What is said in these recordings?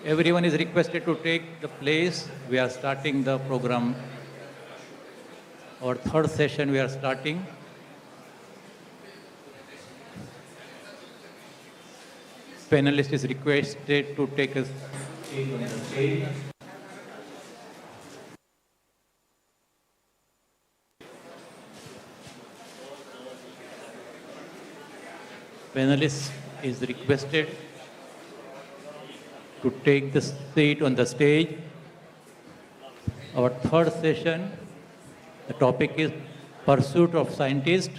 Everyone is requested to take the place. We are starting the program. Our third session we are starting. Panelist is requested to take a seat on the stage. Panelist is requested to take the seat on the stage. Our third session, the topic is Pursuit of Scientists,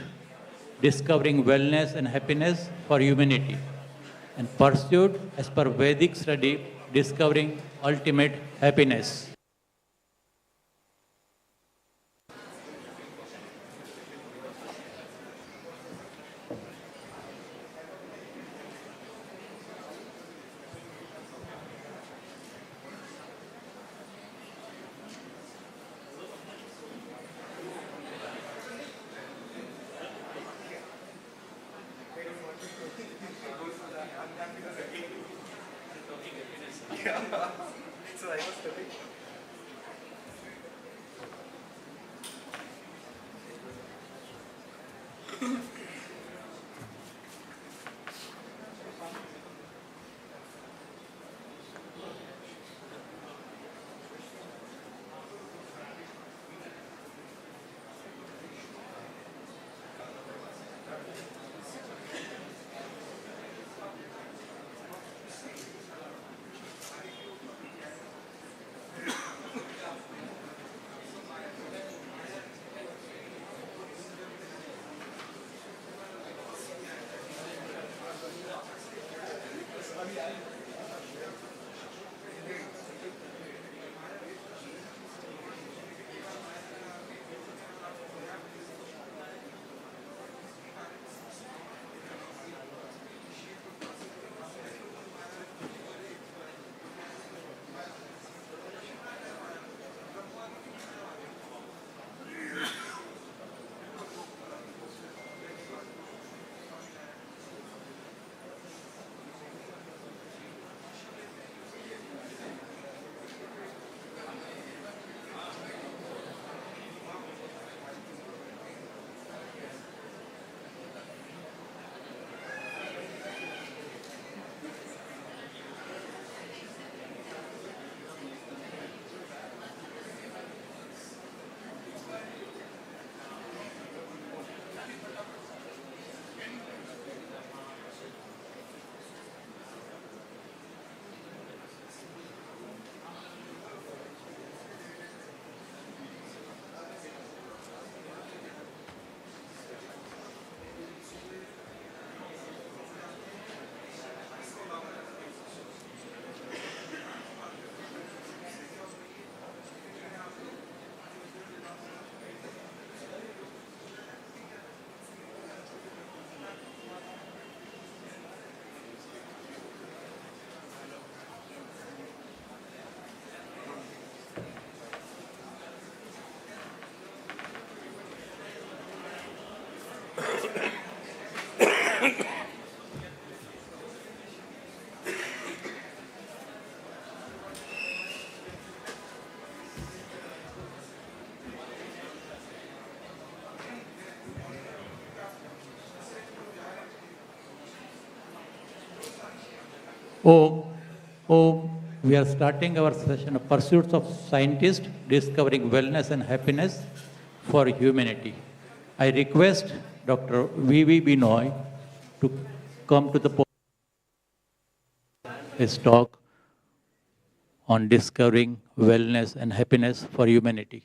Discovering Wellness and Happiness for Humanity. And pursuit, as per Vedic study, discovering ultimate happiness. We are starting our session of Pursuits of Scientists, Discovering Wellness and Happiness for Humanity. I request Dr. V.V. Binoy to come to the podium. His talk on discovering wellness and happiness for humanity.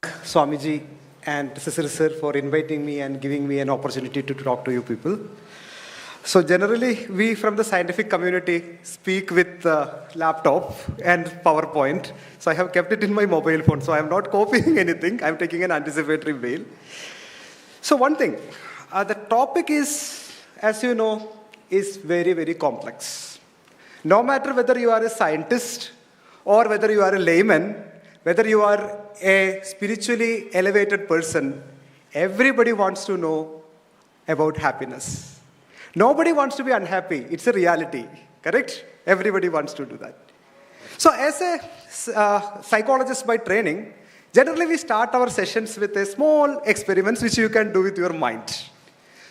Swamiji and Cecil sir for inviting me and giving me an opportunity to talk to you people. So generally, we from the scientific community speak with laptop and PowerPoint. So I have kept it in my mobile phone. So I am not copying anything. I am taking an anticipatory mail. So one thing, the topic is, as you know, is very, very complex. No matter whether you are a scientist or whether you are a layman, whether you are a spiritually elevated person, everybody wants to know about happiness. Nobody wants to be unhappy. It's a reality, correct? Everybody wants to do that. So as a psychologist by training, generally we start our sessions with a small experiment which you can do with your mind.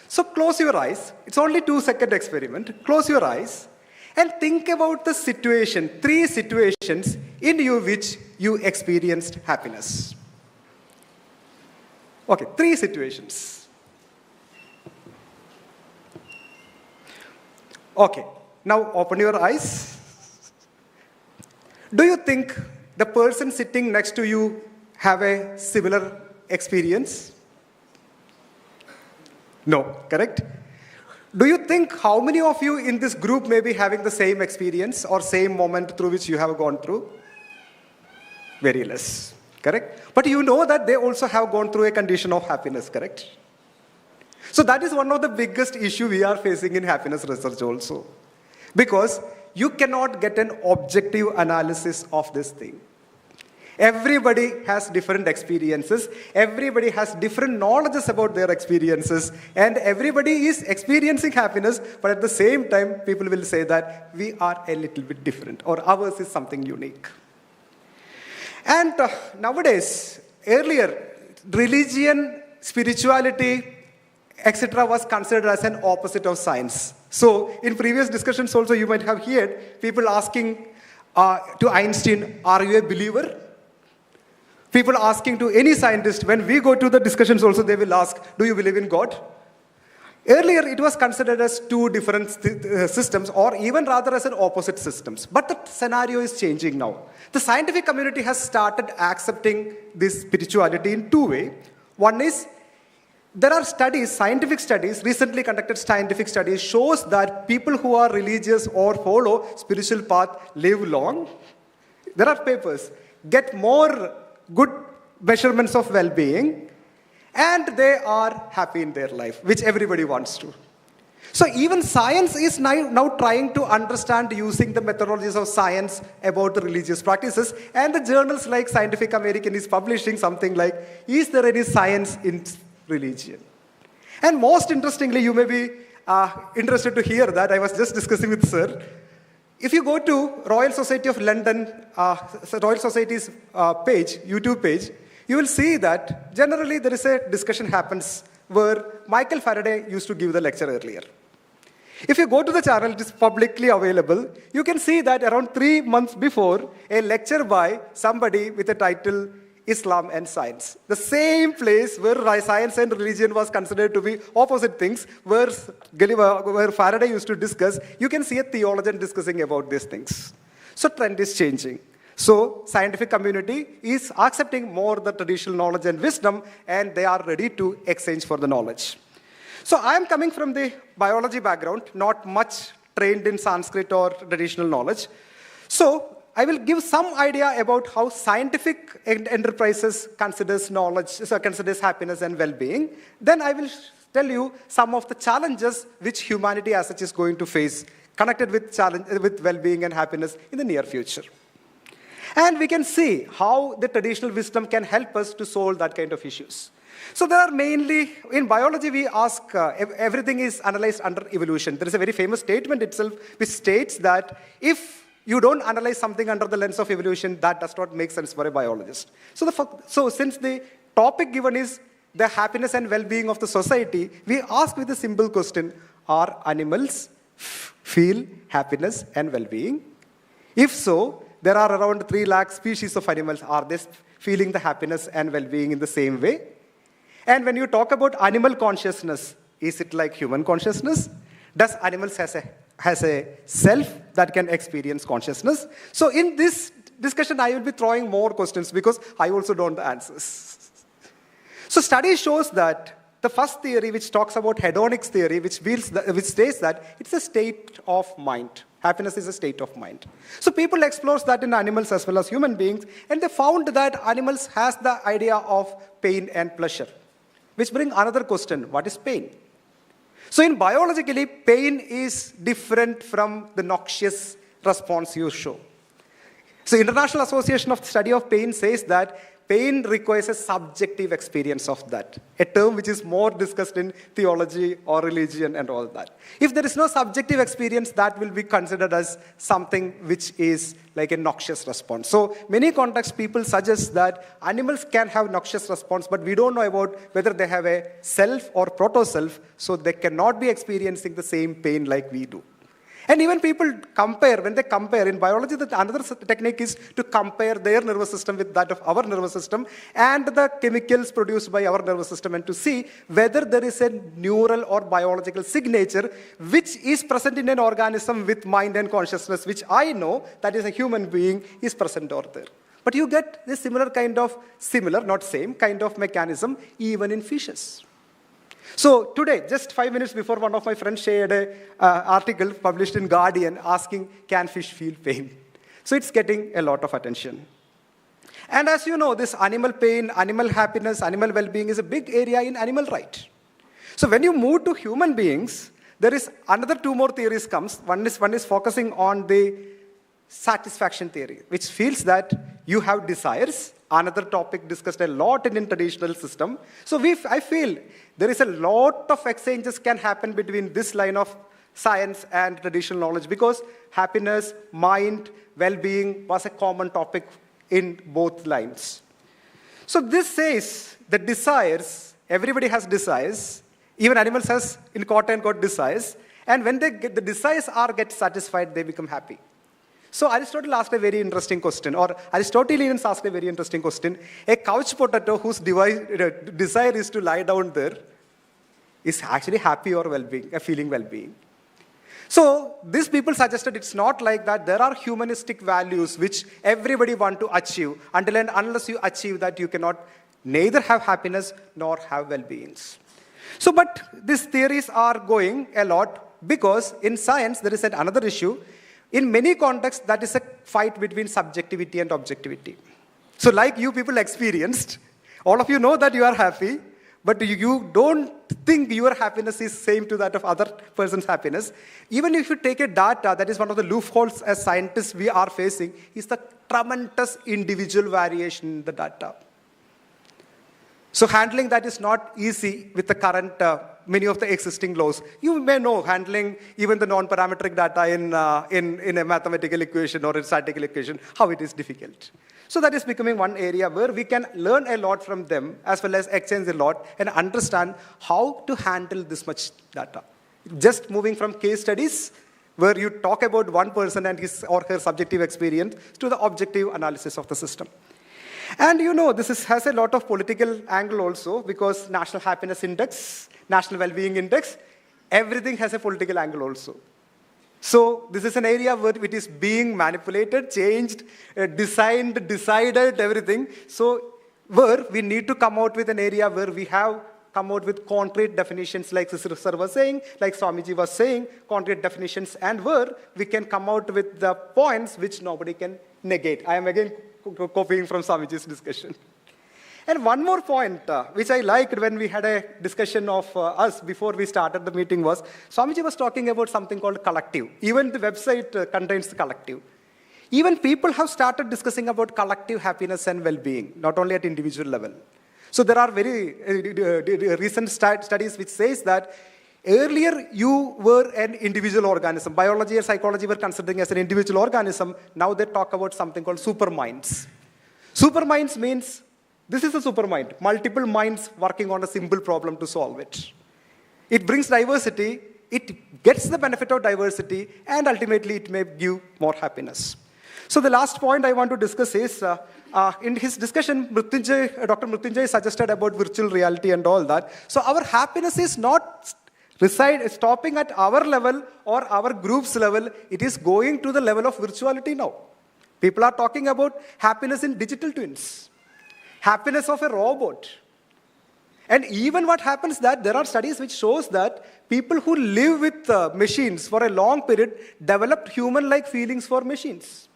So close your eyes. It's only 2-second experiment. Close your eyes and think about the situation, 3 situations in which you experienced happiness. Okay, 3 situations. Okay, now open your eyes. Do you think the person sitting next to you have a similar experience? No, correct? Do you think how many of you in this group may be having the same experience or same moment through which you have gone through? Very less, correct? But you know that they also have gone through a condition of happiness, correct? So that is one of the biggest issue we are facing in happiness research also. Because you cannot get an objective analysis of this thing. Everybody has different experiences. Everybody has different knowledges about their experiences. And everybody is experiencing happiness. But at the same time, people will say that we are a little bit different. Or ours is something unique. And nowadays, earlier, religion, spirituality, etc. was considered as an opposite of science. So in previous discussions also, you might have heard people asking to Einstein, are you a believer? People asking to any scientist, when we go to the discussions also, they will ask, do you believe in God? Earlier, it was considered as 2 different systems, or even rather as an opposite systems. But the scenario is changing now. The scientific community has started accepting this spirituality in 2 ways. One is, there are studies, scientific studies, recently conducted scientific studies shows that people who are religious or follow spiritual path live long. There are papers, get more good measurements of well-being, and they are happy in their life, which everybody wants to. So even science is now trying to understand using the methodologies of science about the religious practices, and the journals like Scientific American is publishing something like, is there any science in religion? And most interestingly, you may be interested to hear that I was just discussing with Sir. If you go to Royal Society of London, Royal Society's page, YouTube page, you will see that generally there is a discussion happens where Michael Faraday used to give the lecture earlier. If you go to the channel, it is publicly available, you can see that around 3 months before, a lecture by somebody with the title Islam and Science. The same place where science and religion was considered to be opposite things, where Faraday used to discuss, you can see a theologian discussing about these things. So trend is changing. So scientific community is accepting more the traditional knowledge and wisdom, and they are ready to exchange for the knowledge. So I am coming from the biology background, not much trained in Sanskrit or traditional knowledge. So I will give some idea about how scientific enterprises considers happiness and well-being. Then I will tell you some of the challenges which humanity as such is going to face connected with well-being and happiness in the near future. And we can see how the traditional wisdom can help us to solve that kind of issues. So there are mainly, in biology we ask, everything is analyzed under evolution. There is a very famous statement itself which states that if you don't analyze something under the lens of evolution, that does not make sense for a biologist. So since the topic given is the happiness and well-being of the society, we ask with a simple question, are animals feel happiness and well-being? If so, there are around 3 lakh species of animals. Are they feeling the happiness and well-being in the same way? And when you talk about animal consciousness, is it like human consciousness? Does animals has a self that can experience consciousness? So in this discussion, I will be throwing more questions because I also don't know the answers. So study shows that the first theory, which talks about hedonics theory, which states that it's a state of mind. Happiness is a state of mind. So people explore that in animals as well as human beings, and they found that animals has the idea of pain and pleasure, which brings another question, what is pain? So in biologically, pain is different from the noxious response you show. So International Association of Study of Pain says that pain requires a subjective experience of that, a term which is more discussed in theology or religion and all that. If there is no subjective experience, that will be considered as something which is like a noxious response. So many contexts, people suggest that animals can have noxious response, but we don't know about whether they have a self or proto-self, so they cannot be experiencing the same pain like we do. And even people compare, when they compare, in biology, another technique is to compare their nervous system with that of our nervous system and the chemicals produced by our nervous system, and to see whether there is a neural or biological signature which is present in an organism with mind and consciousness, which I know that is a human being is present over there. But you get this similar, not same, kind of mechanism even in fishes. So today, just 5 minutes before, one of my friends shared an article published in Guardian asking, can fish feel pain? So it's getting a lot of attention. And as you know, this animal pain, animal happiness, animal well-being is a big area in animal rights. So when you move to human beings, there is another 2 more theories comes. One is focusing on the satisfaction theory, which feels that you have desires. Another topic discussed a lot in traditional system. So I feel there is a lot of exchanges can happen between this line of science and traditional knowledge, because happiness, mind, well-being was a common topic in both lines. So this says that desires, everybody has desires, even animals has, in quote unquote, desires, and when the desires get satisfied, they become happy. So Aristotle asked a very interesting question, or Aristotelians asked a very interesting question. A couch potato whose desire is to lie down there is actually happy or well-being, feeling well-being. So these people suggested it's not like that. There are humanistic values which everybody want to achieve. Until and unless you achieve that, you cannot neither have happiness nor have well-beings. So, but these theories are going a lot because in science there is another issue. In many contexts, that is a fight between subjectivity and objectivity. So like you people experienced, all of you know that you are happy, but you don't think your happiness is same to that of other person's happiness. Even if you take a data, that is one of the loopholes as scientists we are facing, is the tremendous individual variation in the data. So handling that is not easy with the current, many of the existing laws. You may know handling even the non-parametric data in a mathematical equation or a statistical equation, how it is difficult. So that is becoming one area where we can learn a lot from them, as well as exchange a lot and understand how to handle this much data. Just moving from case studies, where you talk about one person and his or her subjective experience, to the objective analysis of the system. And you know, this has a lot of political angle also, because National Happiness Index, National Wellbeing Index, everything has a political angle also. So this is an area where it is being manipulated, changed, designed, decided, everything. So where we need to come out with an area where we have come out with concrete definitions, like Sister Sir was saying, like Swamiji was saying, concrete definitions, and where we can come out with the points which nobody can negate. I am again copying from Swamiji's discussion. And one more point, which I liked when we had a discussion of us before we started the meeting, was Swamiji was talking about something called collective. Even the website contains the collective. Even people have started discussing about collective happiness and well-being, not only at individual level. So there are very recent studies which says that earlier you were an individual organism. Biology and psychology were considering as an individual organism. Now they talk about something called superminds. Superminds means, this is a supermind, multiple minds working on a simple problem to solve it. It brings diversity, it gets the benefit of diversity, and ultimately it may give more happiness. So the last point I want to discuss is, in his discussion, Dr. Mrityunjay suggested about virtual reality and all that. So our happiness is not stopping at our level or our group's level. It is going to the level of virtuality now. People are talking about happiness in digital twins, happiness of a robot. And even what happens that there are studies which shows that people who live with machines for a long period develop human-like feelings for machines.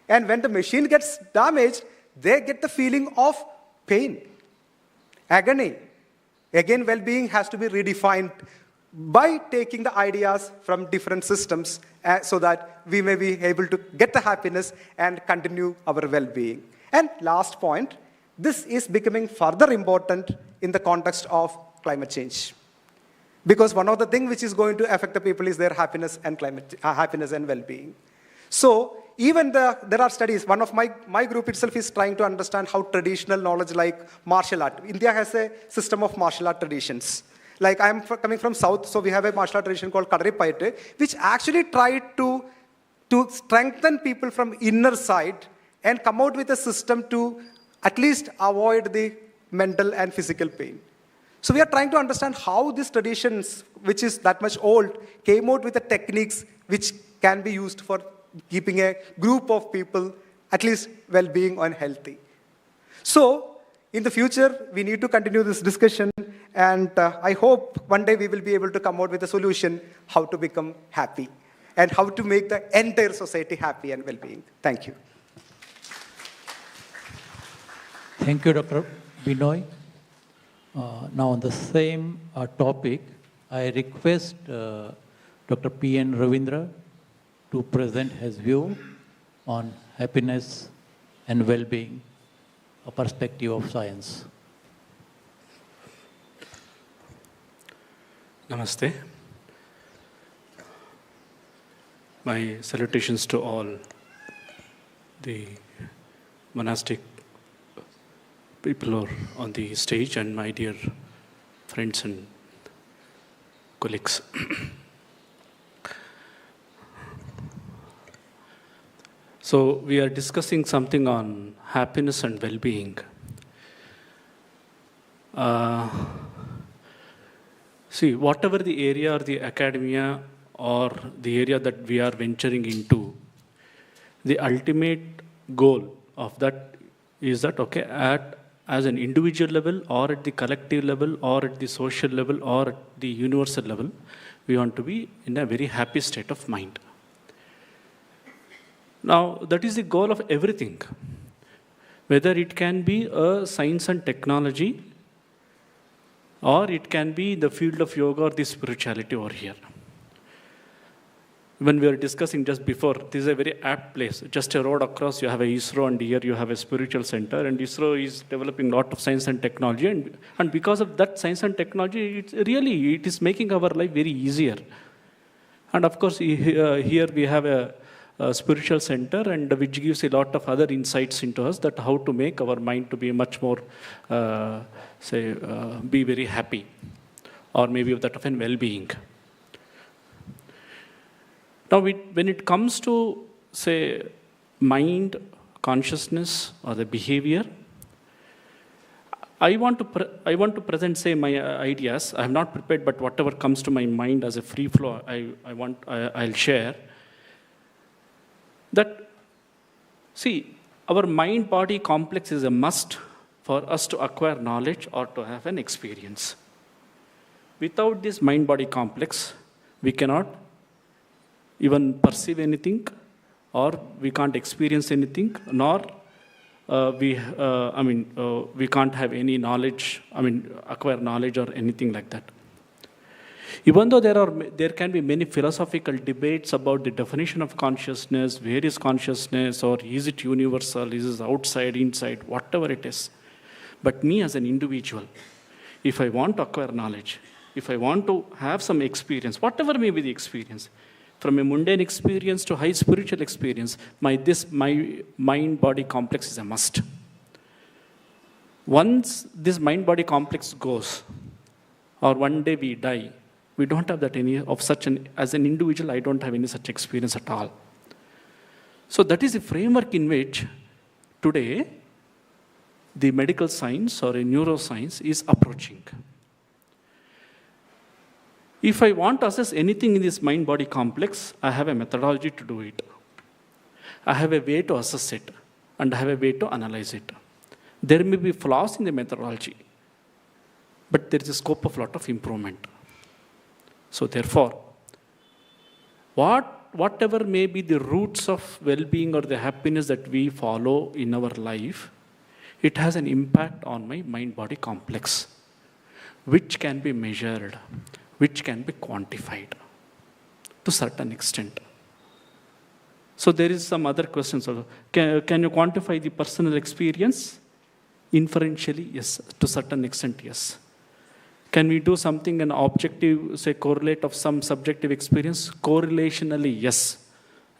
And when the machine gets damaged, they get the feeling of pain, agony. Again, well-being has to be redefined by taking the ideas from different systems so that we may be able to get the happiness and continue our well-being. And last point, this is becoming further important in the context of climate change. Because one of the things which is going to affect the people is their happiness and happiness and well-being. So even there are studies. One of my group itself is trying to understand how traditional knowledge like martial art. India has a system of martial art traditions. Like I'm coming from South, so we have a martial art tradition called Kadari, which actually tried to strengthen people from inner side and come out with a system to at least avoid the mental and physical pain. So we are trying to understand how these traditions, which is that much old, came out with the techniques which can be used for keeping a group of people at least well-being and healthy. So in the future, we need to continue this discussion, and I hope one day we will be able to come out with a solution how to become happy and how to make the entire society happy and well-being. Thank you. Thank you, Dr. Binoy. Now on the same topic, I request Dr. P.N. Ravindra to present his view on happiness and well-being, a perspective of science. Namaste. My salutations to all the monastic people who are on the stage and my dear friends and colleagues. So we are discussing something on happiness and well-being. See, whatever the area or the academia or the area that we are venturing into, the ultimate goal of that is that, okay, as an individual level or at the collective level or at the social level or at the universal level, we want to be in a very happy state of mind. Now, that is the goal of everything. Whether it can be a science and technology, or it can be the field of yoga or the spirituality over here. When we were discussing just before, this is a very apt place. Just a road across, you have a ISRO, and here you have a spiritual center, and ISRO is developing a lot of science and technology, and because of that science and technology, it is making our life very easier. And of course, here we have a spiritual center, and which gives a lot of other insights into us that how to make our mind to be much more, be very happy, or maybe that of a well-being. Now, when it comes to, say, mind, consciousness, or the behavior, I want to present, say, my ideas. I have not prepared, but whatever comes to my mind as a free flow, I'll share. That, see, our mind-body complex is a must for us to acquire knowledge or to have an experience. Without this mind-body complex, we cannot even perceive anything, or we can't experience anything, nor we can't have any knowledge, acquire knowledge or anything like that. Even though there can be many philosophical debates about the definition of consciousness, where is consciousness, or is it universal, is it outside, inside, whatever it is. But me as an individual, if I want to acquire knowledge, if I want to have some experience, whatever may be the experience, from a mundane experience to high spiritual experience, my mind-body complex is a must. Once this mind-body complex goes, or one day we die, we don't have that as an individual, I don't have any such experience at all. So that is the framework in which today the medical science or a neuroscience is approaching. If I want to assess anything in this mind-body complex, I have a methodology to do it. I have a way to assess it, and I have a way to analyze it. There may be flaws in the methodology, but there is a scope of a lot of improvement. So therefore, whatever may be the roots of well-being or the happiness that we follow in our life, it has an impact on my mind-body complex, which can be measured, which can be quantified to a certain extent. So there is some other questions also. Can you quantify the personal experience? Inferentially, yes. To a certain extent, yes. Can we do something, an objective, say, correlate of some subjective experience? Correlationally, yes.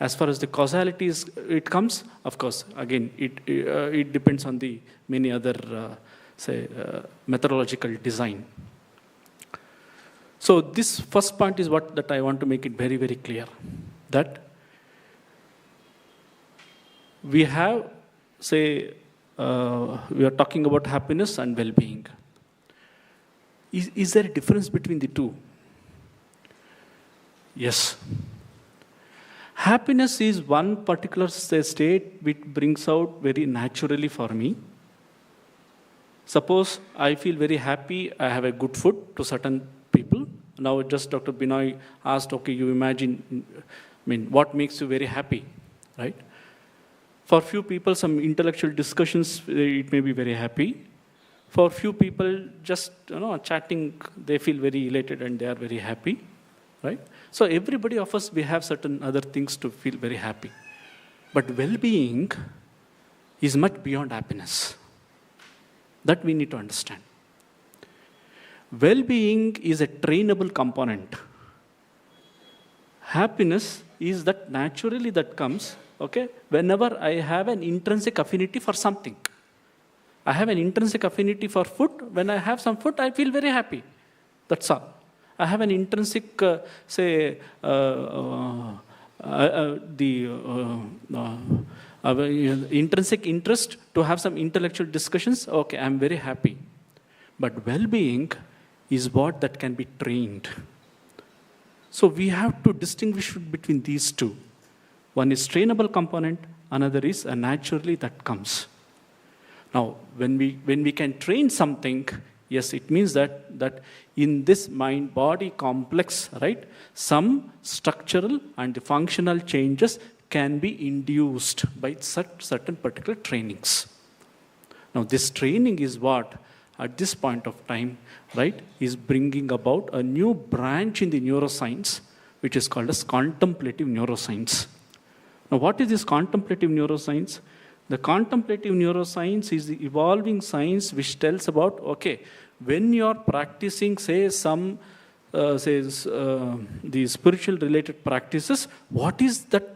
As far as the causality it comes, of course, again, it depends on the many other, methodological design. So this first point is what that I want to make it very, very clear, that we have, say, we are talking about happiness and well-being. Is there a difference between the two? Yes. Happiness is one particular state which brings out very naturally for me. Suppose I feel very happy, I have a good food to certain people. Now just Dr. Binoy asked, okay, you imagine, what makes you very happy, right? For few people, some intellectual discussions, it may be very happy. For few people, just chatting, they feel very elated and they are very happy, right? So everybody of us, we have certain other things to feel very happy. But well-being is much beyond happiness. That we need to understand. Well-being is a trainable component. Happiness is that naturally that comes, okay, whenever I have an intrinsic affinity for something. I have an intrinsic affinity for food. When I have some food, I feel very happy. That's all. I have an intrinsic, intrinsic interest to have some intellectual discussions. Okay, I'm very happy. But well-being is what that can be trained. So we have to distinguish between these two. One is trainable component, another is a naturally that comes. Now, when we can train something, yes, it means that in this mind-body complex, right, some structural and functional changes can be induced by certain particular trainings. Now, this training is what, at this point of time, right, is bringing about a new branch in the neuroscience, which is called as contemplative neuroscience. Now, what is this contemplative neuroscience? The contemplative neuroscience is the evolving science which tells about, okay, when you are practicing, say, some, the spiritual related practices, what is that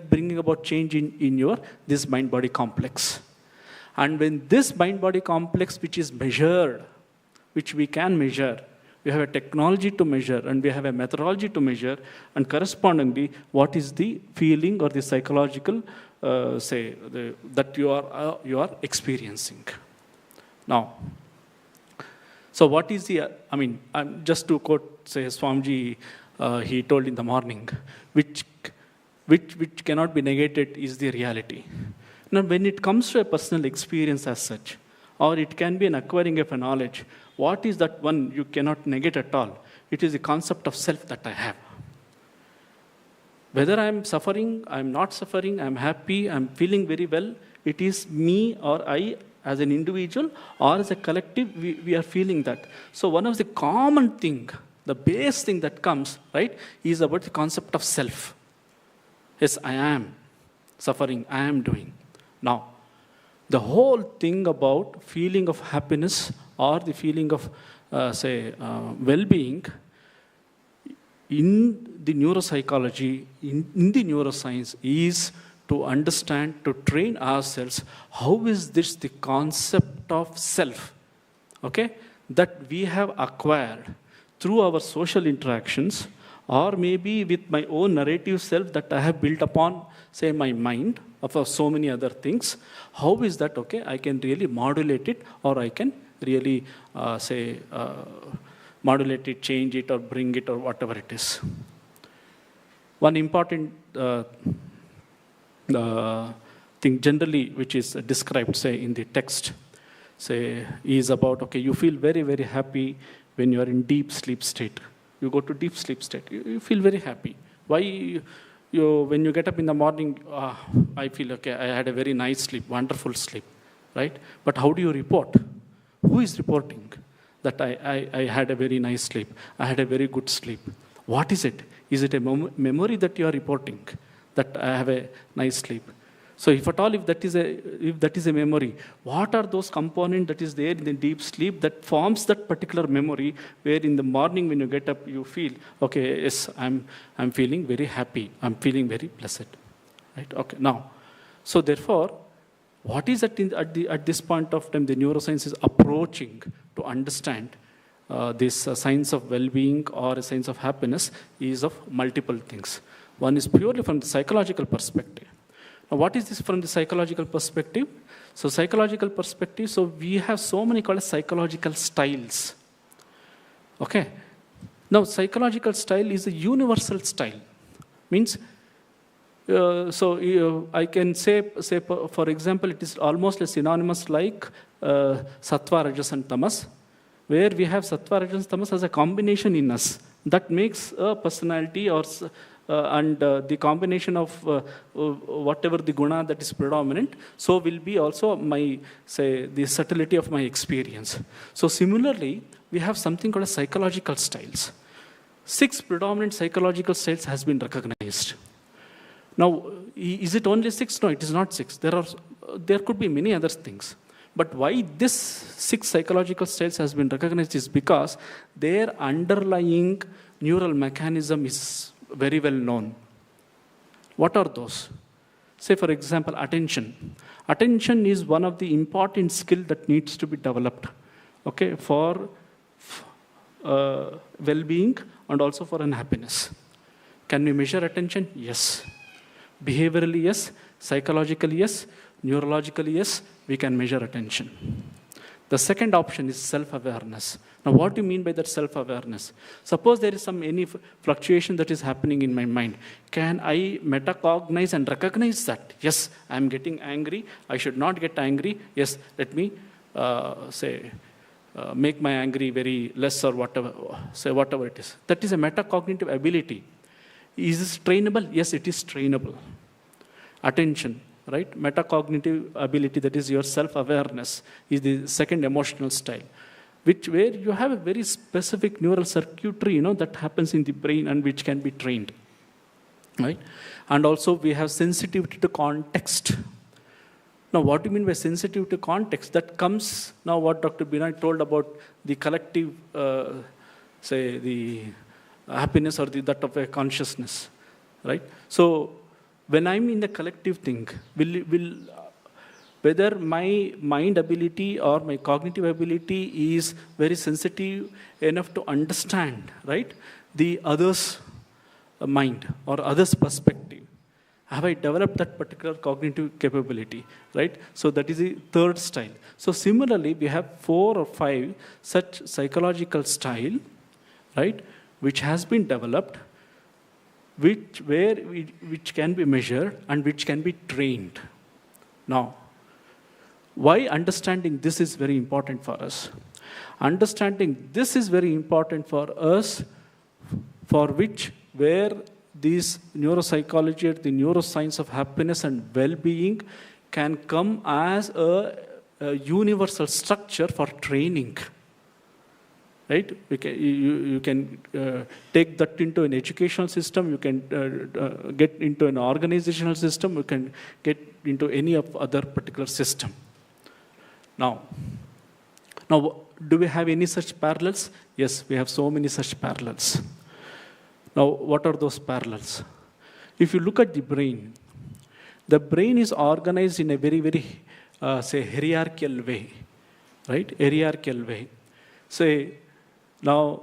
bringing about change in your, this mind-body complex? And when this mind-body complex, which is measured, which we can measure, we have a technology to measure, and we have a methodology to measure, and correspondingly, what is the feeling or the psychological, that you are experiencing. Now, so what is the, just to quote, say, Swamiji, he told in the morning, which cannot be negated is the reality. Now, when it comes to a personal experience as such, or it can be an acquiring of a knowledge, what is that one you cannot negate at all? It is the concept of self that I have. Whether I'm suffering, I'm not suffering, I'm happy, I'm feeling very well, it is me or I as an individual or as a collective, we are feeling that. So one of the common thing, the base thing that comes, right, is about the concept of self. Yes, I am suffering, I am doing. Now, the whole thing about feeling of happiness or the feeling of, well-being, in the neuropsychology, in the neuroscience, is to understand, to train ourselves, how is this the concept of self, okay, that we have acquired through our social interactions, or maybe with my own narrative self that I have built upon, say, my mind, of so many other things. How is that, okay, I can really modulate it, or I can really, modulate it, change it, or bring it, or whatever it is. One important thing generally which is described, say, in the text, say, is about, okay, you feel very, very happy when you are in deep sleep state. You go to deep sleep state, you feel very happy. Why? When you get up in the morning, I feel, okay, I had a very nice sleep, wonderful sleep, right? But how do you report? Who is reporting that I had a very nice sleep, I had a very good sleep? What is it? Is it a memory that you are reporting, that I have a nice sleep? So if at all, if that is a memory, what are those components that is there in the deep sleep that forms that particular memory, where in the morning when you get up, you feel, okay, yes, I'm feeling very happy, I'm feeling very blessed, right? Okay, now, so therefore, what is at this point of time the neuroscience is approaching to understand this science of well-being or a science of happiness is of multiple things. One is purely from the psychological perspective. Now, what is this from the psychological perspective? So psychological perspective, so we have so many called psychological styles. Okay. Now, psychological style is a universal style. Means, I can say, for example, it is almost synonymous like sattva, rajas, and tamas, where we have sattva, rajas, and tamas as a combination in us that makes a personality or and the combination of whatever the guna that is predominant, so will be also the subtlety of my experience. So similarly, we have something called psychological styles. 6 predominant psychological styles has been recognized. Now, is it only 6? No, it is not 6. There could be many other things. But why this 6 psychological styles has been recognized is because their underlying neural mechanism is very well known. What are those? Say, for example, attention. Attention is one of the important skills that needs to be developed, okay, for well-being and also for unhappiness. Can we measure attention? Yes. Behaviorally, yes. Psychologically, yes. Neurologically, yes. We can measure attention. The second option is self-awareness. Now, what do you mean by that self-awareness? Suppose there is any fluctuation that is happening in my mind. Can I metacognize and recognize that? Yes, I am getting angry. I should not get angry. Yes, let me make my angry very less or whatever. Say whatever it is. That is a metacognitive ability. Is this trainable? Yes, it is trainable. Attention. Right? Metacognitive ability, that is your self-awareness, is the second emotional style, where you have a very specific neural circuitry, that happens in the brain and which can be trained. Right? And also we have sensitivity to context. Now, what do you mean by sensitivity to context? That comes, now what Dr. Binay told about the collective, the happiness or that of a consciousness. Right? So, when I'm in the collective thing, whether my mind ability or my cognitive ability is very sensitive enough to understand, right, the other's mind or other's perspective. Have I developed that particular cognitive capability, right? So that is the third style. So similarly, we have 4 or 5 such psychological style, right, which has been developed, which can be measured and which can be trained. Now, why understanding this is very important for us? Understanding this is very important for us, where these neuropsychology, the neuroscience of happiness and well-being can come as a universal structure for training. Right? You can take that into an educational system, you can get into an organizational system, you can get into any of other particular system. Now, do we have any such parallels? Yes, we have so many such parallels. Now, what are those parallels? If you look at the brain is organized in a very, very, hierarchical way, right? Hierarchical way. Now,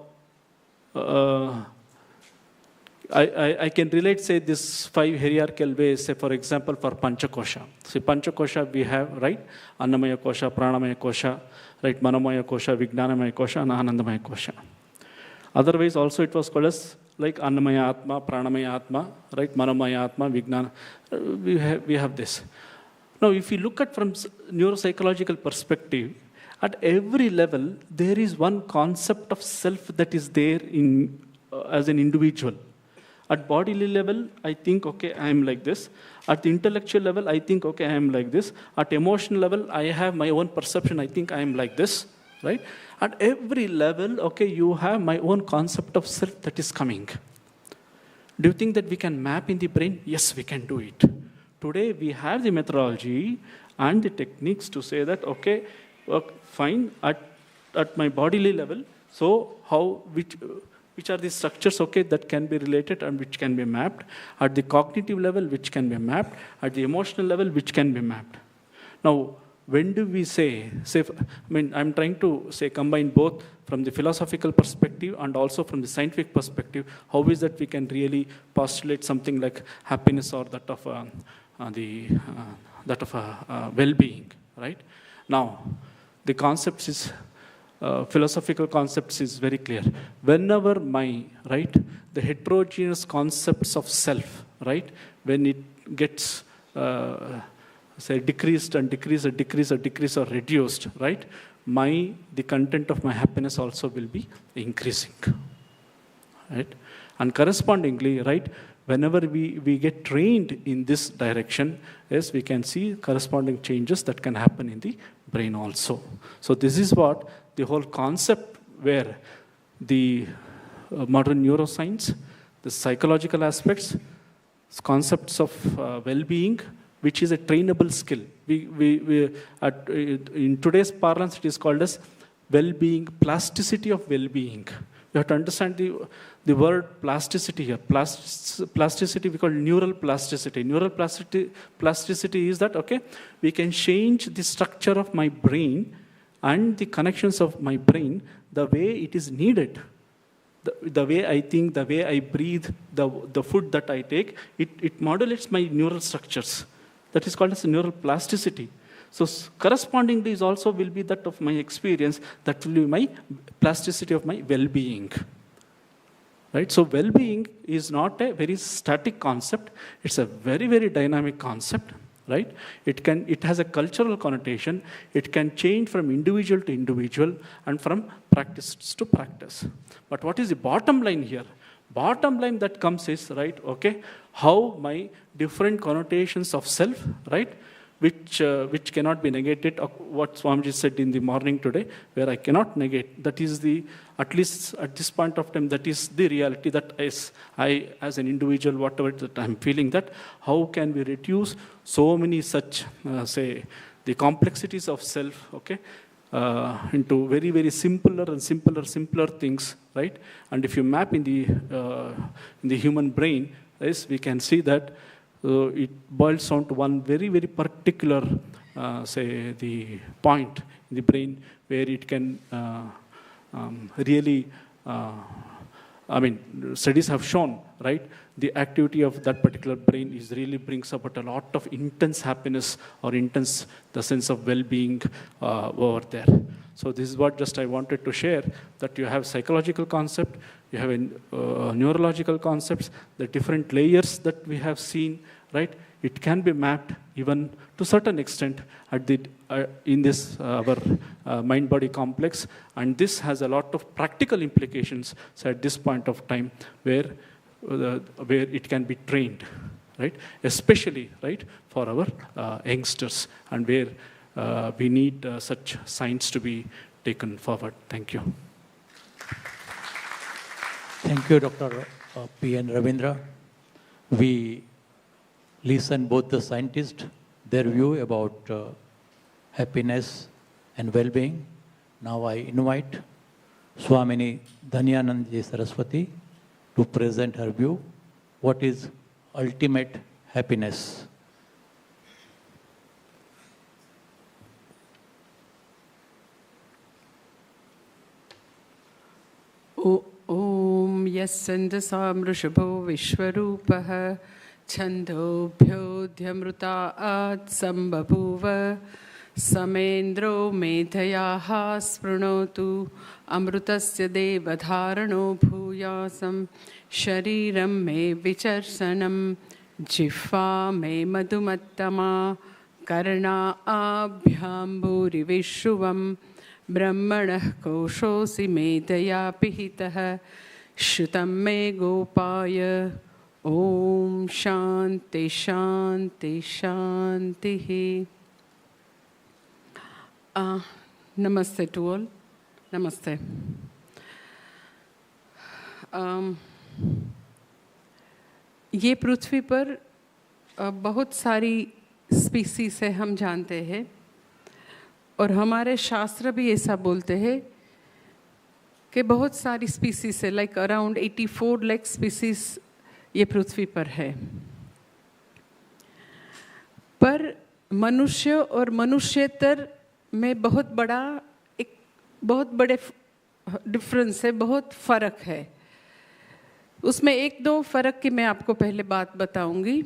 I can relate, this 5 hierarchical ways, for example, for Panchakosha. Panchakosha we have, right? Annamaya Kosha, Pranamaya Kosha, right? Manomaya Kosha, Vijnanamaya Kosha, and Anandamaya Kosha. Otherwise, also it was called as like Annamaya Atma, Pranamaya Atma, right? Manomaya Atma, Vijnana. We have this. Now, if you look at from neuropsychological perspective, at every level, there is one concept of self that is there as an individual. At bodily level, I think, okay, I am like this. At the intellectual level, I think, okay, I am like this. At emotional level, I have my own perception, I think I am like this, right? At every level, okay, you have my own concept of self that is coming. Do you think that we can map in the brain? Yes, we can do it. today we have the methodology and the techniques to say that, okay, fine, at my bodily level, so which are the structures, okay, that can be related and which can be mapped. At the cognitive level, which can be mapped. At the emotional level, which can be mapped. Now, when do we say, I'm trying to say combine both from the philosophical perspective and also from the scientific perspective, how is that we can really postulate something like happiness or that of well-being, right? Now, the concepts is, philosophical concepts is very clear. Whenever the heterogeneous concepts of self, right, when it gets, say, decreased or reduced, right, the content of my happiness also will be increasing, right? And correspondingly, right, whenever we get trained in this direction, yes, we can see corresponding changes that can happen in the brain also. So this is what the whole concept where the modern neuroscience, the psychological aspects, concepts of well-being, which is a trainable skill. In today's parlance, it is called as well-being, plasticity of well-being. You have to understand the word plasticity here. Plasticity we call neural plasticity. Neural plasticity is that, okay, we can change the structure of my brain and the connections of my brain the way it is needed. The way I think, the way I breathe, the food that I take, it modulates my neural structures. That is called as neural plasticity. So correspondingly is also will be that of my experience, that will be my plasticity of my well-being. Right? So well-being is not a very static concept. It's a very, very dynamic concept. Right? It has a cultural connotation. It can change from individual to individual and from practice to practice. But what is the bottom line here? Bottom line that comes is, right, okay, how my different connotations of self, right, which cannot be negated, what Swamiji said in the morning today, where I cannot negate, that is at least at this point of time, that is the reality that I, as an individual, whatever that I'm feeling, that how can we reduce so many such, say, the complexities of self, okay, into very, very simpler things, right? And if you map in the human brain, yes, we can see that it boils down to one very, very particular, say, the point in the brain where it can really, studies have shown, right, the activity of that particular brain is really brings about a lot of intense happiness or intense the sense of well-being over there. So this is what just I wanted to share, that you have psychological concept, you have neurological concepts, the different layers that we have seen, right? It can be mapped even to certain extent at in this our mind-body complex, and this has a lot of practical implications. So at this point of time, where it can be trained, right? Especially, right, for our youngsters, and where we need such science to be taken forward. Thank you. Thank you, Dr. P.N. Ravindra. We listen both the scientists, their view about happiness and well-being. Now I invite Swamini Dhanyanandaji Saraswati to present her view. What is ultimate happiness? Om yassandasam rishabho vishwarupah छन्दोभ्योऽध्यमृतात् सम्बभूव समेन्द्रो मेधयाः स्पृणोतु अमृतस्य देवधारणो भूयासं शरीरं मे विचर्षणं जिह्वा मे मधुमत्तमा कर्णाभ्यां भूरिविश्रुवं ब्रह्मणः कोशोऽसि मेधया पिहितः श्रुतं मे गोपाय Om Shanti Shanti Shanti. Namaste to all. Namaste. ये पृथ्वी पर बहुत सारी species है, हम जानते हैं, और हमारे शास्त्र भी ऐसा बोलते हैं कि बहुत सारी स्पीसीज है, लाइक अराउंड 84 लाख स्पीसीज ये पृथ्वी पर है। पर मनुष्य और मनुष्येतर में बहुत बड़े डिफरेंस है, बहुत फ़र्क है। उसमें एक दो फ़र्क की मैं आपको पहले बात बताऊंगी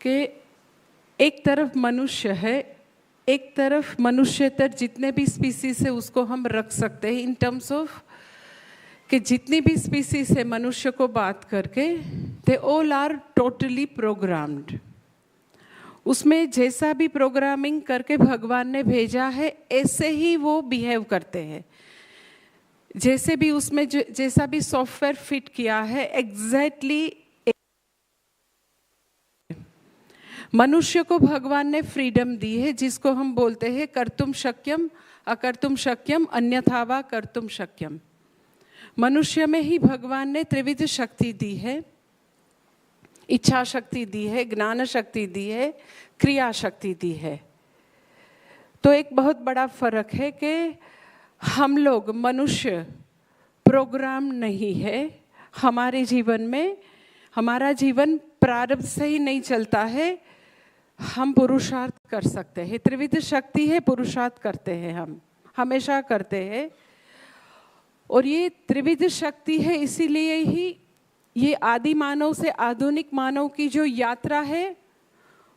कि एक तरफ मनुष्य है, एक तरफ मनुष्येतर जितने भी स्पीसीज है उसको हम रख सकते हैं इन टर्म्स ऑफ कि जितनी भी स्पीसीज है मनुष्य को बात करके they all are totally programmed. उसमें जैसा भी प्रोग्रामिंग करके भगवान ने भेजा है ऐसे ही वो बिहेव करते हैं, जैसे भी उसमें जैसा भी सॉफ्टवेयर फिट किया है एग्जैक्टली। मनुष्य को भगवान ने फ्रीडम दी है जिसको हम बोलते हैं कर्तुम शक्यम अकर्तुम शक्यम अन्यथा वा कर्तुम शक्यम। मनुष्य में ही भगवान ने त्रिविध शक्ति दी है, इच्छा शक्ति दी है, ज्ञान शक्ति दी है, क्रिया शक्ति दी है। तो एक बहुत बड़ा फर्क है कि हम लोग मनुष्य प्रोग्राम नहीं है। हमारे जीवन में हमारा जीवन प्रारब्ध से ही नहीं चलता है, हम पुरुषार्थ कर सकते हैं। त्रिविध शक्ति है, पुरुषार्थ करते हैं, हम हमेशा करते हैं। और ये त्रिविध शक्ति है, इसीलिए ही ये आदि मानव से आधुनिक मानव की जो यात्रा है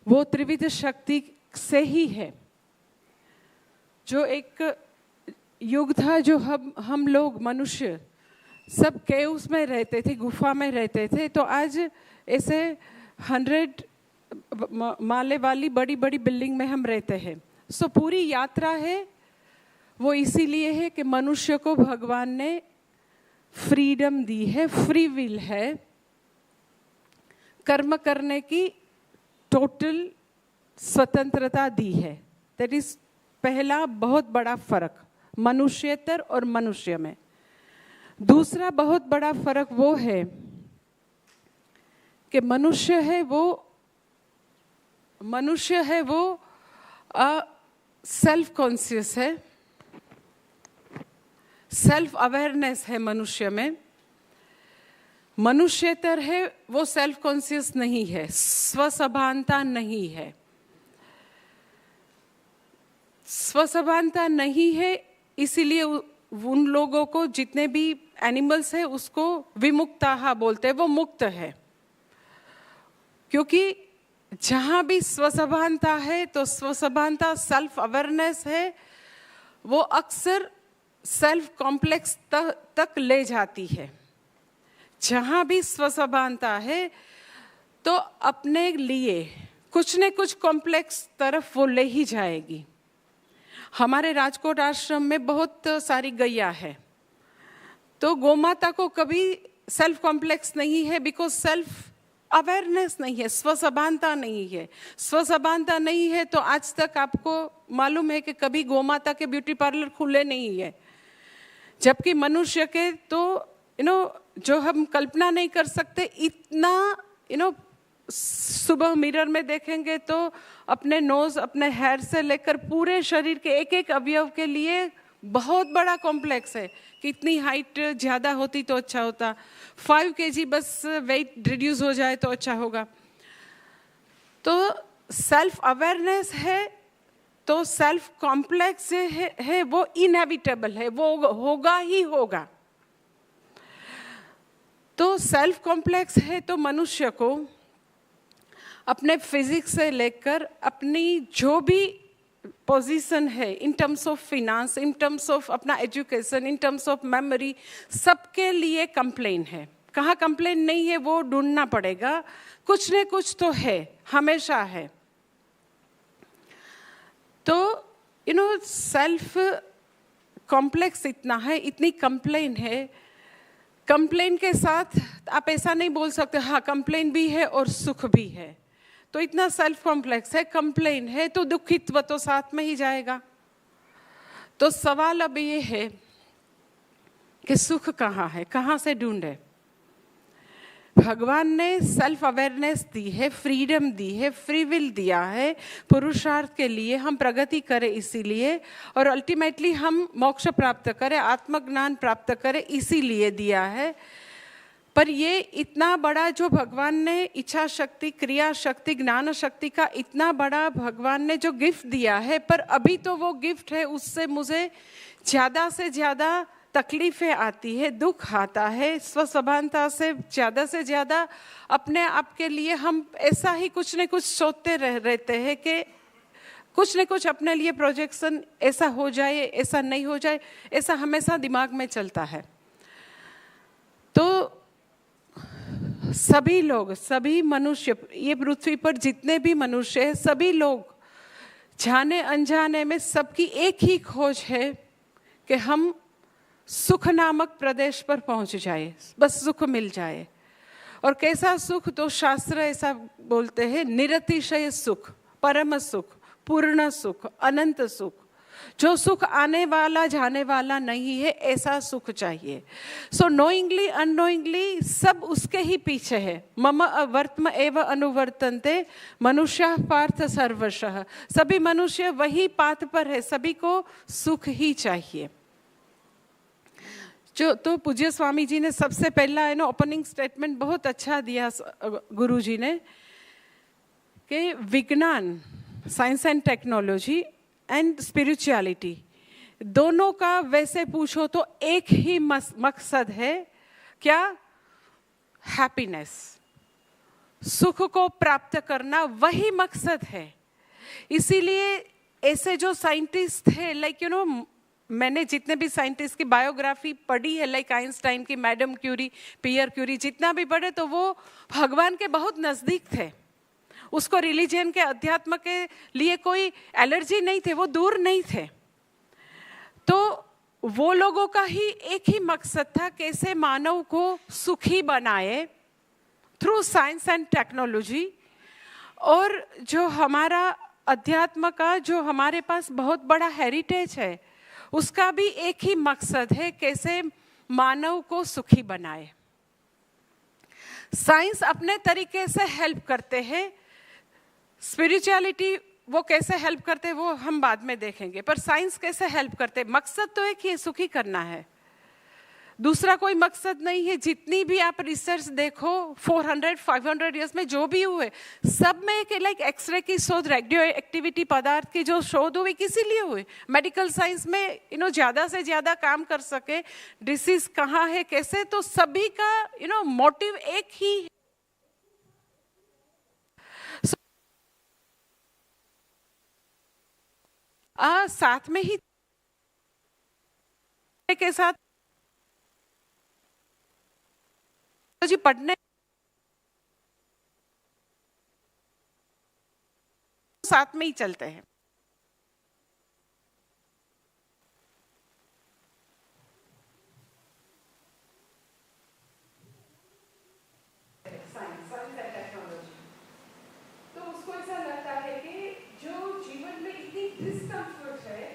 वो त्रिविध शक्ति से ही है। जो एक युग था जो हम लोग मनुष्य सब केव्स में रहते थे, गुफा में रहते थे, तो आज ऐसे 100 माले वाली बड़ी बड़ी बिल्डिंग में हम रहते हैं। सो पूरी यात्रा है वो इसीलिए है कि मनुष्य को भगवान ने फ्रीडम दी है, फ्री विल है, कर्म करने की टोटल स्वतंत्रता दी है। दैट इज पहला बहुत बड़ा फर्क मनुष्येतर और मनुष्य में। दूसरा बहुत बड़ा फर्क वो है कि मनुष्य है वो सेल्फ कॉन्शियस है, सेल्फ अवेयरनेस है मनुष्य में। मनुष्येतर है वो सेल्फ कॉन्शियस नहीं है, स्वसभानता नहीं है। स्वसभानता नहीं है, इसीलिए उन लोगों को जितने भी एनिमल्स है उसको विमुक्ताः बोलते हैं, वो मुक्त है। क्योंकि जहाँ भी स्वसभानता है तो स्वसभानता सेल्फ अवेयरनेस है, वो अक्सर सेल्फ कॉम्प्लेक्स तक ले जाती है। जहाँ भी स्वसभानता है तो अपने लिए कुछ न कुछ कॉम्प्लेक्स तरफ वो ले ही जाएगी। हमारे राजकोट आश्रम में बहुत सारी गैया है, तो गोमाता को कभी सेल्फ कॉम्प्लेक्स नहीं है, बिकॉज सेल्फ अवेयरनेस नहीं है, स्वसभानता नहीं है। स्वसभानता नहीं है तो आज तक आपको मालूम है कि कभी गोमाता के ब्यूटी पार्लर खुले नहीं है। जबकि मनुष्य के तो जो हम कल्पना नहीं कर सकते, इतना सुबह मिरर में देखेंगे तो अपने नोज, अपने हेयर से लेकर पूरे शरीर के एक एक अवयव के लिए बहुत बड़ा कॉम्प्लेक्स है कि इतनी हाइट ज़्यादा होती तो अच्छा होता, 5 kg बस वेट रिड्यूस हो जाए तो अच्छा होगा। तो सेल्फ अवेयरनेस है तो सेल्फ कॉम्प्लेक्स है वो इनएविटेबल है, वो होगा ही होगा। तो सेल्फ कॉम्प्लेक्स है तो मनुष्य को अपने फिजिक्स से लेकर अपनी जो भी पोजीशन है in terms of finance, in terms of अपना education, in terms of memory, सबके लिए कंप्लेन है। कहाँ कंप्लेन नहीं है वो ढूंढना पड़ेगा, कुछ न कुछ तो है, हमेशा है। तो सेल्फ कॉम्प्लेक्स इतना है, इतनी कंप्लेन है। कंप्लेन के साथ आप ऐसा नहीं बोल सकते हाँ कंप्लेन भी है और सुख भी है, तो इतना सेल्फ कॉम्प्लेक्स है। कंप्लेन है तो दुखित्व तो साथ में ही जाएगा। तो सवाल अब ये है कि सुख कहाँ है, कहाँ से ढूंढे। भगवान ने सेल्फ अवेयरनेस दी है, फ्रीडम दी है, फ्री विल दिया है पुरुषार्थ के लिए, हम प्रगति करें इसीलिए, और अल्टीमेटली हम मोक्ष प्राप्त करें, आत्मज्ञान प्राप्त करें इसीलिए दिया है। पर ये इतना बड़ा जो भगवान ने इच्छा शक्ति, क्रिया शक्ति, ज्ञान शक्ति का इतना बड़ा भगवान ने जो गिफ्ट दिया है, पर अभी तो वो गिफ्ट है, उससे मुझे ज़्यादा से ज़्यादा तकलीफ़ें आती है, दुख आता है। स्वसभानता से ज़्यादा अपने आप के लिए हम ऐसा ही कुछ न कुछ सोचते रहते हैं कि कुछ न कुछ अपने लिए प्रोजेक्शन, ऐसा हो जाए, ऐसा नहीं हो जाए, ऐसा हमेशा दिमाग में चलता है। तो सभी लोग, सभी मनुष्य, ये पृथ्वी पर जितने भी मनुष्य हैं, सभी लोग जाने अनजाने में सबकी एक ही खोज है कि हम सुख नामक प्रदेश पर पहुंच जाए, बस सुख मिल जाए। और कैसा सुख, तो शास्त्र ऐसा बोलते हैं, निरतिशय सुख, परम सुख, पूर्ण सुख, अनंत सुख। जो सुख आने वाला जाने वाला नहीं है, ऐसा सुख चाहिए। सो नोइंगली अननोइंगली सब उसके ही पीछे है। मम वर्त्म एव अनुवर्तन्ते मनुष्य पार्थ सर्वशः। सभी मनुष्य वही पाथ पर है, सभी को सुख ही चाहिए। जो तो पूज्य स्वामी जी ने सबसे पहला ओपनिंग स्टेटमेंट बहुत अच्छा दिया गुरु जी ने, कि विज्ञान, science and technology and spirituality, दोनों का वैसे पूछो तो एक ही मकसद है, क्या? हैप्पीनेस, सुख को प्राप्त करना, वही मकसद है। इसीलिए ऐसे जो साइंटिस्ट है, लाइक मैंने जितने भी साइंटिस्ट की बायोग्राफी पढ़ी है, लाइक आइंस्टाइन की, मैडम क्यूरी, पियर क्यूरी, जितना भी पढ़े, तो वो भगवान के बहुत नज़दीक थे। उसको रिलीजन के, अध्यात्म के लिए कोई एलर्जी नहीं थे, वो दूर नहीं थे। तो वो लोगों का ही एक ही मकसद था, कैसे मानव को सुखी बनाए थ्रू साइंस एंड टेक्नोलॉजी। और जो हमारा अध्यात्म का, जो हमारे पास बहुत बड़ा हेरिटेज है, उसका भी एक ही मकसद है, कैसे मानव को सुखी बनाए। साइंस अपने तरीके से हेल्प करते हैं, स्पिरिचुअलिटी वो कैसे हेल्प करते हैं वो हम बाद में देखेंगे, पर साइंस कैसे हेल्प करते हैं, मकसद तो एक ही है, सुखी करना है, दूसरा कोई मकसद नहीं है। जितनी भी आप रिसर्च देखो 400-500 ईयर्स में जो भी हुए, सब में एक लाइक एक्सरे की शोध, रेडियो एक्टिविटी पदार्थ की जो शोध हुई, किसी लिए हुई? मेडिकल साइंस में ज़्यादा से ज़्यादा काम कर सके, डिसीज कहाँ है, कैसे, तो सभी का मोटिव एक ही है। साथ में ही के साथ जी पढ़ने साथ में ही चलते हैं। तो उसको ऐसा लगता है कि जो जीवन में इतनी डिस्कम्फर्ट है,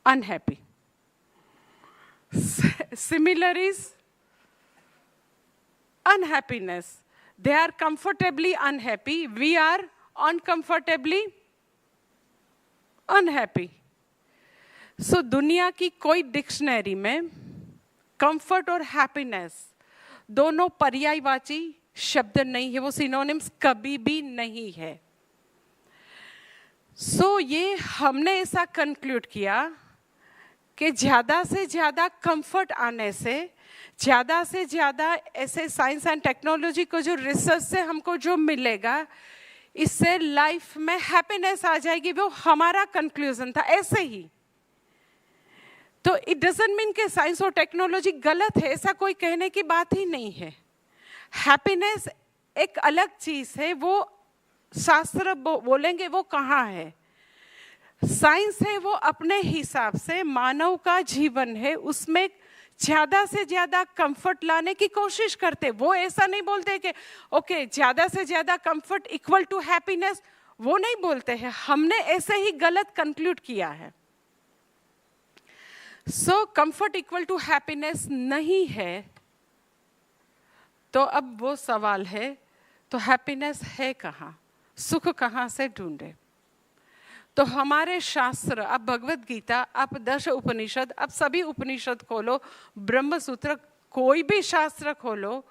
unhappy. Similar is unhappiness. They are comfortably unhappy. We are uncomfortably unhappy. So दुनिया की कोई डिक्शनरी में कंफर्ट और हैप्पीनेस दोनों पर्यायवाची शब्द नहीं है, वो सिनोनिम्स कभी भी नहीं है. सो ये हमने ऐसा कंक्लूड किया कि ज़्यादा से ज़्यादा कंफर्ट आने से, ज़्यादा से ज़्यादा ऐसे साइंस एंड टेक्नोलॉजी को जो रिसर्च से हमको जो मिलेगा, इससे लाइफ में हैप्पीनेस आ जाएगी. वो हमारा कंक्लूजन था. ऐसे ही तो इट डजंट मीन कि साइंस और टेक्नोलॉजी गलत है, ऐसा कोई कहने की बात ही नहीं है. हैप्पीनेस एक अलग चीज है, वो शास्त्र बोलेंगे वो कहाँ है. साइंस है वो अपने हिसाब से मानव का जीवन है, उसमें ज़्यादा से ज़्यादा कंफर्ट लाने की कोशिश करते. वो ऐसा नहीं बोलते कि ओके ज़्यादा से ज़्यादा कंफर्ट इक्वल टू हैप्पीनेस, वो नहीं बोलते हैं. हमने ऐसे ही गलत कंक्लूड किया है. सो कंफर्ट इक्वल टू हैप्पीनेस नहीं है. तो अब वो सवाल है, तो हैप्पीनेस है कहाँ, सुख कहाँ से ढूंढे. तो हमारे शास्त्र, अब भगवत गीता, आप 10 उपनिषद, अब सभी उपनिषद खोलो, ब्रह्म सूत्र, कोई भी शास्त्र खोलो,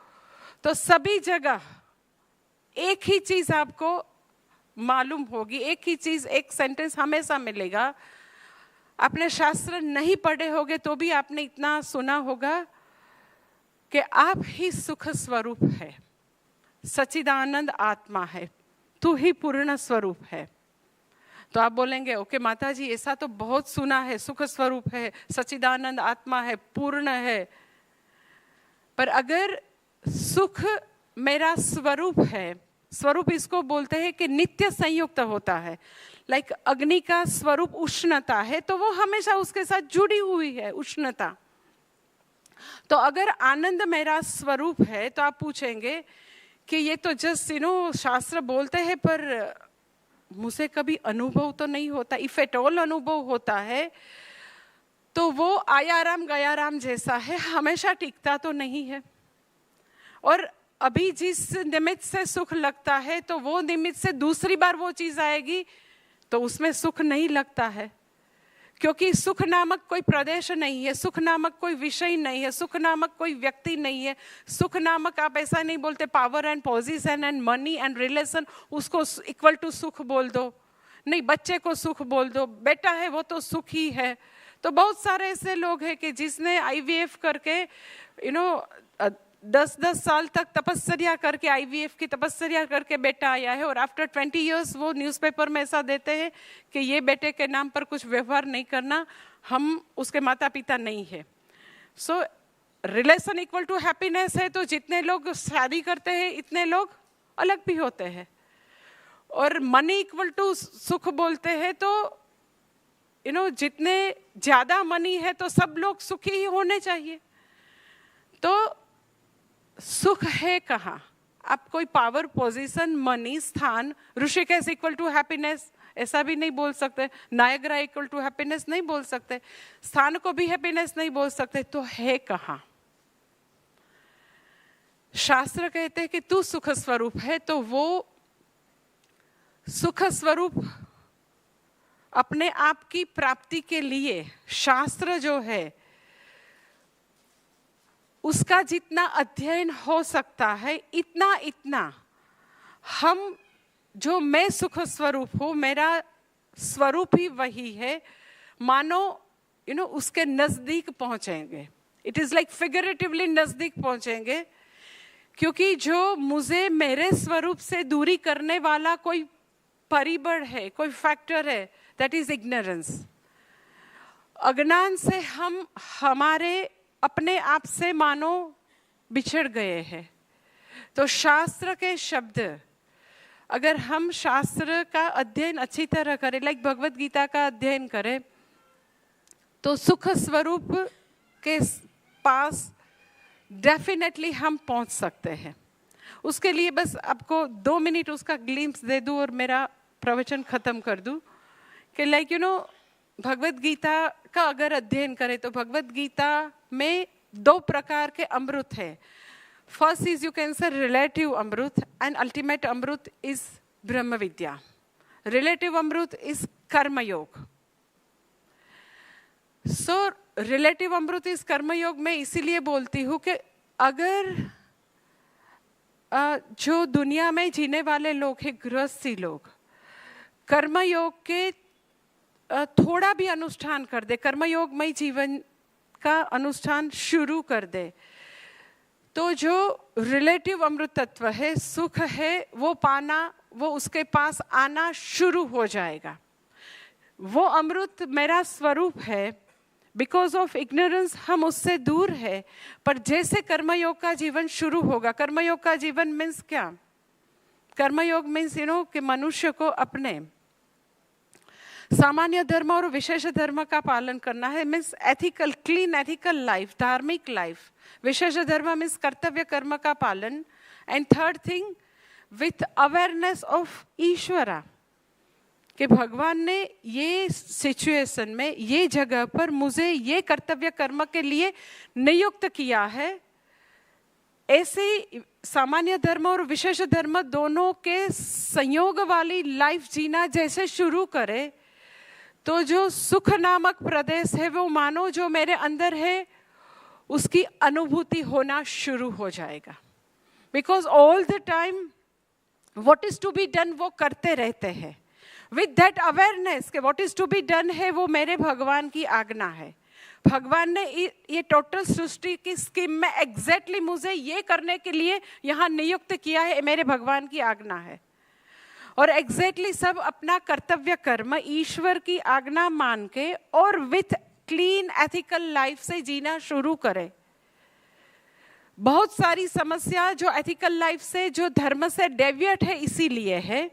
तो सभी जगह एक ही चीज आपको मालूम होगी. एक ही चीज, एक सेंटेंस हमेशा मिलेगा. आपने शास्त्र नहीं पढ़े होगे तो भी आपने इतना सुना होगा कि आप ही सुख स्वरूप है, सच्चिदानंद आत्मा है, तू ही पूर्ण स्वरूप है. तो आप बोलेंगे ओके माता जी ऐसा तो बहुत सुना है, सुख स्वरूप है, सच्चिदानंद आत्मा है, पूर्ण है. पर अगर सुख मेरा स्वरूप है, स्वरूप इसको बोलते हैं कि नित्य संयुक्त होता है. लाइक अग्नि का स्वरूप उष्णता है, तो वो हमेशा उसके साथ जुड़ी हुई है, उष्णता. तो अगर आनंद मेरा स्वरूप है, तो आप पूछेंगे कि ये तो जस्ट शास्त्र बोलते हैं, पर मुझे कभी अनुभव तो नहीं होता. इफ एट ऑल अनुभव होता है तो वो आयाराम गयाराम जैसा है, हमेशा टिकता तो नहीं है. और अभी जिस निमित्त से सुख लगता है, तो वो निमित्त से दूसरी बार वो चीज आएगी तो उसमें सुख नहीं लगता है. क्योंकि सुख नामक कोई प्रदेश नहीं है, सुख नामक कोई विषय नहीं है, सुख नामक कोई व्यक्ति नहीं है. सुख नामक आप ऐसा नहीं बोलते power and position and money and relation, उसको इक्वल टू सुख बोल दो. नहीं, बच्चे को सुख बोल दो, बेटा है वो तो सुख ही है. तो बहुत सारे ऐसे लोग हैं कि जिसने IVF करके 10-10 साल तक तपस्या करके, IVF की तपस्या करके बेटा आया है, और आफ्टर 20 इयर्स वो न्यूज़पेपर में ऐसा देते हैं कि ये बेटे के नाम पर कुछ व्यवहार नहीं करना, हम उसके माता पिता नहीं है. So relation equal to happiness है. तो जितने लोग शादी करते हैं इतने लोग अलग भी होते हैं. और मनी इक्वल टू सुख बोलते हैं, तो जितने ज्यादा मनी है तो सब लोग सुखी ही होने चाहिए. तो सुख है कहाँ? आप कोई पावर, पोजीशन, मनी, स्थान, ऋषिकेश इक्वल टू हैप्पीनेस ऐसा भी नहीं बोल सकते, नायग्रा इक्वल टू हैप्पीनेस नहीं बोल सकते, स्थान को भी हैप्पीनेस नहीं बोल सकते. तो है कहाँ? शास्त्र कहते हैं कि तू सुख स्वरूप है. तो वो सुख स्वरूप अपने आप की प्राप्ति के लिए शास्त्र जो है उसका जितना अध्ययन हो सकता है, इतना हम, जो मैं सुख स्वरूप हूँ, मेरा स्वरूप ही वही है, मानो उसके नजदीक पहुंचेंगे. इट इज लाइक फिगरेटिवली नजदीक पहुंचेंगे. क्योंकि जो मुझे मेरे स्वरूप से दूरी करने वाला कोई परिबळ है, कोई फैक्टर है, दैट इज इग्नोरेंस. अज्ञान से हम हमारे अपने आप से मानो बिछड़ गए हैं. तो शास्त्र के शब्द, अगर हम शास्त्र का अध्ययन अच्छी तरह करें, लाइक भगवत गीता का अध्ययन करें, तो सुख स्वरूप के पास डेफिनेटली हम पहुंच सकते हैं. उसके लिए बस आपको 2 मिनट उसका ग्लिम्स दे दूं और मेरा प्रवचन खत्म कर दूं. कि लाइक भगवत गीता का अगर अध्ययन करें तो भगवत गीता में 2 प्रकार के अमृत हैं. First is, you can say relative amrit, and ultimate amrit is brahma vidya. Relative Amrit is कर्मयोग. सो रिलेटिव अमृत इज कर्मयोग में इसीलिए बोलती हूँ कि अगर जो दुनिया में जीने वाले लोग हैं, गृहस्थी लोग, कर्मयोग के थोड़ा भी अनुष्ठान कर दे, कर्मयोगमय जीवन का अनुष्ठान शुरू कर दे, तो जो रिलेटिव अमृत तत्व है, सुख है, वो पाना, वो उसके पास आना शुरू हो जाएगा. वो अमृत मेरा स्वरूप है. बिकॉज ऑफ इग्नोरेंस हम उससे दूर है. पर जैसे कर्मयोग का जीवन शुरू होगा, कर्मयोग का जीवन मीन्स क्या? कर्मयोग मीन्स कि मनुष्य को अपने सामान्य धर्म और विशेष धर्म का पालन करना है. Means ethical, clean ethical life, धार्मिक लाइफ. विशेष धर्म मीन्स कर्तव्य कर्म का पालन. And third thing, with awareness of ईश्वरा, कि भगवान ने ये सिचुएशन में, ये जगह पर मुझे ये कर्तव्य कर्म के लिए नियुक्त किया है. ऐसे ही सामान्य धर्म और विशेष धर्म दोनों के संयोग वाली लाइफ जीना जैसे शुरू करे, तो जो सुख नामक प्रदेश है वो मानो जो मेरे अंदर है उसकी अनुभूति होना शुरू हो जाएगा. Because all the time what is to be done वो करते रहते हैं. विद दैट अवेयरनेस कि what is to be done है वो मेरे भगवान की आज्ञा है. भगवान ने ये टोटल सृष्टि की स्कीम में एग्जैक्टली मुझे ये करने के लिए यहाँ नियुक्त किया है, मेरे भगवान की आज्ञा है. और एग्जैक्टली सब अपना कर्तव्य कर्म ईश्वर की आज्ञा मान के और विथ क्लीन एथिकल लाइफ से जीना शुरू करें. बहुत सारी समस्या जो एथिकल लाइफ से, जो धर्म से डेविएट है, इसीलिए है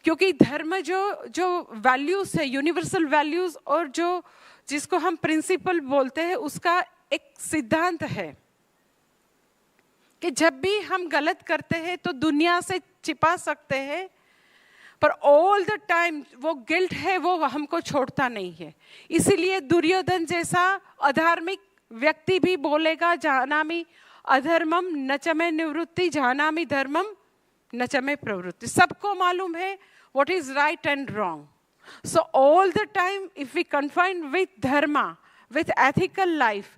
क्योंकि धर्म जो वैल्यूज है, यूनिवर्सल वैल्यूज, और जो जिसको हम प्रिंसिपल बोलते हैं, उसका एक सिद्धांत है कि जब भी हम गलत करते हैं तो दुनिया से छिपा सकते हैं, पर ऑल द टाइम वो गिल्ट है वो हमको छोड़ता नहीं है. इसीलिए दुर्योधन जैसा अधार्मिक व्यक्ति भी बोलेगा, जानामि अधर्मम न च मे निवृत्ति, जानामि धर्मम न च मे प्रवृत्ति. सबको मालूम है what is right and wrong. So all the time if we confine with dharma, with ethical life,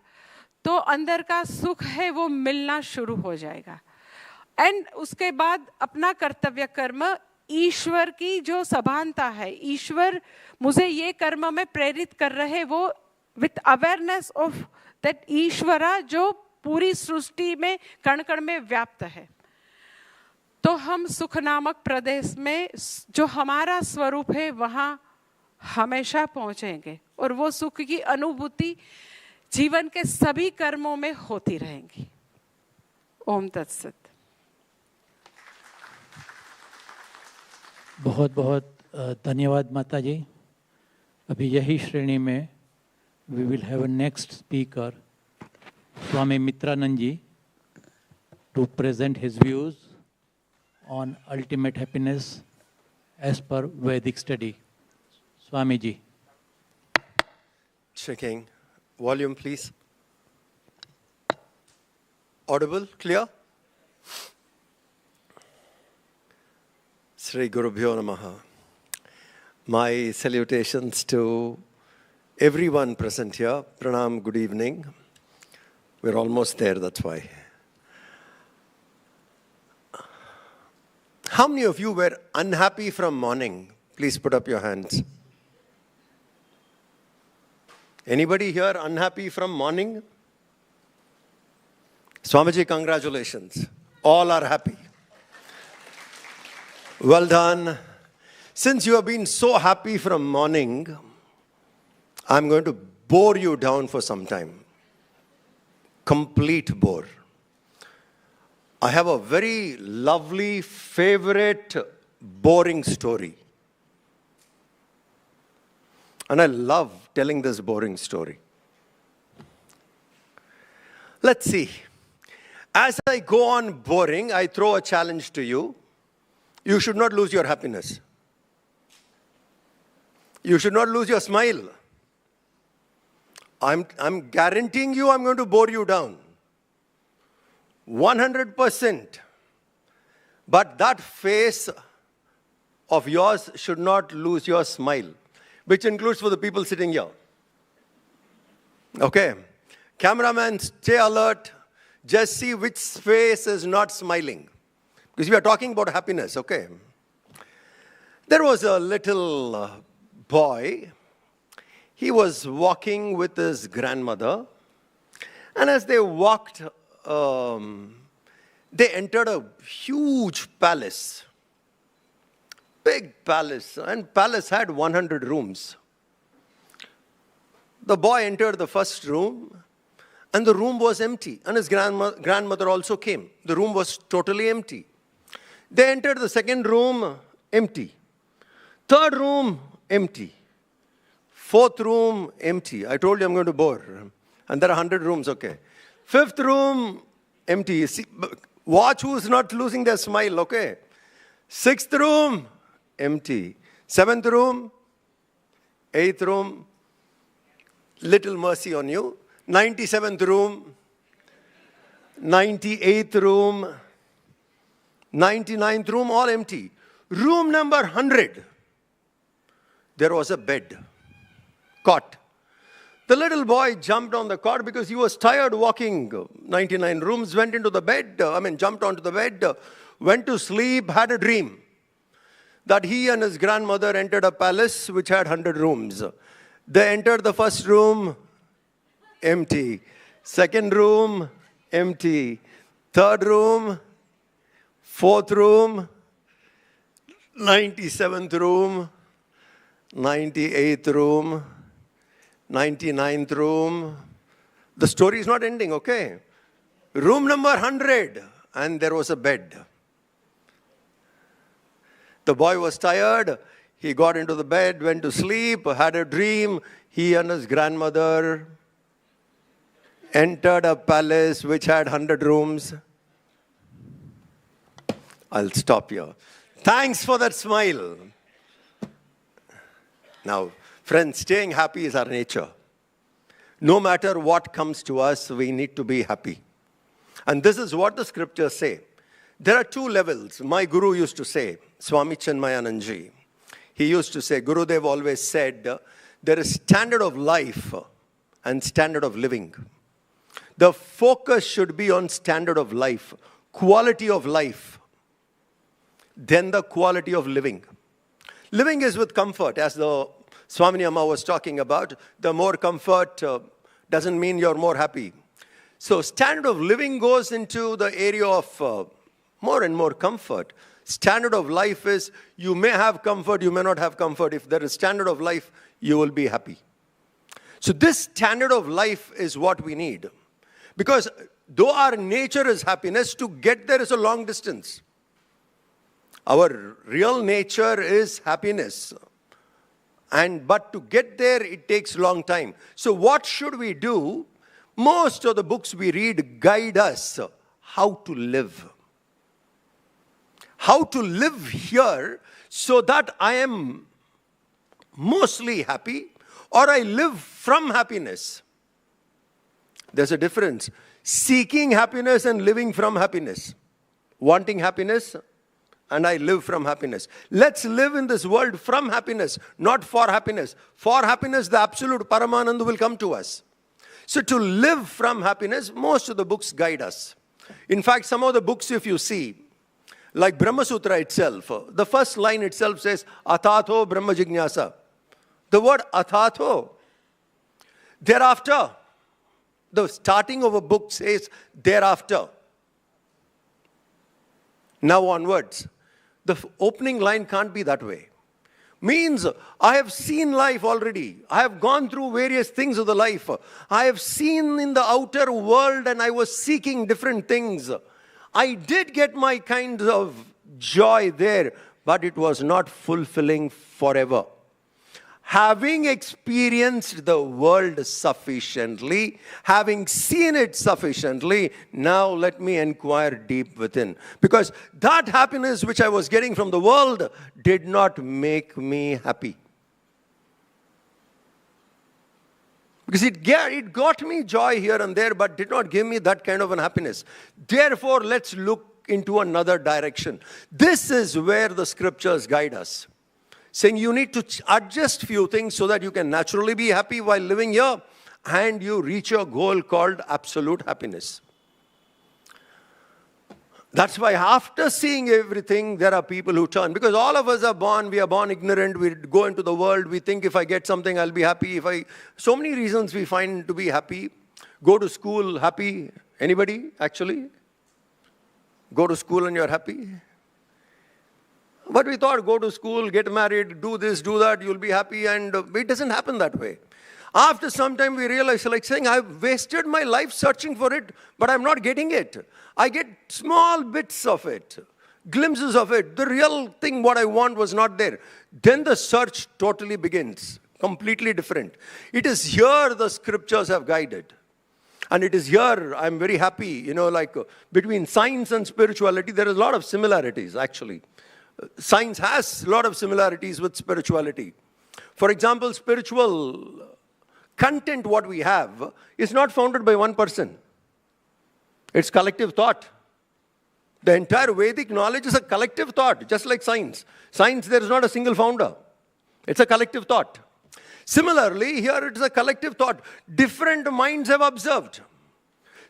तो अंदर का सुख है वो मिलना शुरू हो जाएगा. एंड उसके बाद अपना कर्तव्य कर्म, ईश्वर की जो सभानता है, ईश्वर मुझे ये कर्म में प्रेरित कर रहे, वो विथ अवेयरनेस ऑफ दैट ईश्वरा जो पूरी सृष्टि में कण कण में व्याप्त है, तो हम सुख नामक प्रदेश में जो हमारा स्वरूप है वहाँ हमेशा पहुँचेंगे और वो सुख की अनुभूति जीवन के सभी कर्मों में होती रहेंगी. ओम तत्सत. बहुत बहुत धन्यवाद माता जी. अभी यही श्रेणी में we will have a next speaker, Swami Mitranand ji, to present his views on ultimate happiness as per Vedic study. Swami ji. Checking. Volume, please. Audible? Clear? Sri Gurubhyo Namaha. My salutations to everyone present here. Pranam, good evening. We're almost there, that's why. How many of you were unhappy from morning? Please put up your hands. Anybody here unhappy from morning? Swamiji, congratulations. All are happy. Well done. Since you have been so happy from morning, I'm going to bore you down for some time. Complete bore. I have a very lovely, favorite, boring story. And I love telling this boring story. Let's see. As I go on boring, I throw a challenge to you. You should not lose your happiness. You should not lose your smile. I'm guaranteeing you I'm going to bore you down. 100%. But that face of yours should not lose your smile, which includes for the people sitting here. Okay? Cameraman, stay alert. Just see which face is not smiling. Because we are talking about happiness, okay? There was a little boy. He was walking with his grandmother. And as they walked, they entered a huge palace. Big palace. And palace had 100 rooms. The boy entered the first room. And the room was empty. And his grandmother also came. The room was totally empty. They entered the second room, empty. Third room, empty. Fourth room, empty. I told you I'm going to bore. And there are 100 rooms, okay. Fifth room, empty. See, watch who's not losing their smile, okay. Sixth room, empty. Seventh room, eighth room, little mercy on you. 97th room, 98th room, 99th room, all empty. Room number 100, there was a bed, cot. The little boy jumped on the cot because he was tired walking 99 rooms, went into the bed, jumped onto the bed, went to sleep, had a dream that he and his grandmother entered a palace which had 100 rooms. They entered the first room, empty. Second room, empty. Third room, fourth room, 97th room, 98th room, 99th room. The story is not ending, okay? Room number 100, and there was a bed. The boy was tired. He got into the bed, went to sleep, had a dream. He and his grandmother entered a palace which had 100 rooms. I'll stop here. Thanks for that smile. Now, friends, staying happy is our nature. No matter what comes to us, we need to be happy. And this is what the scriptures say. There are two levels. My guru used to say, Swami Chinmayananji, he used to say, Gurudev always said, there is standard of life and standard of living. The focus should be on standard of life, quality of life, then the quality of living. Living is with comfort, as the Swami Amma was talking about. The more comfort doesn't mean you're more happy. So standard of living goes into the area of more and more comfort. Standard of life is you may have comfort, you may not have comfort. If there is standard of life, you will be happy. So this standard of life is what we need. Because though our nature is happiness, to get there is a long distance. Our real nature is happiness. But to get there, it takes long time. So what should we do? Most of the books we read guide us how to live. How to live here so that I am mostly happy or I live from happiness. There's a difference. Seeking happiness and living from happiness. Wanting happiness and I live from happiness. Let's live in this world from happiness, not for happiness. For happiness, the absolute Paramananda will come to us. So to live from happiness, most of the books guide us. In fact, some of the books, if you see, like Brahma Sutra itself, the first line itself says, Athatho Brahma Jignasa. The word Athatho. Thereafter. The starting of a book says, thereafter. Now onwards. The opening line can't be that way. Means, I have seen life already. I have gone through various things of the life. I have seen in the outer world and I was seeking different things. I did get my kind of joy there, but it was not fulfilling forever. Having experienced the world sufficiently, having seen it sufficiently, now let me inquire deep within. Because that happiness which I was getting from the world did not make me happy. Because it got me joy here and there, but did not give me that kind of an happiness. Therefore, let's look into another direction. This is where the scriptures guide us. Saying you need to adjust few things so that you can naturally be happy while living here and you reach your goal called absolute happiness. That's why after seeing everything, there are people who turn. Because all of us are born, we are born ignorant, we go into the world, we think if I get something, I'll be happy. So many reasons we find to be happy. Go to school, happy. Anybody, actually? Go to school and you're happy? But we thought, go to school, get married, do this, do that, you'll be happy. And it doesn't happen that way. After some time, we realize, like saying, I've wasted my life searching for it, but I'm not getting it. I get small bits of it, glimpses of it. The real thing, what I want, was not there. Then the search totally begins, completely different. It is here the scriptures have guided. And it is here I'm very happy, between science and spirituality, there is a lot of similarities, actually. Science has a lot of similarities with spirituality. For example, spiritual content, what we have, is not founded by one person. It's collective thought. The entire Vedic knowledge is a collective thought, just like science. Science, there is not a single founder. It's a collective thought. Similarly, here it is a collective thought. Different minds have observed.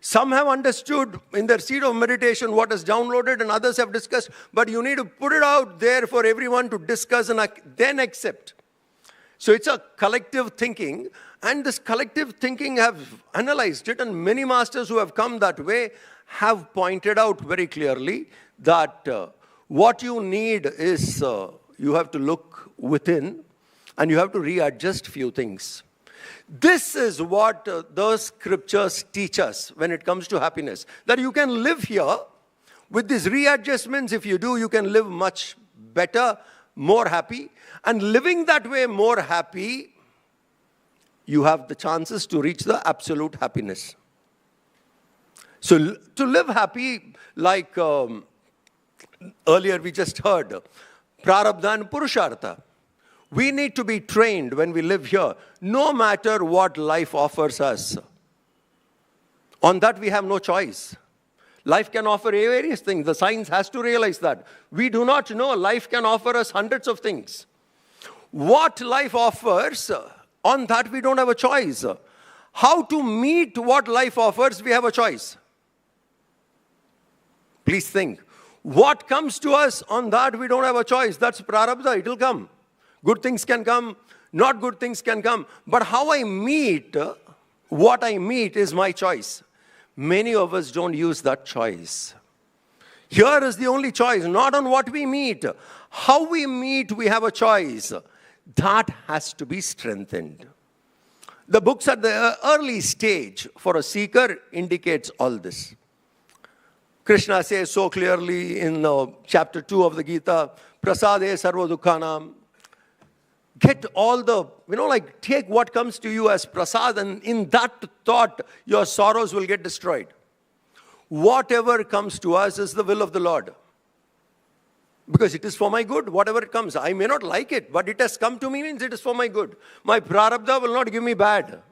Some have understood in their seat of meditation what is downloaded, and others have discussed. But you need to put it out there for everyone to discuss and then accept. So it's a collective thinking. And this collective thinking have analyzed it, and many masters who have come that way have pointed out very clearly that what you need is you have to look within and you have to readjust few things. This is what the scriptures teach us when it comes to happiness. That you can live here with these readjustments. If you do, you can live much better, more happy. And living that way more happy, you have the chances to reach the absolute happiness. So to live happy, like earlier we just heard, prarabdha and purushartha. We need to be trained when we live here, no matter what life offers us. On that we have no choice. Life can offer various things. The science has to realize that. We do not know. Life can offer us hundreds of things. What life offers, on that we don't have a choice. How to meet what life offers, we have a choice. Please think. What comes to us, on that we don't have a choice. That's prarabdha, it will come. Good things can come, not good things can come. But how I meet what I meet is my choice. Many of us don't use that choice. Here is the only choice, not on what we meet. How we meet, we have a choice. That has to be strengthened. The books at the early stage for a seeker indicates all this. Krishna says so clearly in chapter 2 of the Gita, Prasade sarva dukkhanam. Get all the, take what comes to you as prasad, and in that thought, your sorrows will get destroyed. Whatever comes to us is the will of the Lord. Because it is for my good, whatever it comes. I may not like it, but it has come to me means it is for my good. My prarabdha will not give me bad.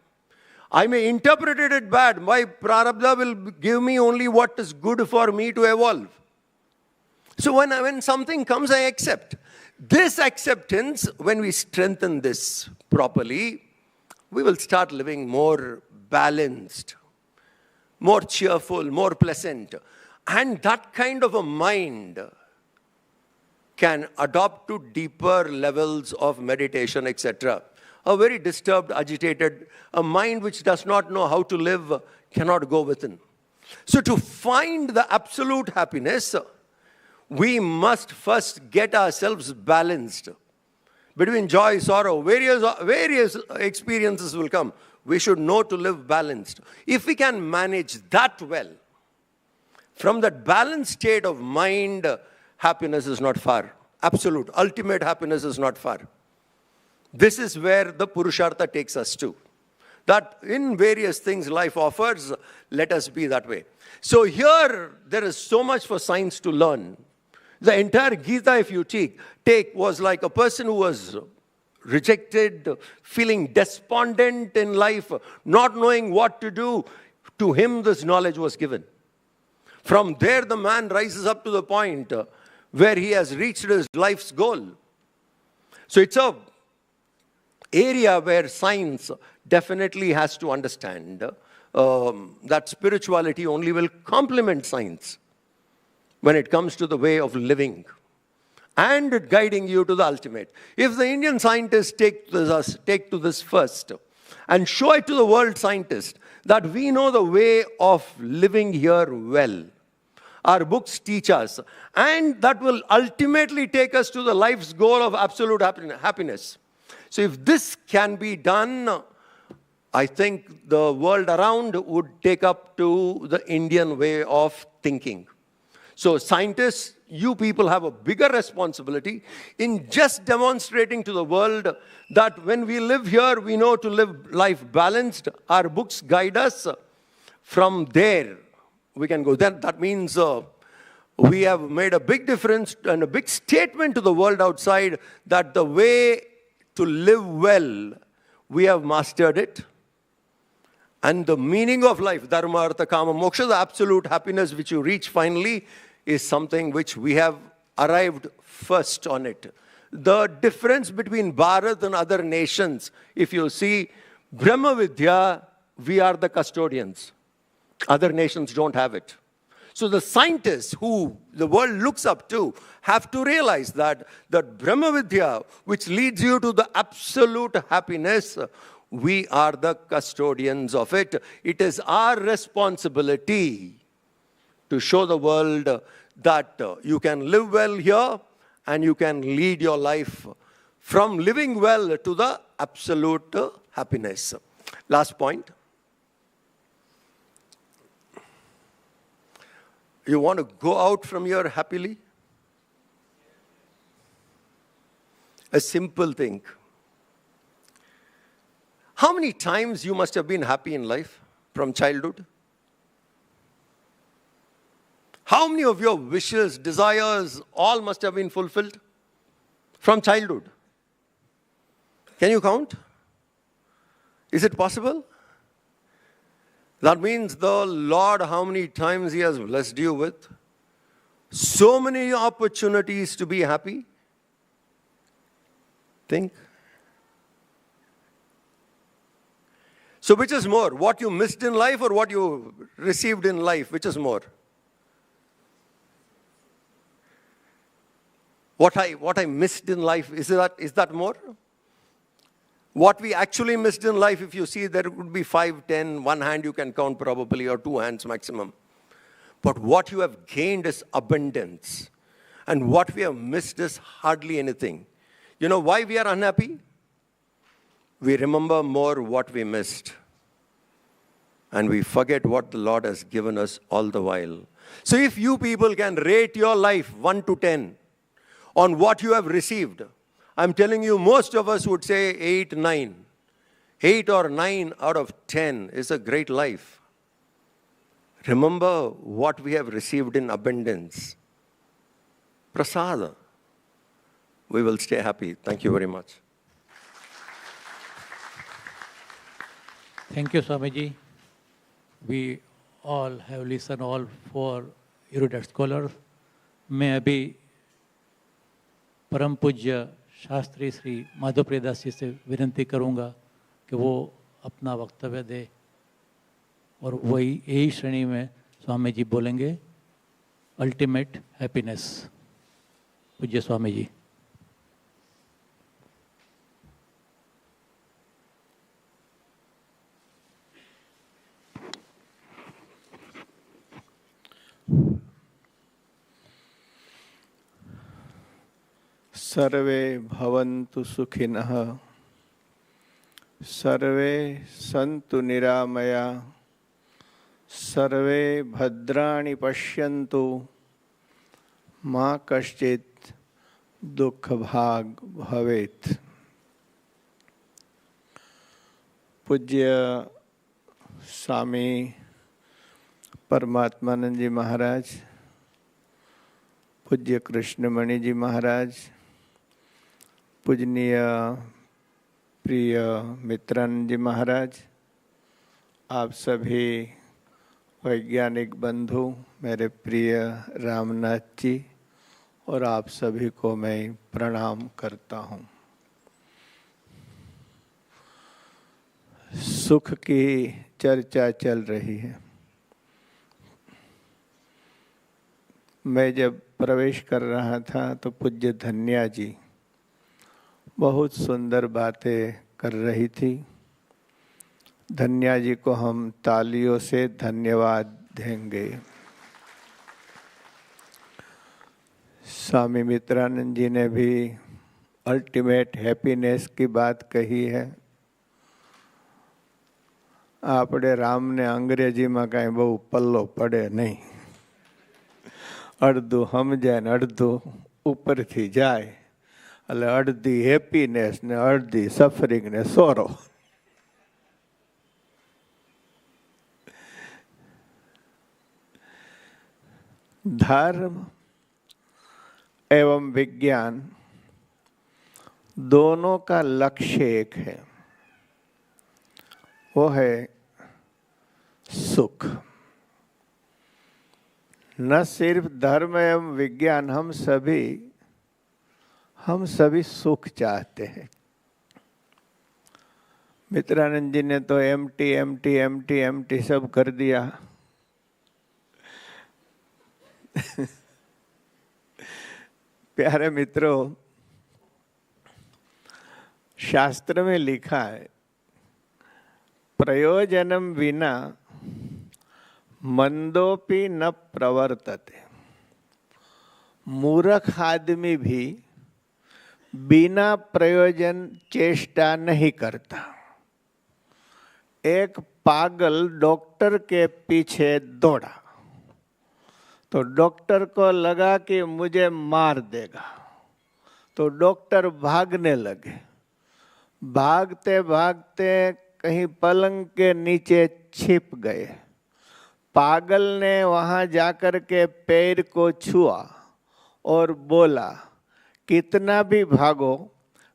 I may interpret it bad. My prarabdha will give me only what is good for me to evolve. So when something comes, I accept. This acceptance, when we strengthen this properly, we will start living more balanced, more cheerful, more pleasant. And that kind of a mind can adopt to deeper levels of meditation, etc. A very disturbed, agitated, a mind which does not know how to live cannot go within. So to find the absolute happiness, we must first get ourselves balanced. Between joy, sorrow, various experiences will come. We should know to live balanced. If we can manage that well, from that balanced state of mind, happiness is not far. Absolute, ultimate happiness is not far. This is where the Purushartha takes us to. That in various things life offers, let us be that way. So here, there is so much for science to learn. The entire Gita, if you take, was like a person who was rejected, feeling despondent in life, not knowing what to do, to him this knowledge was given. From there, the man rises up to the point where he has reached his life's goal. So it's a area where science definitely has to understand that spirituality only will complement science when it comes to the way of living and guiding you to the ultimate. If the Indian scientists take to this first and show it to the world scientists that we know the way of living here well, our books teach us, and that will ultimately take us to the life's goal of absolute happiness. So if this can be done, I think the world around would take up to the Indian way of thinking. So scientists, you people have a bigger responsibility in just demonstrating to the world that when we live here, we know to live life balanced. Our books guide us. From there, we can go. Then that means we have made a big difference and a big statement to the world outside that the way to live well, we have mastered it. And the meaning of life, Dharma, Artha, Kama, Moksha, the absolute happiness which you reach finally, is something which we have arrived first on it. The difference between Bharat and other nations, if you see, Brahma Vidya, we are the custodians. Other nations don't have it. So the scientists who the world looks up to have to realize that Brahma Vidya, which leads you to the absolute happiness, we are the custodians of it. It is our responsibility to show the world that you can live well here and you can lead your life from living well to the absolute happiness. Last point. You want to go out from here happily? A simple thing. How many times you must have been happy in life from childhood? How many of your wishes, desires, all must have been fulfilled from childhood? Can you count? Is it possible? That means the Lord, how many times He has blessed you with so many opportunities to be happy. Think. So which is more? What you missed in life or what you received in life? Which is more? What I missed in life, is that more? What we actually missed in life, if you see, there could be 5, 10, one hand you can count probably, or 2 hands maximum. But what you have gained is abundance. And what we have missed is hardly anything. You know why we are unhappy? We remember more what we missed. And we forget what the Lord has given us all the while. So if you people can rate your life 1 to 10 on what you have received, I'm telling you, most of us would say 8, 9. 8 or 9 out of 10 is a great life. Remember what we have received in abundance. Prasada. We will stay happy. Thank you very much. Thank you, Swamiji. We all have listened, all 4 erudite scholars. मैं अभी परम पूज्य शास्त्री श्री माधव प्रियदास जी से विनती करूंगा कि वो अपना वक्तव्य दे और वही यही श्रेणी में स्वामी जी बोलेंगे अल्टीमेट हैप्पीनेस। पूज्य स्वामी जी। सर्वे भवन्तु सुखिनः, सर्वे सन्तु निरामया, सर्वे भद्राणि पश्यन्तु, मा कश्चित् दुःखभाग् भवेत्। पूज्य स्वामी परमात्मानंद जी महाराज, पूज्य कृष्णमणि जी महाराज, पूजनीय प्रिय मित्रानंद जी महाराज, आप सभी वैज्ञानिक बंधु, मेरे प्रिय रामनाथ जी, और आप सभी को मैं प्रणाम करता हूँ। सुख की चर्चा चल रही है। मैं जब प्रवेश कर रहा था तो पूज्य धन्या जी बहुत सुंदर बातें कर रही थी। धन्या जी को हम तालियों से धन्यवाद देंगे। स्वामी मित्रानंद जी ने भी अल्टीमेट हैप्पीनेस की बात कही है। आपने राम ने अंग्रेजी में कहीं बहु पल्लो पड़े नहीं, अर्धु समझे ने अर्धु ऊपर थी जाए, એટલે અડધી હેપીનેસ ને અડધી સફરિંગ ને સોરો। धर्म एवं विज्ञान दोनों का लक्ष्य एक है, वो है सुख। न सिर्फ धर्म एवं विज्ञान, हम सभी सुख चाहते हैं। मित्रानंद जी ने तो एमटी एमटी एमटी एमटी सब कर दिया। प्यारे मित्रों, शास्त्र में लिखा है, प्रयोजनम विना मंदोपि न प्रवर्तते। मूर्ख आदमी भी बिना प्रयोजन चेष्टा नहीं करता। एक पागल डॉक्टर के पीछे दौड़ा तो डॉक्टर को लगा कि मुझे मार देगा, तो डॉक्टर भागने लगे। भागते भागते कहीं पलंग के नीचे छिप गए। पागल ने वहां जाकर के पैर को छुआ और बोला, कितना भी भागो,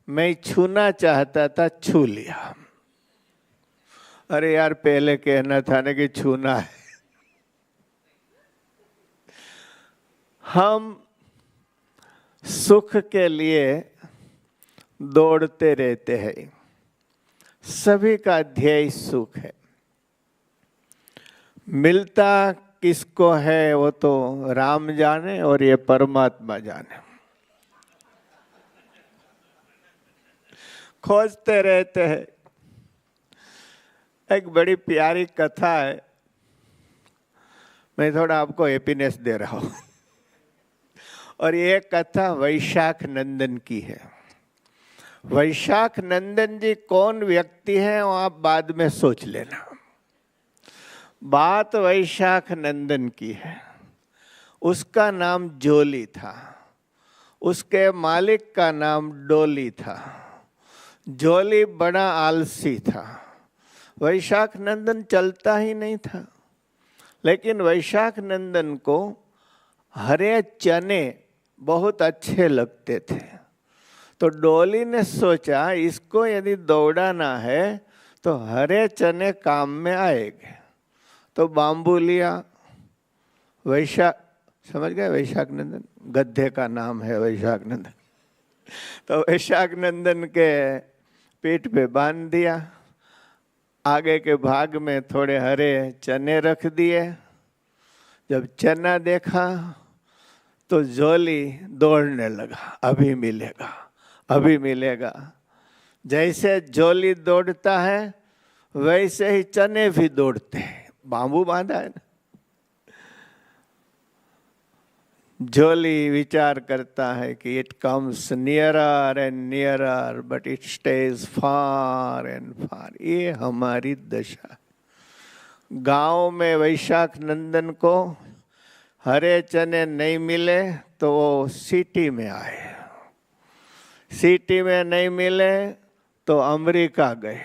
मैं छूना चाहता था, छू लिया। अरे यार, पहले कहना था ना कि छूना है। हम सुख के लिए दौड़ते रहते हैं। सभी का ध्येय सुख है। मिलता किसको है वो तो राम जाने और ये परमात्मा जाने। खोजते रहते हैं। एक बड़ी प्यारी कथा है, मैं थोड़ा आपको हैप्पीनेस दे रहा हूँ। और ये कथा वैशाख नंदन की है। वैशाख नंदन जी कौन व्यक्ति हैं वो आप बाद में सोच लेना। बात वैशाख नंदन की है। उसका नाम जोली था, उसके मालिक का नाम डोली था। जोली बड़ा आलसी था, वैशाख नंदन चलता ही नहीं था। लेकिन वैशाख नंदन को हरे चने बहुत अच्छे लगते थे। तो डोली ने सोचा, इसको यदि दौड़ाना है तो हरे चने काम में आएंगे। तो बाम्बू लिया। वैशाख, समझ गए, वैशाख नंदन गधे का नाम है वैशाख नंदन। तो वैशाख नंदन के पीठ पे बांध दिया। आगे के भाग में थोड़े हरे चने रख दिए। जब चना देखा तो जोली दौड़ने लगा, अभी मिलेगा, अभी मिलेगा। जैसे जोली दौड़ता है वैसे ही चने भी दौड़ते हैं। बांबू बांधा है ना। जोली विचार करता है कि it comes nearer and nearer but it stays far and far. ये हमारी दशा। गांव में वैशाख नंदन को हरे चने नहीं मिले तो वो सिटी में आए। सिटी में नहीं मिले तो अमेरिका गए।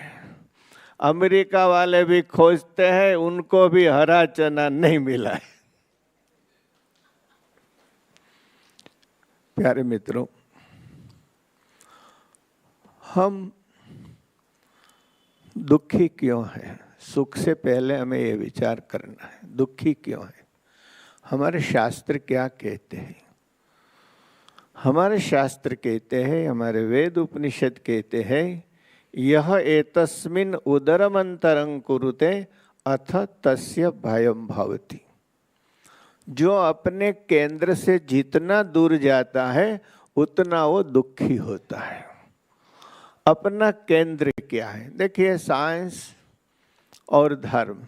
अमेरिका वाले भी खोजते हैं, उनको भी हरा चना नहीं मिला है। प्यारे मित्रों, हम दुखी क्यों है? सुख से पहले हमें ये विचार करना है, दुखी क्यों है? हमारे शास्त्र क्या कहते हैं? हमारे शास्त्र कहते हैं, हमारे वेद उपनिषद कहते हैं, यह एतस्मिन् उदरमंतरं कुरुते अथ तस्य भयं भवति। जो अपने केंद्र से जितना दूर जाता है उतना वो दुखी होता है। अपना केंद्र क्या है? देखिए, साइंस और धर्म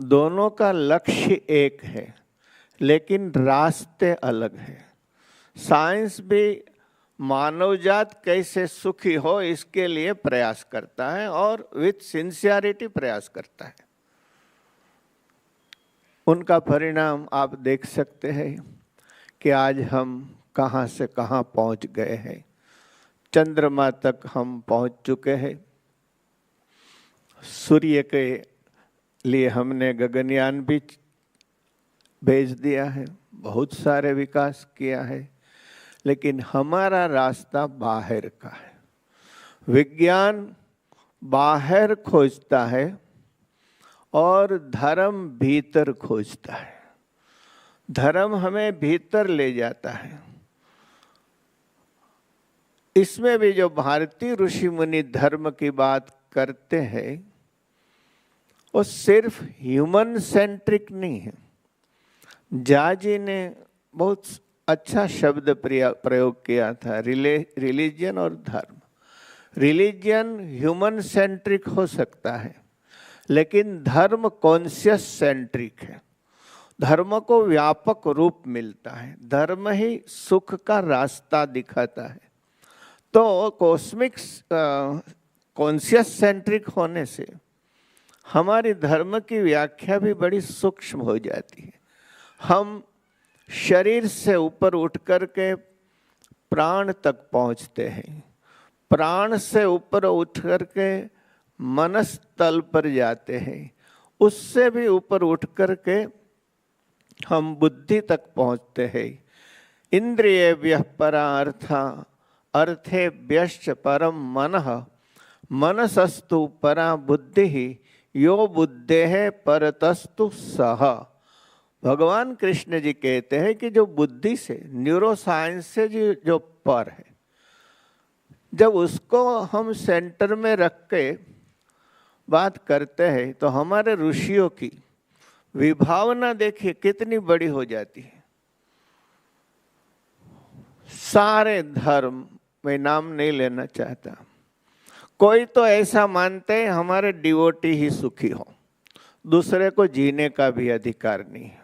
दोनों का लक्ष्य एक है, लेकिन रास्ते अलग हैं। साइंस भी मानवजात कैसे सुखी हो इसके लिए प्रयास करता है और विथ सिंसियरिटी प्रयास करता है। उनका परिणाम आप देख सकते हैं कि आज हम कहाँ से कहाँ पहुँच गए हैं। चंद्रमा तक हम पहुँच चुके हैं। सूर्य के लिए हमने गगनयान भी भेज दिया है, बहुत सारे विकास किया है, लेकिन हमारा रास्ता बाहर का है। विज्ञान बाहर खोजता है और धर्म भीतर खोजता है। धर्म हमें भीतर ले जाता है। इसमें भी जो भारतीय ऋषि मुनि धर्म की बात करते हैं वो सिर्फ ह्यूमन सेंट्रिक नहीं है। जाजी ने बहुत अच्छा शब्द प्रयोग किया था, रिलीजन और धर्म। रिलीजन ह्यूमन सेंट्रिक हो सकता है, लेकिन धर्म कॉन्शियस सेंट्रिक है। धर्म को व्यापक रूप मिलता है। धर्म ही सुख का रास्ता दिखाता है। तो कॉस्मिक कॉन्शियस सेंट्रिक होने से हमारी धर्म की व्याख्या भी बड़ी सूक्ष्म हो जाती है। हम शरीर से ऊपर उठ कर के प्राण तक पहुंचते हैं। प्राण से ऊपर उठ कर के मनस तल पर जाते हैं। उससे भी ऊपर उठ कर के हम बुद्धि तक पहुंचते हैं। इंद्रियेभ्यः परा अर्था अर्थेभ्यश्च परम मनः मनसस्तु परा बुद्धि यो बुद्धेः परतस्तु सः। भगवान कृष्ण जी कहते हैं कि जो बुद्धि से, न्यूरोसाइंस से जो पर है, जब उसको हम सेंटर में रख के बात करते हैं तो हमारे ऋषियों की विभावना देखिए कितनी बड़ी हो जाती है। सारे धर्म, मैं नाम नहीं लेना चाहता, कोई तो ऐसा मानते हैं हमारे डिवोटी ही सुखी हो, दूसरे को जीने का भी अधिकार नहीं है।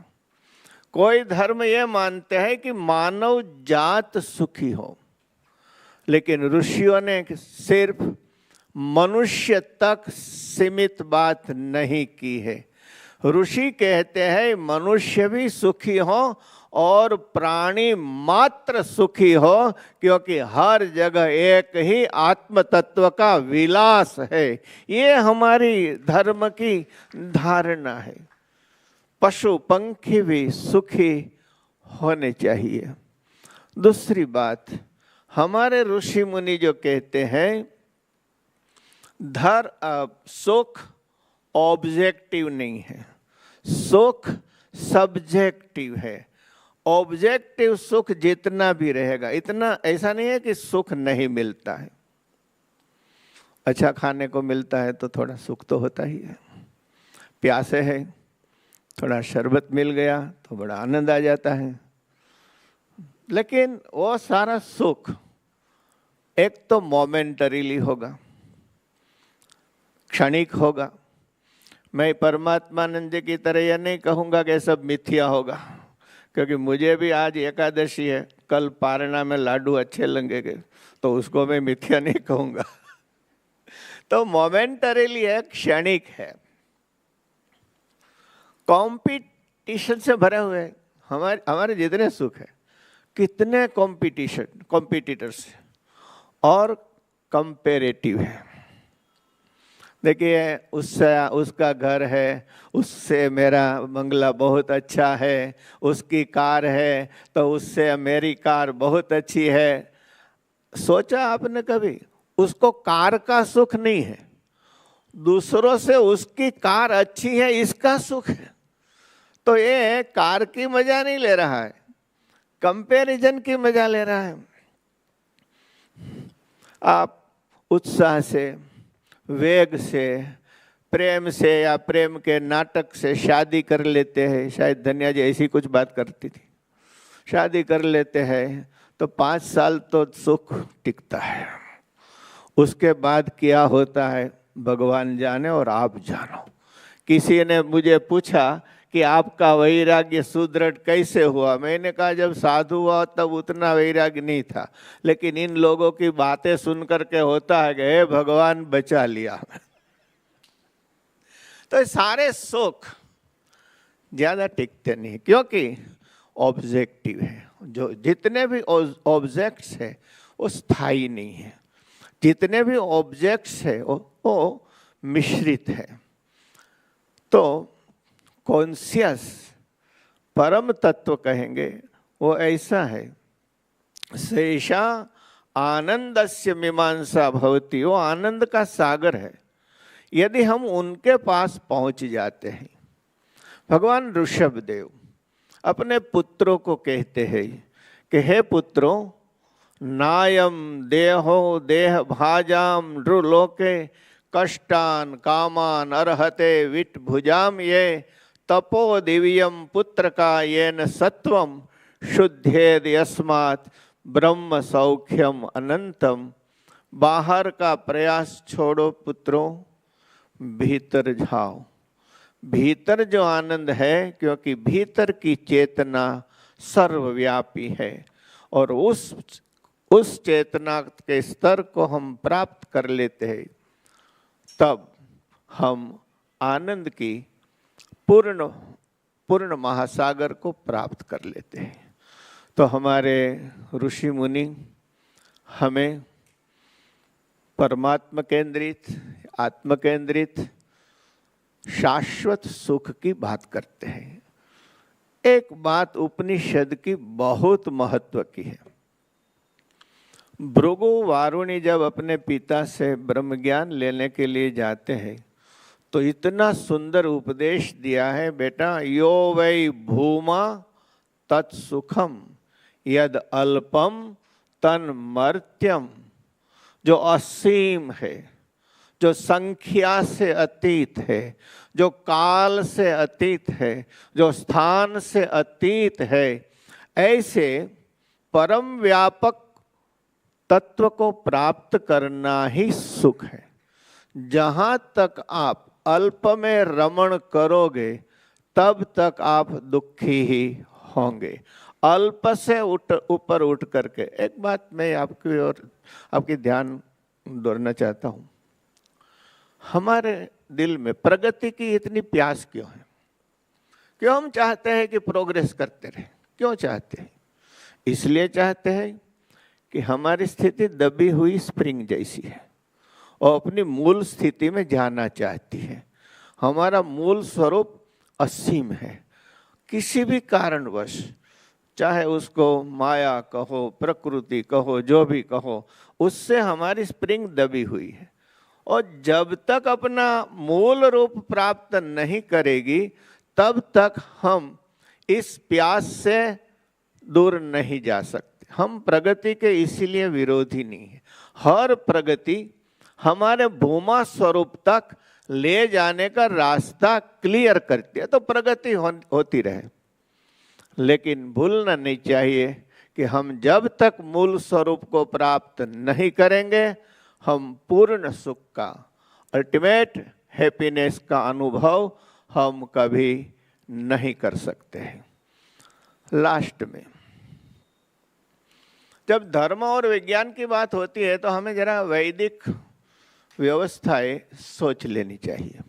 कोई धर्म ये मानते हैं कि मानव जात सुखी हो, लेकिन ऋषियों ने सिर्फ मनुष्य तक सीमित बात नहीं की है। ऋषि कहते हैं मनुष्य भी सुखी हो और प्राणी मात्र सुखी हो, क्योंकि हर जगह एक ही आत्म तत्व का विलास है। ये हमारी धर्म की धारणा है। पशु पंखी भी सुखी होने चाहिए। दूसरी बात, हमारे ऋषि मुनि जो कहते हैं सुख ऑब्जेक्टिव नहीं है, सुख सब्जेक्टिव है। ऑब्जेक्टिव सुख जितना भी रहेगा, इतना ऐसा नहीं है कि सुख नहीं मिलता है। अच्छा खाने को मिलता है तो थोड़ा सुख तो होता ही है। प्यासे है, थोड़ा शरबत मिल गया तो बड़ा आनंद आ जाता है। लेकिन वो सारा सुख एक तो मोमेंटरीली होगा, क्षणिक होगा। मैं परमात्मानंद जी की तरह यह नहीं कहूँगा कि सब मिथ्या होगा, क्योंकि मुझे भी आज एकादशी है, कल पारणा में लाडू अच्छे लगेंगे, तो उसको मैं मिथ्या नहीं कहूँगा। तो मोमेंटरीली है, क्षणिक है। कंपटीशन से भरे हुए हमारे जितने सुख है, कितने कॉम्पिटिटर्स और कंपेरेटिव है। देखिए, उससे उसका घर है, उससे मेरा बंगला बहुत अच्छा है, उसकी कार है तो उससे मेरी कार बहुत अच्छी है। सोचा आपने कभी? उसको कार का सुख नहीं है, दूसरों से उसकी कार अच्छी है इसका सुख है। तो ये कार की मजा नहीं ले रहा है, कंपैरिजन की मजा ले रहा है। आप उत्साह से, वेग से, प्रेम से या प्रेम के नाटक से शादी कर लेते हैं। शायद धन्या जी ऐसी कुछ बात करती थी। शादी कर लेते हैं तो 5 साल तो सुख टिकता है, उसके बाद क्या होता है भगवान जाने और आप जानो। किसी ने मुझे पूछा कि आपका वैराग्य सुदृढ़ कैसे हुआ। मैंने कहा जब साधु हुआ तब उतना वैराग्य नहीं था, लेकिन इन लोगों की बातें सुनकर के होता है कि हे भगवान बचा लिया। तो सारे सुख ज्यादा टिकते नहीं, क्योंकि ऑब्जेक्टिव है। जो जितने भी ऑब्जेक्ट्स है वो स्थायी नहीं है, जितने भी ऑब्जेक्ट्स है वो मिश्रित है। तो कॉन्शियस परम तत्व कहेंगे वो ऐसा है, शेषा आनंदस्य मीमांसा भवति, वो आनंद का सागर है। यदि हम उनके पास पहुंच जाते हैं, भगवान ऋषभदेव अपने पुत्रों को कहते हैं कि हे पुत्रों, नायम देहो देह भाजाम नृलोके कष्टान कामान अर्हते विट भुजाम ये तपो दिव्यम पुत्र का येन सत्वम शुद्धेद यस्मात् ब्रह्म सौख्यम अनंतम। बाहर का प्रयास छोड़ो पुत्रों, भीतर जाओ। भीतर जो आनंद है, क्योंकि भीतर की चेतना सर्वव्यापी है, और उस चेतना के स्तर को हम प्राप्त कर लेते हैं, तब हम आनंद की पूर्ण महासागर को प्राप्त कर लेते हैं। तो हमारे ऋषि मुनि हमें परमात्मा केंद्रित, आत्म केंद्रित शाश्वत सुख की बात करते हैं। एक बात उपनिषद की बहुत महत्व की है। भृगु वारुणी जब अपने पिता से ब्रह्म ज्ञान लेने के लिए जाते हैं तो इतना सुंदर उपदेश दिया है, बेटा यो वै भूमा तत्सुखम यद अल्पम तन मर्त्यम। जो असीम है, जो संख्या से अतीत है, जो काल से अतीत है, जो स्थान से अतीत है, ऐसे परम व्यापक तत्व को प्राप्त करना ही सुख है। जहाँ तक आप अल्प में रमण करोगे तब तक आप दुखी ही होंगे। अल्प से ऊपर उठ करके, एक बात मैं आपकी ओर आपकी ध्यान दोहराना चाहता हूँ। हमारे दिल में प्रगति की इतनी प्यास क्यों है? क्यों हम चाहते हैं कि प्रोग्रेस करते रहे? क्यों चाहते हैं? इसलिए चाहते हैं कि हमारी स्थिति दबी हुई स्प्रिंग जैसी है और अपनी मूल स्थिति में जाना चाहती है। हमारा मूल स्वरूप असीम है। किसी भी कारणवश, चाहे उसको माया कहो, प्रकृति कहो, जो भी कहो, उससे हमारी स्प्रिंग दबी हुई है। और जब तक अपना मूल रूप प्राप्त नहीं करेगी तब तक हम इस प्यास से दूर नहीं जा सकते। हम प्रगति के इसीलिए विरोधी नहीं है। हर प्रगति हमारे भूमा स्वरूप तक ले जाने का रास्ता क्लियर करती है, तो प्रगति होती रहे। लेकिन भूलना नहीं चाहिए कि हम जब तक मूल स्वरूप को प्राप्त नहीं करेंगे, हम पूर्ण सुख का, अल्टीमेट हैप्पीनेस का अनुभव हम कभी नहीं कर सकते हैं। लास्ट में जब धर्म और विज्ञान की बात होती है तो हमें जरा वैदिक व्यवस्थाएं सोच लेनी चाहिए।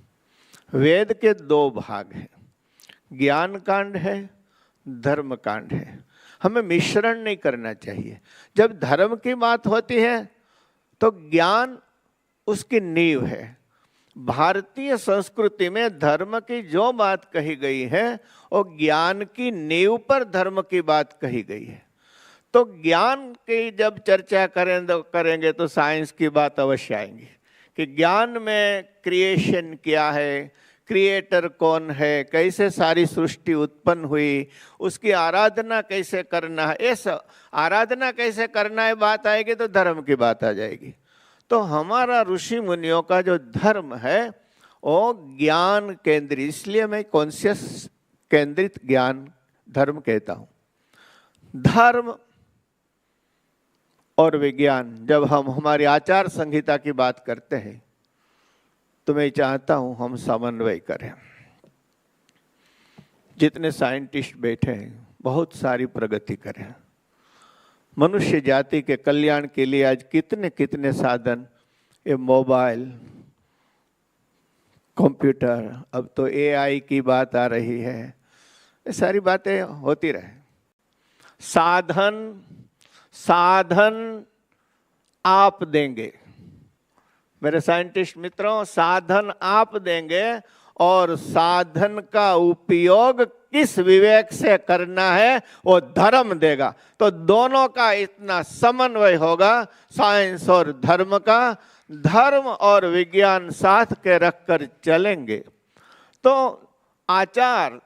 वेद के 2 भाग हैं, ज्ञान कांड है, धर्म कांड है। हमें मिश्रण नहीं करना चाहिए। जब धर्म की बात होती है तो ज्ञान उसकी नींव है। भारतीय संस्कृति में धर्म की जो बात कही गई है वो ज्ञान की नींव पर धर्म की बात कही गई है। तो ज्ञान की जब चर्चा करेंगे तो साइंस की बात अवश्य आएंगी कि ज्ञान में क्रिएशन क्या है, क्रिएटर कौन है, कैसे सारी सृष्टि उत्पन्न हुई, उसकी आराधना कैसे करना है, ऐसा आराधना कैसे करना है बात आएगी तो धर्म की बात आ जाएगी। तो हमारा ऋषि मुनियों का जो धर्म है वो ज्ञान केंद्रित, इसलिए मैं कॉन्शियस केंद्रित ज्ञान धर्म कहता हूँ। धर्म और विज्ञान जब हम हमारी आचार संहिता की बात करते हैं तो मैं चाहता हूं हम समन्वय करें। जितने साइंटिस्ट बैठे हैं बहुत सारी प्रगति करें। मनुष्य जाति के कल्याण के लिए आज कितने कितने साधन, ये मोबाइल, कंप्यूटर, अब तो एआई की बात आ रही है, ये सारी बातें होती रहे। साधन आप देंगे मेरे साइंटिस्ट मित्रों, साधन आप देंगे और साधन का उपयोग किस विवेक से करना है वो धर्म देगा। तो दोनों का इतना समन्वय होगा, साइंस और धर्म का। धर्म और विज्ञान साथ के रखकर चलेंगे तो आचार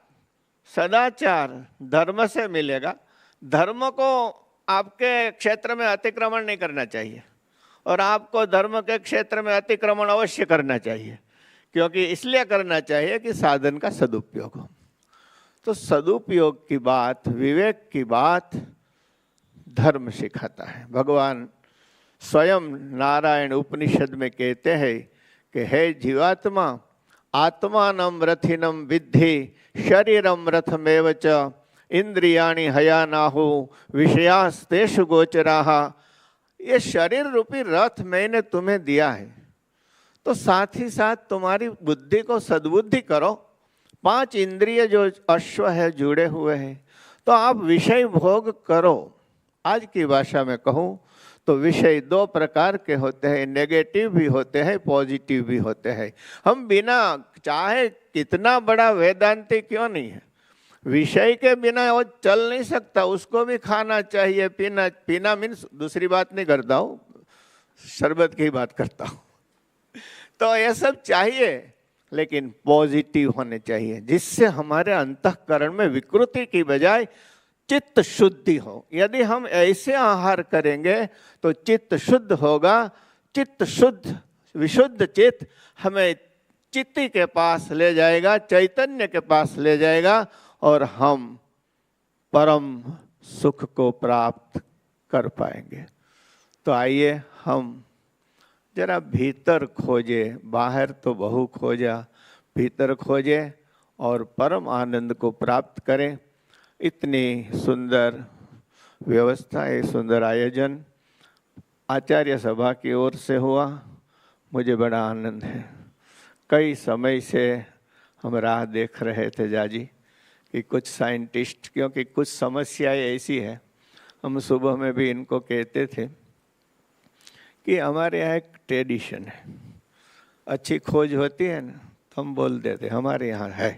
सदाचार धर्म से मिलेगा। धर्म को आपके क्षेत्र में अतिक्रमण नहीं करना चाहिए और आपको धर्म के क्षेत्र में अतिक्रमण अवश्य करना चाहिए, क्योंकि इसलिए करना चाहिए कि साधन का सदुपयोग हो। तो सदुपयोग की बात, विवेक की बात धर्म सिखाता है। भगवान स्वयं नारायण उपनिषद में कहते हैं कि हे जीवात्मा, आत्मानं रथिनं विद्धि शरीरं रथमेव च इंद्रियाणि हयानाहु विषयास्तेषु गोचराः। ये शरीर रूपी रथ मैंने तुम्हें दिया है, तो साथ ही साथ तुम्हारी बुद्धि को सद्बुद्धि करो। 5 इंद्रिय जो अश्व है जुड़े हुए हैं, तो आप विषय भोग करो। आज की भाषा में कहूँ तो विषय 2 प्रकार के होते हैं, नेगेटिव भी होते हैं, पॉजिटिव भी होते हैं। हम बिना चाहे कितना बड़ा वेदांती क्यों नहीं है, विषय के बिना वो चल नहीं सकता, उसको भी खाना चाहिए, पीना मीन्स दूसरी बात नहीं करता हूँ, शरबत की बात करता हूँ। तो ये सब चाहिए, लेकिन पॉजिटिव होने चाहिए, जिससे हमारे अंतःकरण में विकृति की बजाय चित्त शुद्धि हो। यदि हम ऐसे आहार करेंगे तो चित्त शुद्ध होगा। चित्त शुद्ध, विशुद्ध चित्त हमें चित्ती के पास ले जाएगा, चैतन्य के पास ले जाएगा और हम परम सुख को प्राप्त कर पाएंगे। तो आइए हम जरा भीतर खोजे, बाहर तो बहु खोजा, भीतर खोजे और परम आनंद को प्राप्त करें। इतनी सुंदर व्यवस्था, एक सुंदर आयोजन आचार्य सभा की ओर से हुआ, मुझे बड़ा आनंद है। कई समय से हम राह देख रहे थे जाजी कि कुछ साइंटिस्ट, क्योंकि कुछ समस्याएं ऐसी है, हम सुबह में भी इनको कहते थे कि हमारे यहाँ एक ट्रेडिशन है, अच्छी खोज होती है ना तो हम बोल देते हमारे यहाँ है,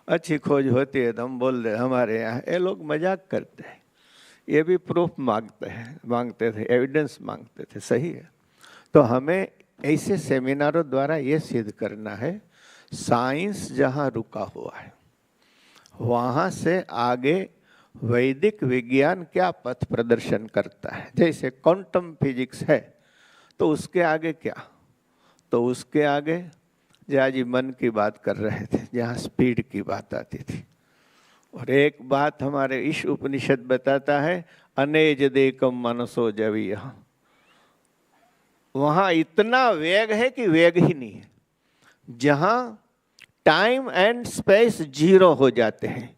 अच्छी खोज होती है तो हम बोल देते हमारे यहाँ। ये लोग मजाक करते हैं, ये भी प्रूफ मांगते थे, एविडेंस मांगते थे, सही है। तो हमें ऐसे सेमिनारों द्वारा ये सिद्ध करना है, साइंस जहाँ रुका हुआ है वहाँ से आगे वैदिक विज्ञान क्या पथ प्रदर्शन करता है। जैसे क्वांटम फिजिक्स है तो उसके आगे क्या, तो उसके आगे जी मन की बात कर रहे थे, जहाँ स्पीड की बात आती थी। और एक बात हमारे इस उपनिषद बताता है, अनेज देकम मनसो जवीय, वहाँ इतना वेग है कि वेग ही नहीं है, जहाँ टाइम एंड स्पेस 0 हो जाते हैं।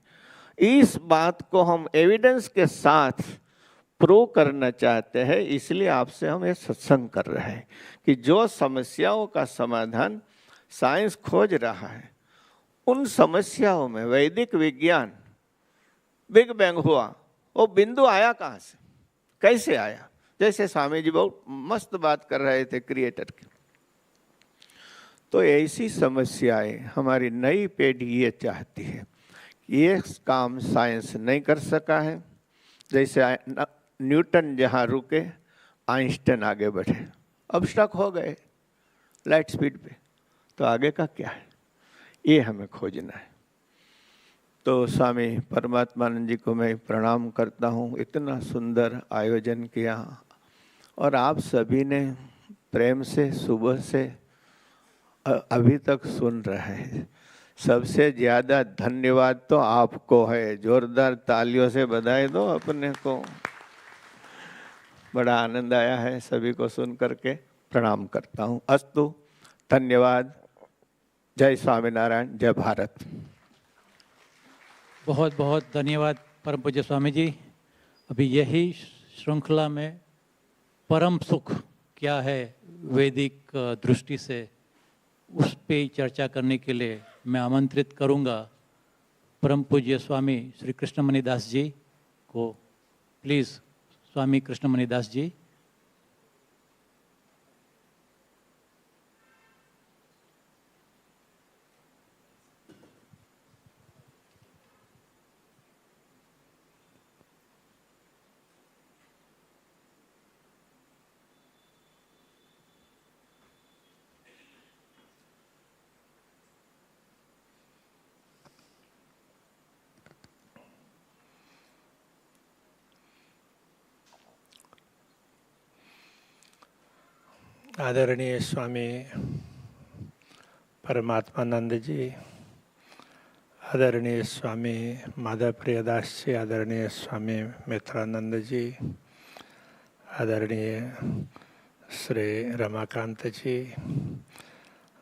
इस बात को हम एविडेंस के साथ प्रूव करना चाहते हैं, इसलिए आपसे हम ये सत्संग कर रहे हैं कि जो समस्याओं का समाधान साइंस खोज रहा है, उन समस्याओं में वैदिक विज्ञान, बिग बैंग हुआ, वो बिंदु आया कहाँ से, कैसे आया। जैसे स्वामी जी बहुत मस्त बात कर रहे थे क्रिएटर की। तो ऐसी समस्याएं हमारी नई पीढ़ी ये चाहती है कि ये काम साइंस नहीं कर सका है। जैसे न्यूटन जहाँ रुके, आइंस्टाइन आगे बढ़े, अब स्टक हो गए। लाइट स्पीड पे, तो आगे का क्या है, ये हमें खोजना है। तो स्वामी परमात्मानंद जी को मैं प्रणाम करता हूँ, इतना सुंदर आयोजन किया और आप सभी ने प्रेम से सुबह से अभी तक सुन रहे हैं। सबसे ज़्यादा धन्यवाद तो आपको है, जोरदार तालियों से बधाई दो अपने को। बड़ा आनंद आया है सभी को सुन करके, प्रणाम करता हूँ। अस्तु, धन्यवाद। जय स्वामीनारायण, जय भारत। बहुत बहुत धन्यवाद परम पूज्य स्वामी जी। अभी यही श्रृंखला में परम सुख क्या है वैदिक दृष्टि से, उस पे चर्चा करने के लिए मैं आमंत्रित करूंगा परम पूज्य स्वामी श्री कृष्णमणि दास जी को। प्लीज़ स्वामी कृष्णमणि दास जी। आदरणीय स्वामी परमात्मानंद जी, आदरणीय स्वामी माधव प्रियदास जी, आदरणीय स्वामी मित्रानंद जी, आदरणीय श्री रमाकांत जी,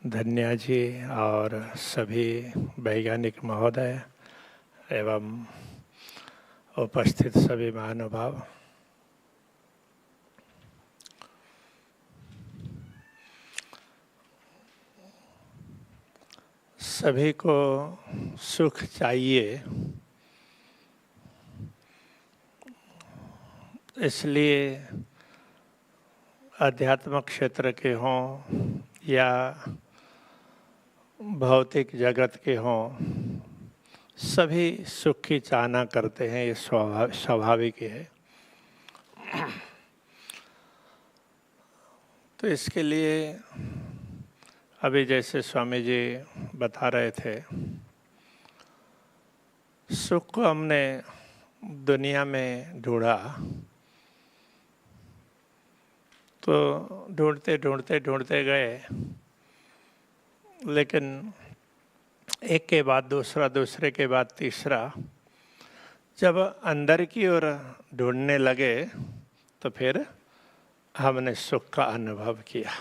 धन्या जी और सभी वैज्ञानिक महोदय एवं उपस्थित सभी महानुभाव, सभी को सुख चाहिए, इसलिए आध्यात्मिक क्षेत्र के हों या भौतिक जगत के हों, सभी सुख की चाहना करते हैं, ये स्वाभाविक है। तो इसके लिए अभी जैसे स्वामी जी बता रहे थे, सुख को हमने दुनिया में ढूंढा, तो ढूंढते ढूंढते ढूंढते गए, लेकिन एक के बाद दूसरा, दूसरे के बाद तीसरा, जब अंदर की ओर ढूंढने लगे तो फिर हमने सुख का अनुभव किया।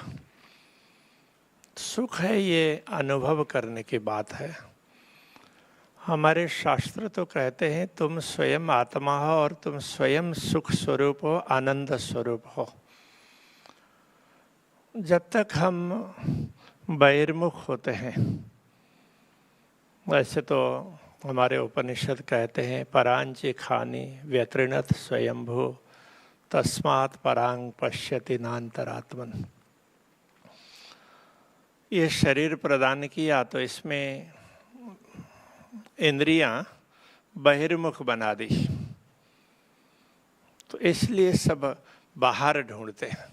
सुख है, ये अनुभव करने की बात है। हमारे शास्त्र तो कहते हैं तुम स्वयं आत्मा हो और तुम स्वयं सुख स्वरूप हो, आनंद स्वरूप हो। जब तक हम बहिर्मुख होते हैं, वैसे तो हमारे उपनिषद कहते हैं परांची खानी व्यतृणत स्वयंभू तस्मात् परांग पश्यति नान्तरात्मन। ये शरीर प्रदान किया तो इसमें इंद्रियां बहिर्मुख बना दी, तो इसलिए सब बाहर ढूंढते हैं।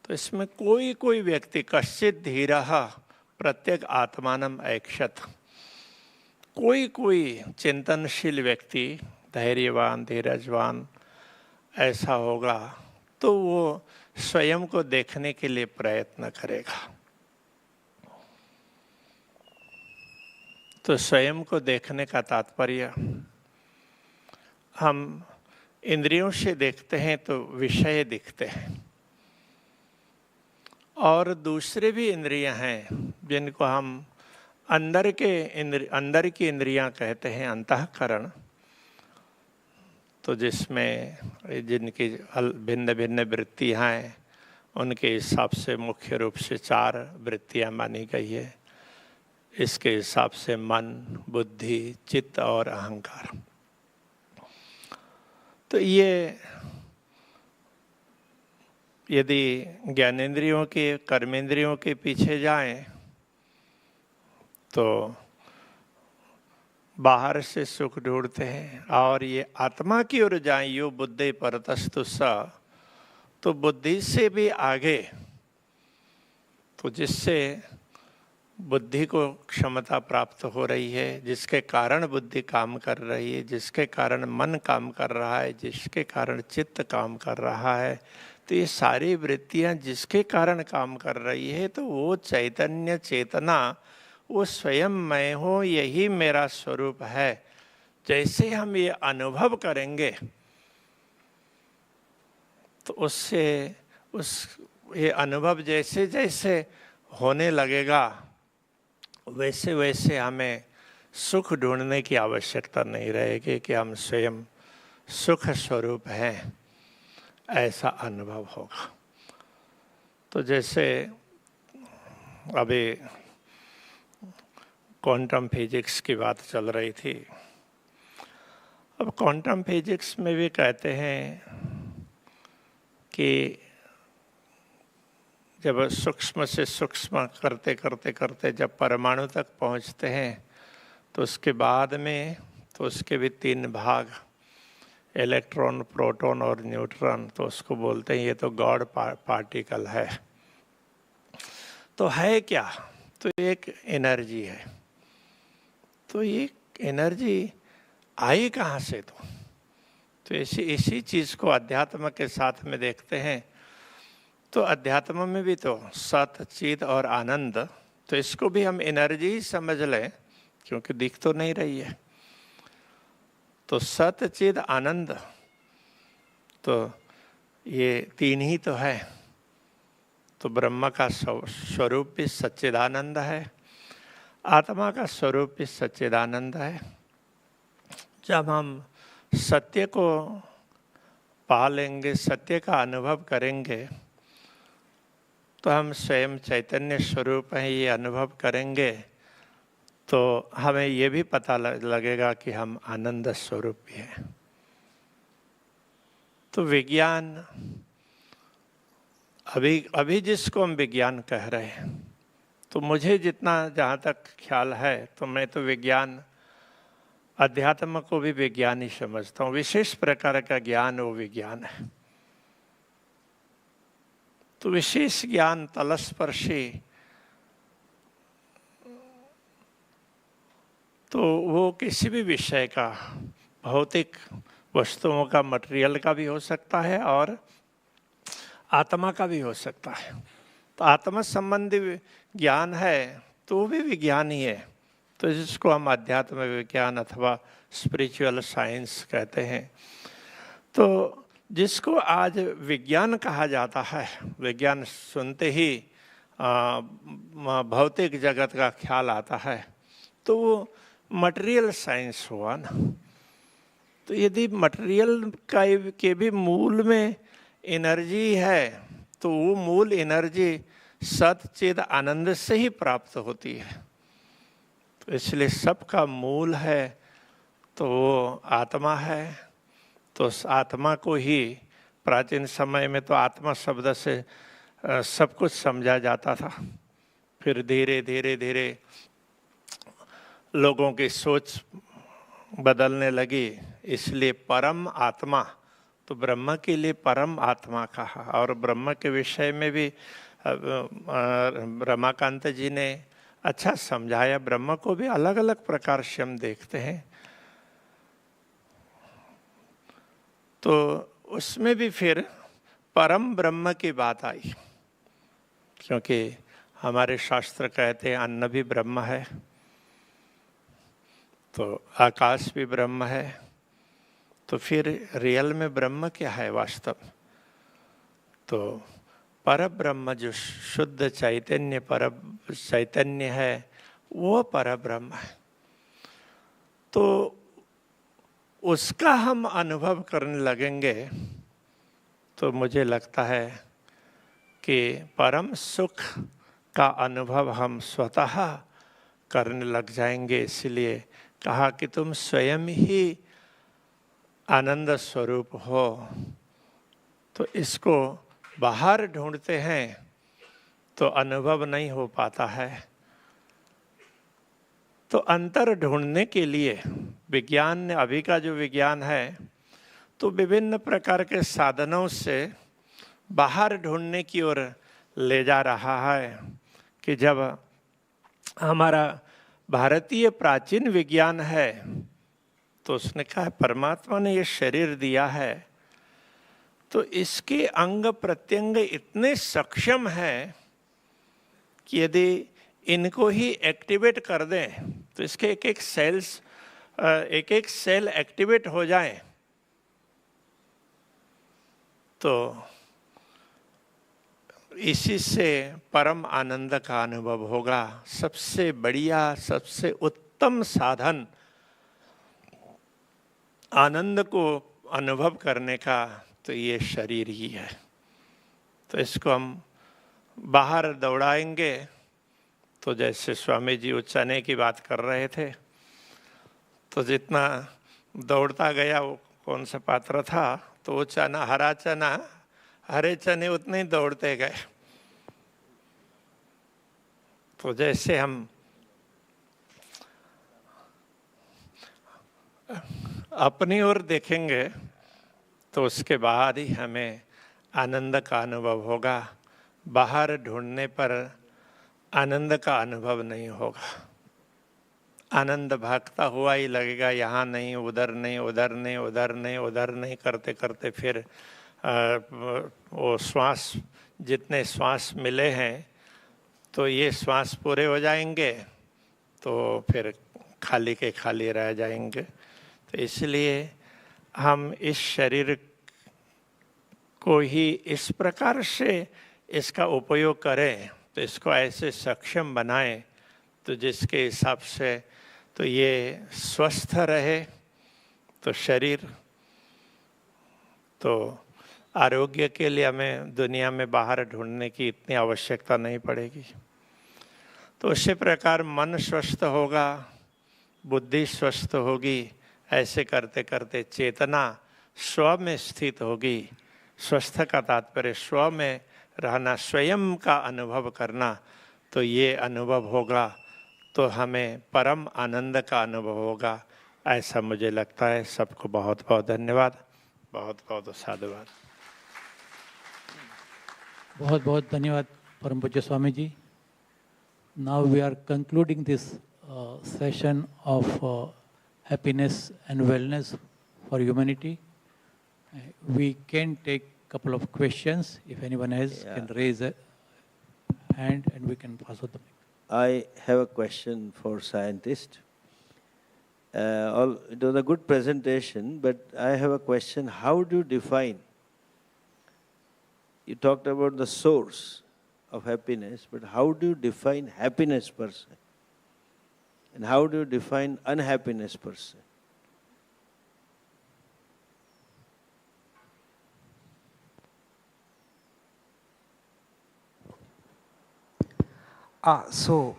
तो इसमें कोई कोई व्यक्ति कश्चित धीरः प्रत्येक आत्मानम ऐक्षत, कोई कोई चिंतनशील व्यक्ति, धैर्यवान, धीरजवान ऐसा होगा तो वो स्वयं को देखने के लिए प्रयत्न करेगा। तो स्वयं को देखने का तात्पर्य, हम इंद्रियों से देखते हैं तो विषय दिखते हैं, और दूसरे भी इंद्रियां हैं जिनको हम अंदर की इंद्रियां कहते हैं, अंतःकरण। तो जिसमें जिनकी भिन्न भिन्न वृत्तियां हैं, उनके हिसाब से मुख्य रूप से 4 वृत्तियां मानी गई है। इसके हिसाब से मन, बुद्धि, चित्त और अहंकार। तो ये यदि ज्ञानेंद्रियों के, कर्मेंद्रियों के पीछे जाएं तो बाहर से सुख ढूंढते हैं, और ये आत्मा की ओर जाएं यो बुद्धि परतस्तु स, तो बुद्धि से भी आगे तो जिससे बुद्धि को क्षमता प्राप्त हो रही है, जिसके कारण बुद्धि काम कर रही है, जिसके कारण मन काम कर रहा है, जिसके कारण चित्त काम कर रहा है, तो ये सारी वृत्तियां जिसके कारण काम कर रही है, तो वो चैतन्य चेतना वो स्वयं मैं हूँ, यही मेरा स्वरूप है। जैसे हम ये अनुभव करेंगे तो उससे ये अनुभव जैसे जैसे होने लगेगा, वैसे वैसे हमें सुख ढूंढने की आवश्यकता नहीं रहेगी कि हम स्वयं सुख स्वरूप हैं, ऐसा अनुभव होगा। तो जैसे अभी क्वांटम फिजिक्स की बात चल रही थी, अब क्वांटम फिजिक्स में भी कहते हैं कि जब सूक्ष्म से सूक्ष्म करते करते करते जब परमाणु तक पहुंचते हैं, तो उसके बाद में तो उसके भी 3 भाग, इलेक्ट्रॉन, प्रोटॉन और न्यूट्रॉन, तो उसको बोलते हैं ये तो गॉड पार्टिकल है। तो है क्या? तो एक एनर्जी है। तो ये एनर्जी आई कहाँ से? तो इसी चीज़ को अध्यात्म के साथ में देखते हैं। तो अध्यात्म में भी तो सत, चित और आनंद, तो इसको भी हम एनर्जी ही समझ लें, क्योंकि दिख तो नहीं रही है। तो सत, चित, आनंद, तो ये 3 ही तो है। तो ब्रह्म का स्वरूप भी सच्चिदानंद है, आत्मा का स्वरूप भी सच्चिदानंद है। जब हम सत्य को पा लेंगे, सत्य का अनुभव करेंगे, तो हम स्वयं चैतन्य स्वरूप हैं ये अनुभव करेंगे, तो हमें ये भी पता लगेगा कि हम आनंद स्वरूप भी हैं। तो विज्ञान, अभी जिसको हम विज्ञान कह रहे हैं, तो मुझे जितना जहाँ तक ख्याल है, तो मैं तो विज्ञान, अध्यात्म को भी विज्ञान ही समझता हूँ। विशेष प्रकार का ज्ञान वो विज्ञान है। तो विशेष ज्ञान तलस्पर्शी, तो वो किसी भी विषय का, भौतिक वस्तुओं का, मटेरियल का भी हो सकता है और आत्मा का भी हो सकता है। तो आत्मा संबंधी ज्ञान है तो वो भी विज्ञान ही है। तो जिसको हम अध्यात्म विज्ञान अथवा स्पिरिचुअल साइंस कहते हैं। तो जिसको आज विज्ञान कहा जाता है, विज्ञान सुनते ही भौतिक जगत का ख्याल आता है, तो वो मटेरियल साइंस हुआ ना। तो यदि मटेरियल के भी मूल में एनर्जी है, तो वो मूल एनर्जी सत, चित, आनंद से ही प्राप्त होती है। तो इसलिए सबका मूल है तो वो आत्मा है। तो उस आत्मा को ही प्राचीन समय में तो आत्मा शब्द से सब कुछ समझा जाता था। फिर धीरे धीरे धीरे लोगों की सोच बदलने लगी, इसलिए परम आत्मा, तो ब्रह्म के लिए परम आत्मा कहा। और ब्रह्म के विषय में भी रमाकांत जी ने अच्छा समझाया। ब्रह्म को भी अलग अलग प्रकार से हम देखते हैं। तो उसमें भी फिर परम ब्रह्म की बात आई, क्योंकि हमारे शास्त्र कहते हैं अन्न भी ब्रह्म है, तो आकाश भी ब्रह्म है। तो फिर रियल में ब्रह्म क्या है वास्तव? तो पर ब्रह्म जो शुद्ध चैतन्य, पर चैतन्य है, वो पर ब्रह्म है। तो उसका हम अनुभव करने लगेंगे तो मुझे लगता है कि परम सुख का अनुभव हम स्वतः करने लग जाएंगे। इसलिए कहा कि तुम स्वयं ही आनंद स्वरूप हो। तो इसको बाहर ढूंढते हैं तो अनुभव नहीं हो पाता है। तो अंतर ढूंढने के लिए विज्ञान ने, अभी का जो विज्ञान है, तो विभिन्न प्रकार के साधनों से बाहर ढूंढने की ओर ले जा रहा है। कि जब हमारा भारतीय प्राचीन विज्ञान है तो उसने कहा परमात्मा ने ये शरीर दिया है तो इसके अंग प्रत्यंग इतने सक्षम हैं कि यदि इनको ही एक्टिवेट कर दें तो इसके एक एक सेल एक्टिवेट हो जाए तो इसी से परम आनंद का अनुभव होगा। सबसे बढ़िया, सबसे उत्तम साधन आनंद को अनुभव करने का तो ये शरीर ही है। तो इसको हम बाहर दौड़ाएंगे तो जैसे स्वामी जी चने की बात कर रहे थे तो जितना दौड़ता गया वो कौन सा पात्र था तो वो चना, हरा चना, हरे चने उतने ही दौड़ते गए। तो जैसे हम अपनी ओर देखेंगे तो उसके बाद ही हमें आनंद का अनुभव होगा। बाहर ढूंढने पर आनंद का अनुभव नहीं होगा। आनंद भागता हुआ ही लगेगा, यहाँ नहीं, उधर नहीं, उधर नहीं, उधर नहीं, उधर नहीं करते करते फिर वो श्वास, जितने श्वास मिले हैं तो ये श्वास पूरे हो जाएंगे तो फिर खाली के खाली रह जाएंगे। तो इसलिए हम इस शरीर को ही इस प्रकार से इसका उपयोग करें तो इसको ऐसे सक्षम बनाएं तो जिसके हिसाब से तो ये स्वस्थ रहे तो शरीर, तो आरोग्य के लिए हमें दुनिया में बाहर ढूंढने की इतनी आवश्यकता नहीं पड़ेगी। तो उसी प्रकार मन स्वस्थ होगा, बुद्धि स्वस्थ होगी, ऐसे करते करते चेतना स्व में स्थित होगी। स्वस्थ का तात्पर्य स्व में रहना, स्वयं का अनुभव करना। तो ये अनुभव होगा तो हमें परम आनंद का अनुभव होगा, ऐसा मुझे लगता है। सबको बहुत बहुत धन्यवाद, बहुत बहुत साधुवाद। बहुत बहुत धन्यवाद परम पूज्य Swami ji. Now we are concluding this session of happiness and wellness for humanity. We can take couple of questions. If anyone else can raise a hand and we can pass on the mic. I have a question for scientists. It was a good presentation, but I have a question. How do you define? You talked about the source of happiness, but how do you define happiness per se? And how do you define unhappiness per se? So,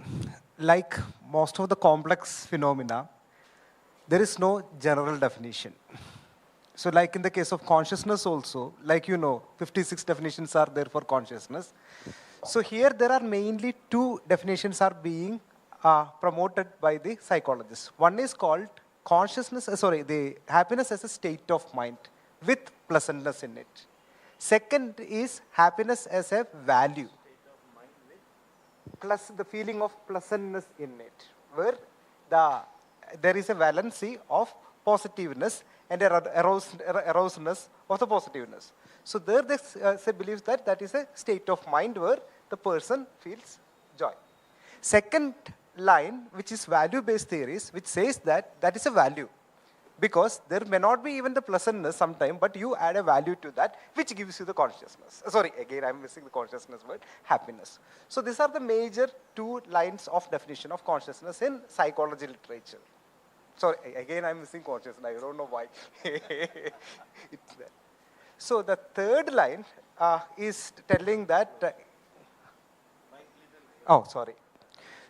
like most of the complex phenomena, there is no general definition. So like in the case of consciousness also, like 56 definitions are there for consciousness. So here there are mainly two definitions are being promoted by the psychologists. One is called the happiness as a state of mind with pleasantness in it. Second is happiness as a value, plus the feeling of pleasantness in it, where there is a valency of positiveness and arousedness of the positiveness. So there they believes that is a state of mind where the person feels joy. Second line, which is value-based theories, which says that is a value. Because there may not be even the pleasantness sometime, but you add a value to that, which gives you the consciousness. Sorry, again I'm missing the consciousness word, happiness. So these are the major two lines of definition of consciousness in psychology literature. Sorry, again I'm missing consciousness, I don't know why. It's there. So the third line is telling that,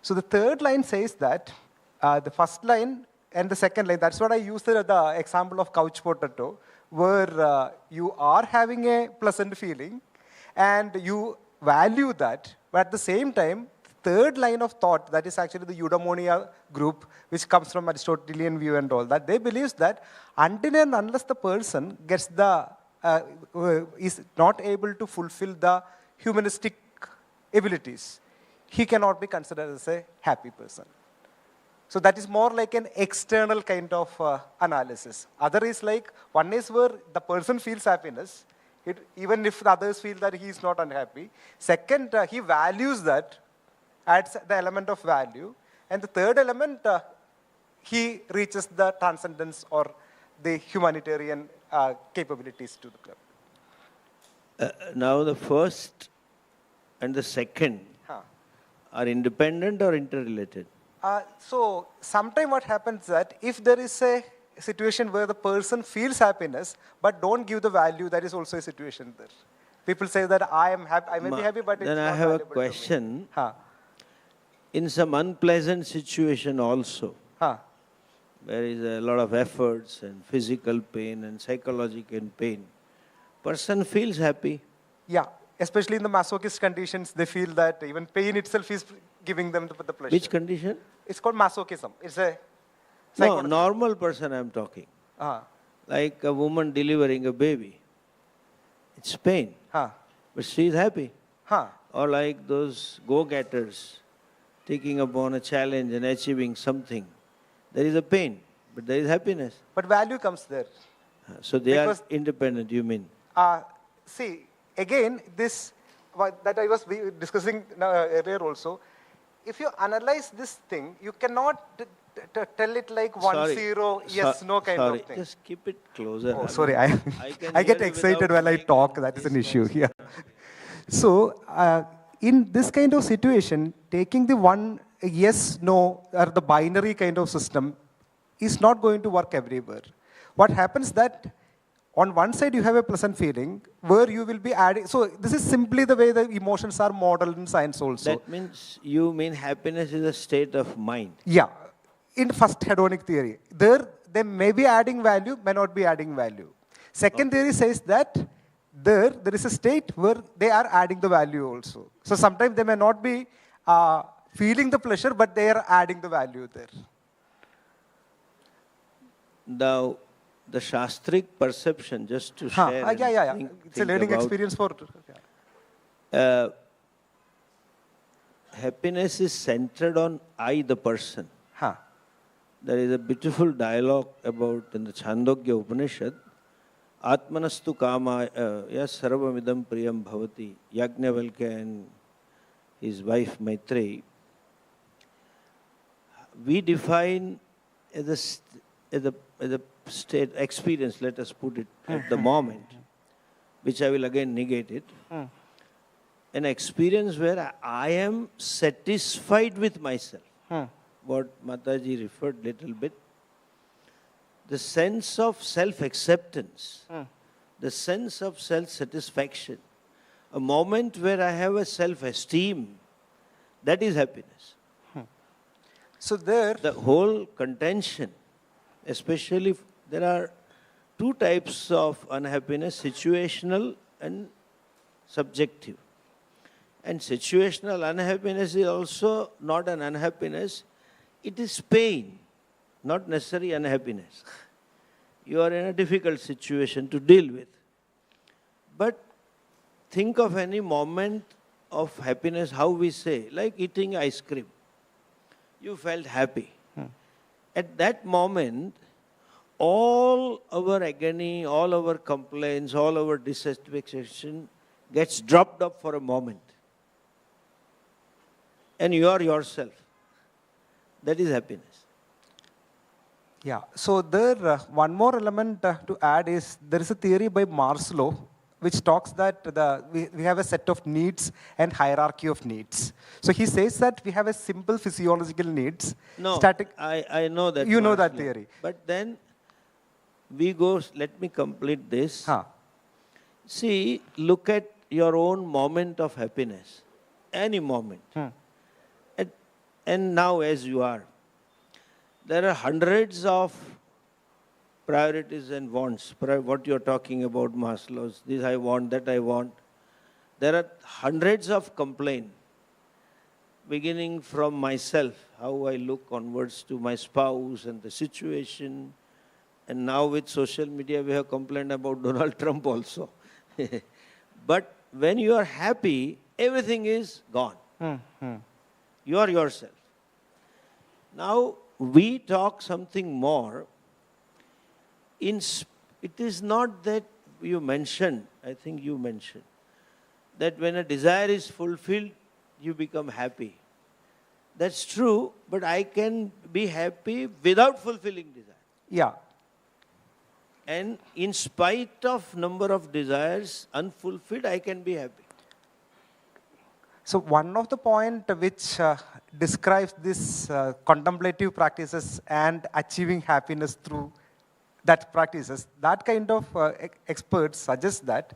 So the third line says that the first line and the second line, that's what I used the example of couch potato, where you are having a pleasant feeling and you value that, but at the same time, third line of thought, that is actually the eudaimonia group, which comes from Aristotelian view and all that, they believe that until and unless the person gets is not able to fulfill the humanistic abilities, he cannot be considered as a happy person. So that is more like an external kind of analysis. Other is like, one is where the person feels happiness, even if the others feel that he is not unhappy. Second, he values that, adds the element of value. And the third element, he reaches the transcendence or the humanitarian capabilities to the club. Now the first and the second are independent or interrelated? So sometimes what happens that if there is a situation where the person feels happiness but don't give the value, that is also a situation there. People say that I am happy, I may be happy, but it's then not I have a valuable to me. question. In some unpleasant situation also, there is a lot of efforts and physical pain and psychological pain. Person feels happy. Yeah, especially in the masochist conditions, they feel that even pain itself is giving them the pleasure. Which condition? It's called masochism. It's a No, normal person I'm talking. Like a woman delivering a baby. It's pain. But she is happy. Or like those go-getters taking upon a challenge and achieving something. There is a pain, but there is happiness. But value comes there. So they are independent, you mean? See, again, this that I was discussing earlier also, if you analyze this thing, you cannot tell it like 1-0, yes, no kind of thing. Just keep it closer. Oh, sorry, I get excited when I talk, that is an issue here. So, in this kind of situation, taking the one yes, no, or the binary kind of system is not going to work everywhere. What happens that on one side you have a pleasant feeling where you will be adding, so this is simply the way the emotions are modeled in science also. That means you mean happiness is a state of mind. Yeah, in first hedonic theory. There they may be adding value, may not be adding value. Second theory says that there is a state where they are adding the value also. So sometimes they may not be feeling the pleasure, but they are adding the value there. Now, the Shastric perception, just to share. It's a learning experience for. Happiness is centered on I, the person. There is a beautiful dialogue about in the Chandogya Upanishad. Atmanastu kama sarvamidam priyam bhavati. Yajnavalkya and his wife Maitreyi. We define as a state experience, let us put it at the moment, which I will again negate it. An experience where I am satisfied with myself. What Mataji referred little bit. The sense of self-acceptance, the sense of self-satisfaction, a moment where I have a self-esteem, that is happiness. So there, the whole contention, especially there are two types of unhappiness, situational and subjective. And situational unhappiness is also not an unhappiness, it is pain, not necessarily unhappiness. You are in a difficult situation to deal with. But think of any moment of happiness, how we say, like eating ice cream. You felt happy. At that moment, all our agony, all our complaints, all our dissatisfaction gets dropped up for a moment. And you are yourself. That is happiness. Yeah. So there, one more element to add is, there is a theory by Maslow which talks that we have a set of needs and hierarchy of needs. So he says that we have a simple physiological needs. No, static. I know that. You know that theory. But then we go, let me complete this. See, look at your own moment of happiness. Any moment. And now as you are, there are hundreds of priorities and wants. What you're talking about, Maslow's, this I want, that I want. There are hundreds of complaints, beginning from myself, how I look onwards to my spouse and the situation. And now with social media, we have complained about Donald Trump also. But when you are happy, everything is gone. You are yourself. Now, we talk something more. It is not that you mentioned, I think you mentioned, that when a desire is fulfilled, you become happy. That's true, but I can be happy without fulfilling desire. Yeah. And in spite of number of desires unfulfilled, I can be happy. So one of the point which describes this contemplative practices and achieving happiness through that practices, that kind of experts suggest that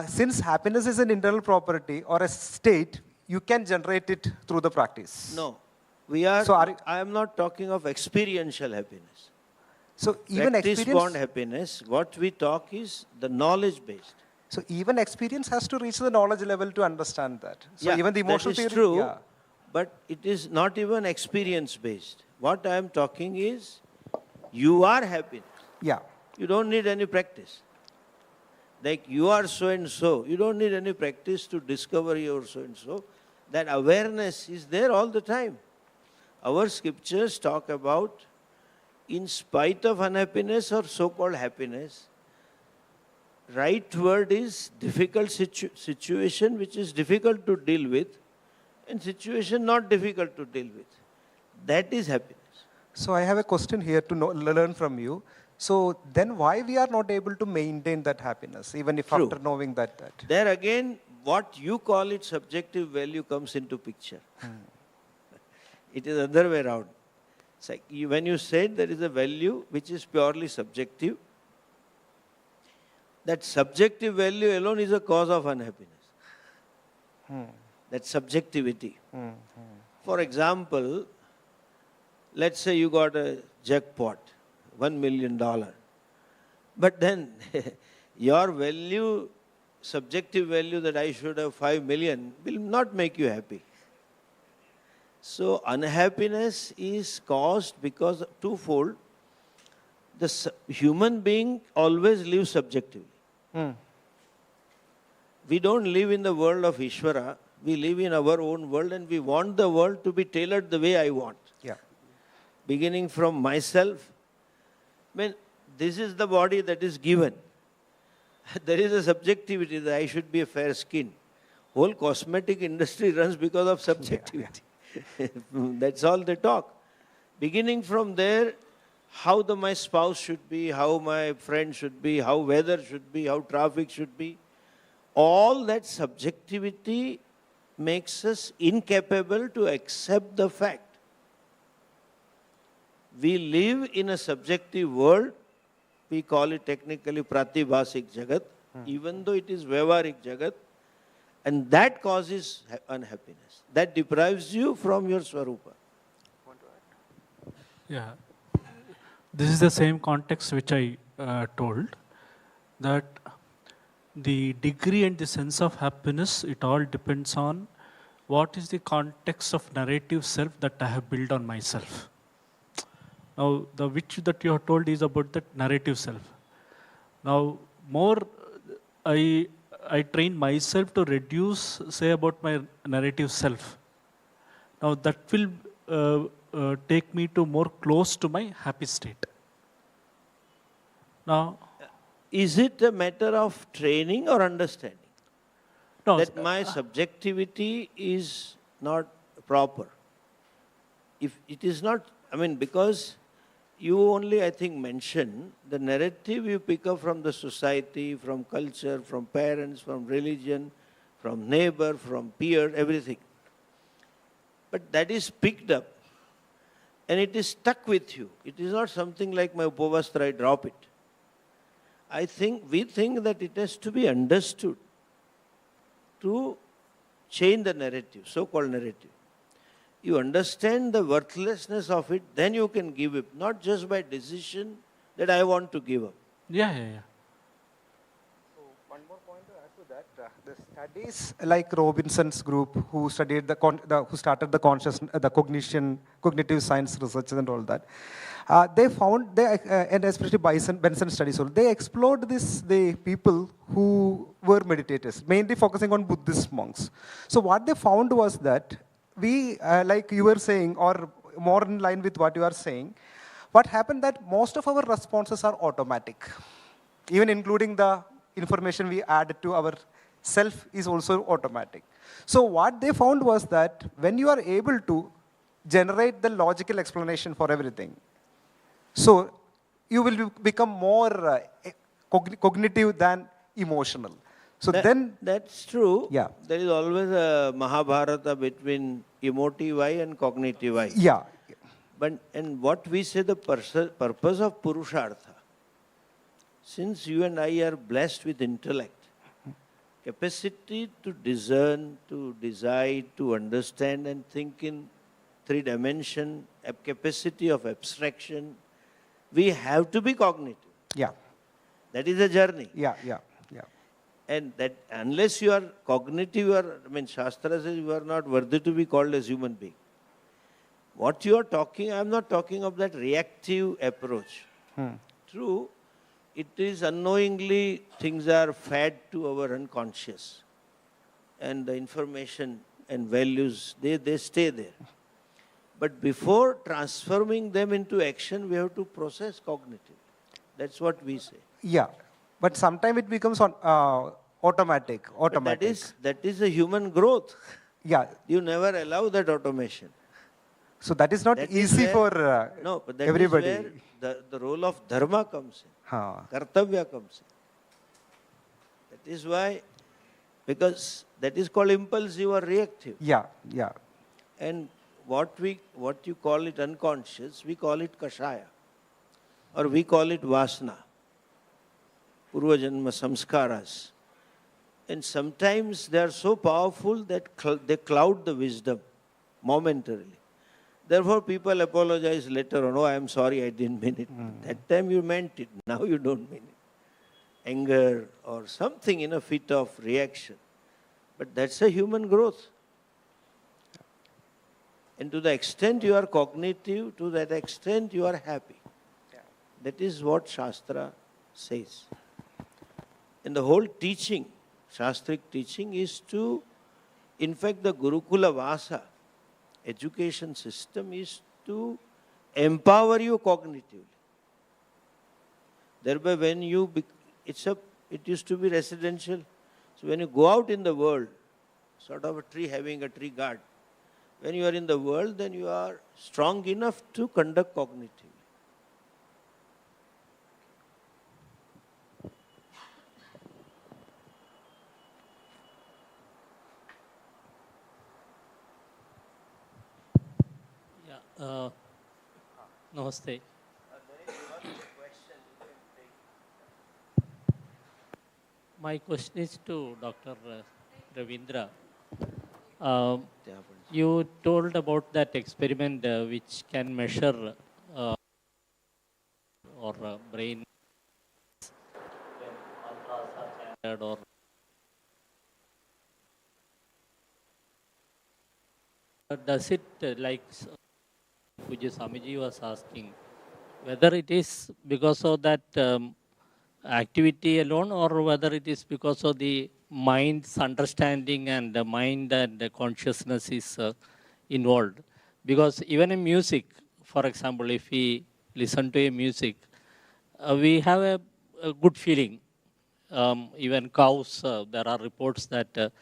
since happiness is an internal property or a state, you can generate it through the practice. No, I am not talking of experiential happiness. So even practice-born happiness, what we talk is the knowledge-based. So even experience has to reach the knowledge level to understand that. So yeah, even the emotional that is theory, true, yeah. But it is not even experience-based. What I am talking is, you are happy. Yeah. You don't need any practice. Like you are so-and-so, you don't need any practice to discover your so-and-so. That awareness is there all the time. Our scriptures talk about, in spite of unhappiness or so-called happiness, right word is difficult situation which is difficult to deal with, and situation not difficult to deal with. That is happiness. So I have a question here to learn from you. So then why we are not able to maintain that happiness, even if True. after knowing that? There again, what you call it subjective value comes into picture. It is other way around. It's like when you said there is a value which is purely subjective, that subjective value alone is a cause of unhappiness. That subjectivity. For example, let's say you got a jackpot, $1 million. But then your value, subjective value that I should have 5 million will not make you happy. So unhappiness is caused because of twofold. The human being always lives subjectively. We don't live in the world of Ishvara. We live in our own world and we want the world to be tailored the way I want. Yeah. Beginning from myself. I mean, this is the body that is given. There is a subjectivity that I should be a fair skin. Whole cosmetic industry runs because of subjectivity. That's all they talk. Beginning from there, how my spouse should be, how my friend should be, how weather should be, how traffic should be. All that subjectivity makes us incapable to accept the fact. We live in a subjective world. We call it technically pratibhasik jagat, even though it is vyavaharik jagat. And that causes unhappiness. That deprives you from your swarupa. Yeah. This is the same context which I told, that the degree and the sense of happiness, it all depends on what is the context of narrative self that I have built on myself. Now, the which that you have told is about that narrative self. Now, more I train myself to reduce, say, about my narrative self. Now, that will take me to more close to my happy state. Now, is it a matter of training or understanding? No, that my subjectivity is not proper. If it is not, I mean, because you only, I think, mention the narrative you pick up from the society, from culture, from parents, from religion, from neighbor, from peer, everything. But that is picked up and it is stuck with you. It is not something like my upavastra, I drop it. We think that it has to be understood to change the narrative, so-called narrative. You understand the worthlessness of it, then you can give up, not just by decision that I want to give up. Yeah. So one more point to add to that, the studies like Robinson's group, who studied who started the cognitive science research and all that, they found, and especially Benson studies, they explored the people who were meditators, mainly focusing on Buddhist monks. So what they found was that we, like you were saying, or more in line with what you are saying, what happened that most of our responses are automatic. Even including the information we add to our self is also automatic. So what they found was that when you are able to generate the logical explanation for everything, so you will become more cognitive than emotional. So then, that's true. yeah, There is always a Mahabharata between emotive eye and cognitive eye. yeah, But and what we say the purpose of Purushartha, since you and I are blessed with intellect, capacity to discern, to decide, to understand and think in three dimension, a capacity of abstraction, we have to be cognitive. yeah, That is a journey. yeah, yeah, yeah. And that unless you are cognitive, you are, I mean, Shastra says you are not worthy to be called as human being. What you are talking, I am not talking of that reactive approach. True, it is unknowingly things are fed to our unconscious. And the information and values, they stay there. But before transforming them into action, we have to process cognitively. That's what we say. Yeah, but sometimes it becomes automatic. But that is a human growth. Yeah. You never allow that automation. So that is not That is easy where- for no, but that everybody. is where the role of Dharma comes in. Huh. Kartavya comes in. That is why, because that is called impulsive or reactive. Yeah, yeah, And what you call it unconscious, we call it kashaya. Or we call it vasana. Purvajanma samskaras. And sometimes they are so powerful that they cloud the wisdom momentarily. Therefore, people apologize later on, oh, I am sorry, I didn't mean it. That time you meant it, now you don't mean it. Anger or something in a fit of reaction. But that's a human growth. And to the extent you are cognitive, to that extent you are happy. That is what Shastra says. And the whole teaching, Shastric teaching, is to, in fact, the Gurukula Vasa, education system, is to empower you cognitively. Thereby, when you, it used to be residential. So when you go out in the world, sort of a tree having a tree guard, when you are in the world, then you are strong enough to conduct cognitively. Yeah, namaste. My question is to Dr. Ravindra. You told about that experiment which can measure or brain or does it like Puja Swamiji was asking, whether it is because of that activity alone or whether it is because of the mind's understanding and the mind and the consciousness is involved. Because even in music, for example, if we listen to a music, we have a good feeling. Even cows, there are reports that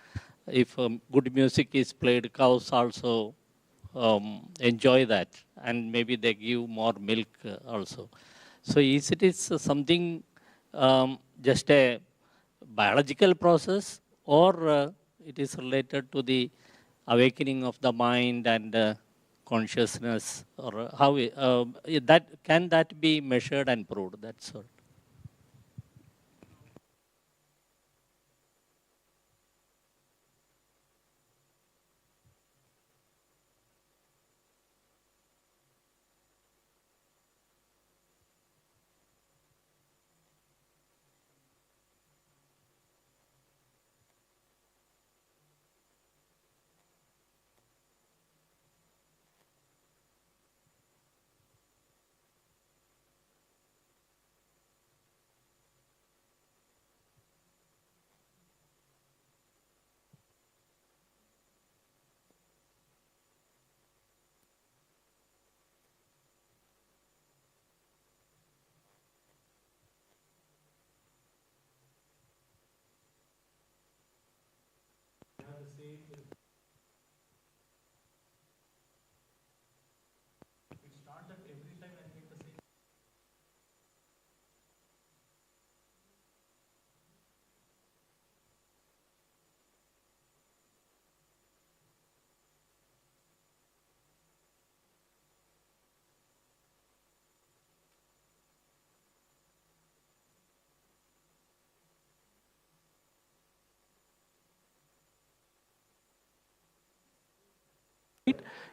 if good music is played, cows also enjoy that, and maybe they give more milk also. So is it is something just a biological process, or it is related to the awakening of the mind and consciousness, or how that can that be measured and proved? That's all.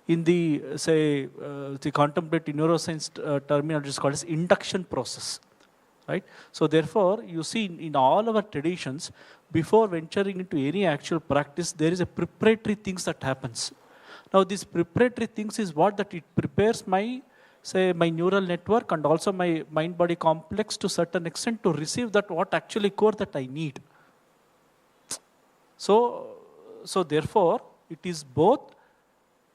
In the, say, the contemplative neuroscience terminology is called as induction process, right? So therefore, you see in all our traditions, before venturing into any actual practice, there is a preparatory things that happens. Now, these preparatory things is what that it prepares my, say, my neural network and also my mind-body complex to certain extent to receive that what actually core that I need. So therefore, it is both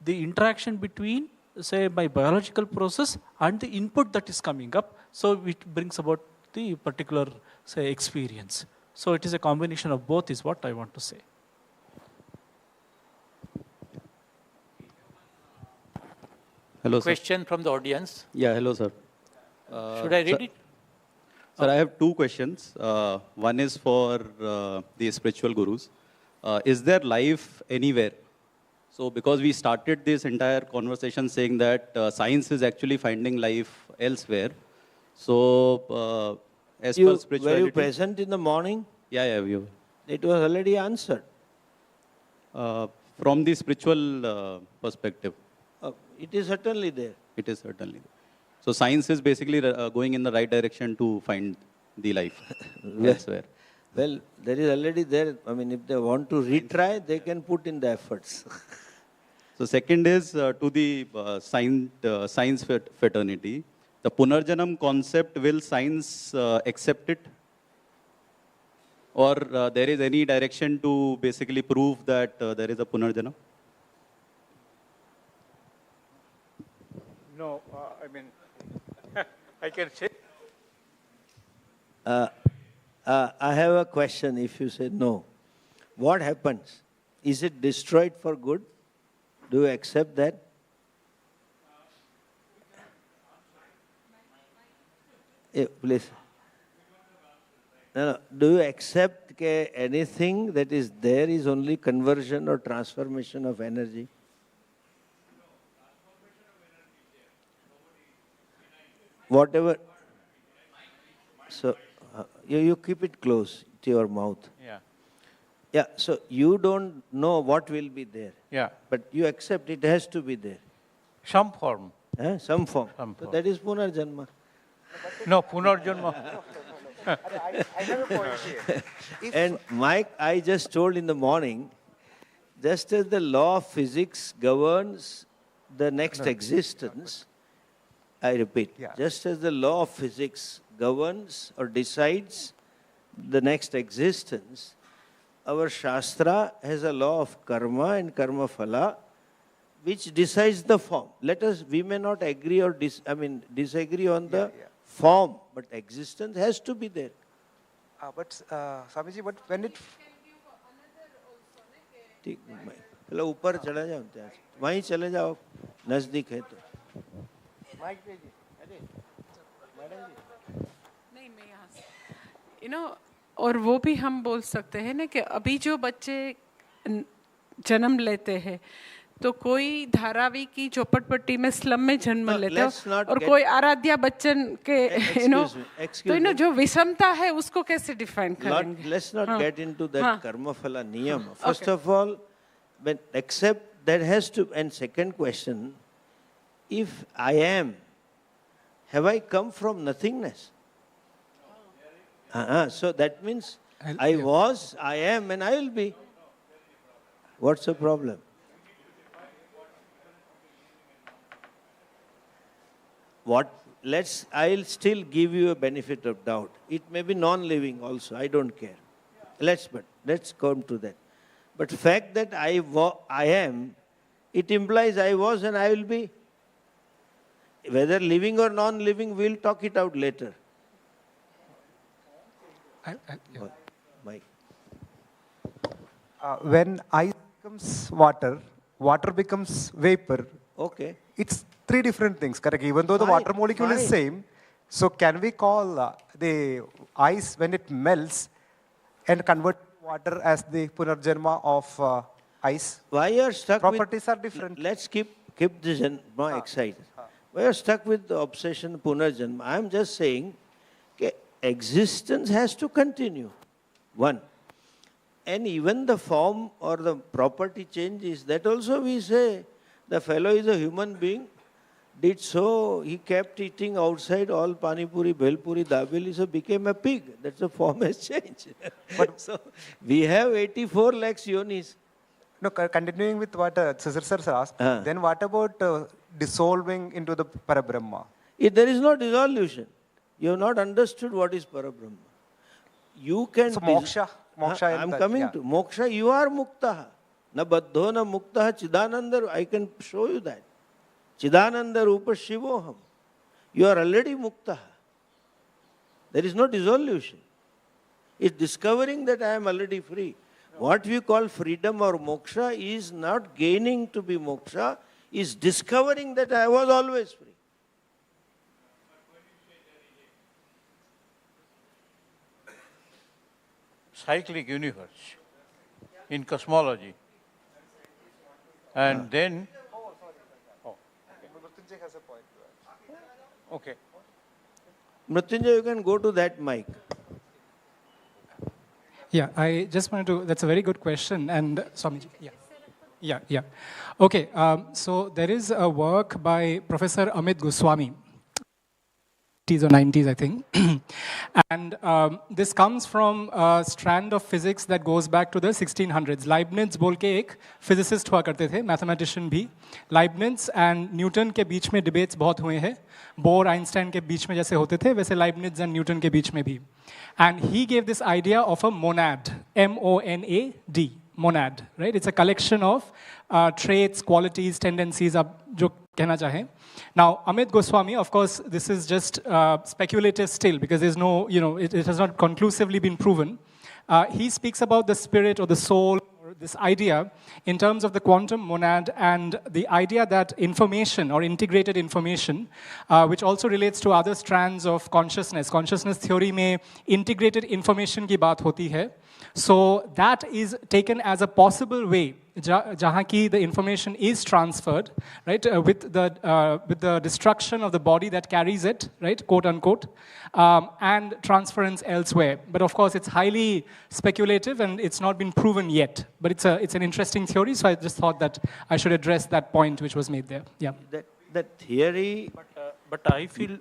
the interaction between, say, my biological process and the input that is coming up. So it brings about the particular, say, experience. So it is a combination of both is what I want to say. Hello, question from the audience. Yeah, hello, sir. Should I read it? Sir, I have two questions. One is for the spiritual gurus. Is there life anywhere? So because we started this entire conversation saying that science is actually finding life elsewhere. So as per spirituality... Were you present in the morning? Yeah, we were. It was already answered. From the spiritual perspective. It is certainly there. It is certainly there. So science is basically going in the right direction to find the life elsewhere. Well, there is already there. I mean, if they want to retry, they can put in the efforts. So second is to the science fraternity. The Punarjanam concept, will science accept it? Or there is any direction to basically prove that there is a Punarjanam? No, I mean, I can say. I have a question if you say no. What happens? Is it destroyed for good? Do you accept that? Yeah, please. No. Do you accept that anything that is there is only conversion or transformation of energy? Whatever. So, you keep it close to your mouth. Yeah. Yeah, so you don't know what will be there. Yeah. But you accept it has to be there. Some form. Some form. Some So form. that is Punarjanma. No, Punarjanma. I have a point here. And Mike, I just told in the morning, just as the law of physics governs the next existence, I repeat, just as the law of physics governs or decides the next existence, our Shastra has a law of karma and karma phala, which decides the form. We may not agree or disagree on the form, but existence has to be there. But Swamiji, but when it... ठीक पहले ऊपर चला जाओ ત્યાં वहीं चले जाओ नजदीक है तो माइक भेजिए अरे मैडम जी नहीं मैं यहाँ से और वो भी हम बोल सकते हैं ना कि अभी जो बच्चे जन्म लेते हैं तो कोई धारावी की झोपड़पट्टी में स्लम में जन्म लेते हो और कोई आराध्या बच्चन के तो जो विषमता है उसको कैसे डिफाइन करेंगे? Let's not get into that karma phala niyam. First of all, when accept that has to, and second question, if I am, have I come from nothingness? So that means I was, I am, and I will be. What's the problem? I'll still give you a benefit of doubt. It may be non-living also, I don't care. Let's come to that. But fact that I am, it implies I was and I will be. Whether living or non-living, we'll talk it out later. When I becomes water, water becomes vapor. Okay. It's three different things, correct? Even though the Fine, water molecule is fine. same, so can we call the ice when it melts and convert water as the punarjanma of ice? Why you are stuck Properties with, are different. Let's keep the Janma aside. Why you are stuck with the obsession Punarjanma? I am just saying, okay, existence has to continue. One. And even the form or the property changes, that also we say, the fellow is a human being, did so, he kept eating outside all pani puri, bhel puri, dabeli, so became a pig. That's the form has changed. But so we have 84 lakhs yonis. No, continuing with what Cesar sir asked, then what about dissolving into the Parabrahma? If there is no dissolution, you have not understood what is Parabrahma. You can... So moksha I am coming to moksha, you are muktaha. Na baddho na muktaha chidananda, I can show you that. Chidananda rupa shivoham. You are already muktaha. There is no dissolution. It's discovering that I am already free. What we call freedom or moksha is not gaining to be moksha, is discovering that I was always free. Cyclic universe in cosmology. And then... Okay. Mrityunjay, you can go to that mic. Yeah, I just wanted to, that's a very good question. And Swamiji, yeah. Okay, so there is a work by Professor Amit Goswami, 80s or 90s, I think. And this comes from a strand of physics that goes back to the 1600s. Leibniz बोल के एक physicist हुआ करते थे, mathematician भी. Leibniz and Newton के बीच में debates बहुत हुए हैं. Bohr, Einstein के बीच में जैसे होते थे, वैसे Leibniz and Newton के बीच में भी. And he gave this idea of a monad, M-O-N-A-D, monad, right? It's a collection of traits, qualities, tendencies, आप जो कहना चाहें. Now, Amit Goswami, of course, this is just speculative still because there's no, it has not conclusively been proven. He speaks about the spirit or the soul, or this idea in terms of the quantum monad and the idea that information or integrated information, which also relates to other strands of consciousness. Consciousness theory में integrated information की बात होती है. So that is taken as a possible way जहाँ की the information is transferred, right, with the destruction of the body that carries it, right, quote unquote, and transference elsewhere. But of course, it's highly speculative and it's not been proven yet. But it's an interesting theory, so I just thought that I should address that point which was made there. Yeah. That theory. But I feel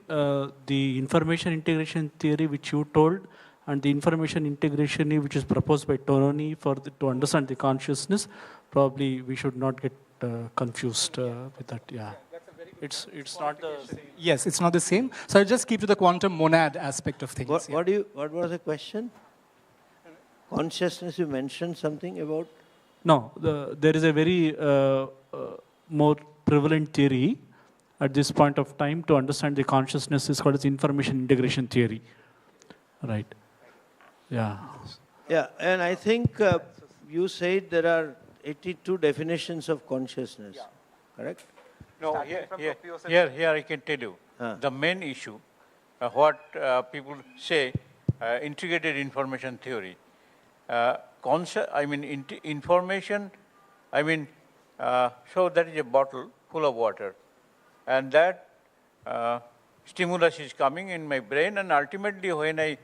the information integration theory which you told and the information integration which is proposed by Tononi to understand the consciousness, probably we should not get confused with that. Yeah, it's not the same. Yes, it's not the same. So I'll just keep to the quantum monad aspect of things. What was the question? Consciousness, you mentioned something about? No, there is a very more prevalent theory at this point of time to understand the consciousness is called as information integration theory. Right. Yeah. Yeah, and I think you said there are 82 definitions of consciousness, correct? No, here I can tell you. The main issue, what people say, integrated information theory. Information, so that is a bottle full of water. And that stimulus is coming in my brain, and ultimately when I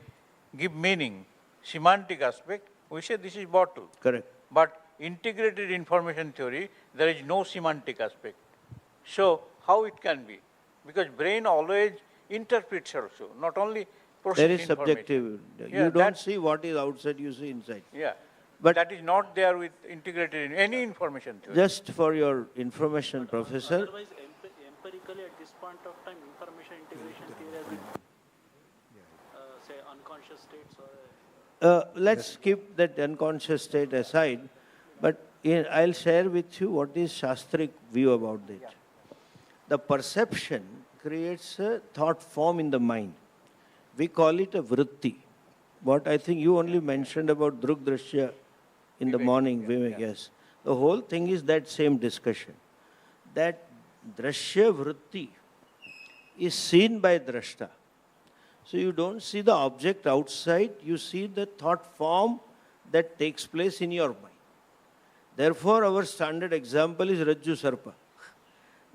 give meaning, semantic aspect, we say this is bottle. Correct. But integrated information theory, there is no semantic aspect. So how it can be? Because brain always interprets also, not only process there is subjective. You don't see what is outside, you see inside. Yeah, but that is not there with integrated in any information theory. Just for your information, Professor. Otherwise, empirically at this point of time, information integration theory has been, say, unconscious states or... Let's keep that unconscious state aside, but I'll share with you what is Shastric view about it. The perception creates a thought form in the mind. We call it a vritti. What I think you only mentioned about drug drashya in the morning, yes. The whole thing is that same discussion. That drashya vritti is seen by drashta. So you don't see the object outside, you see the thought form that takes place in your mind. Therefore, our standard example is Rajju Sarpa.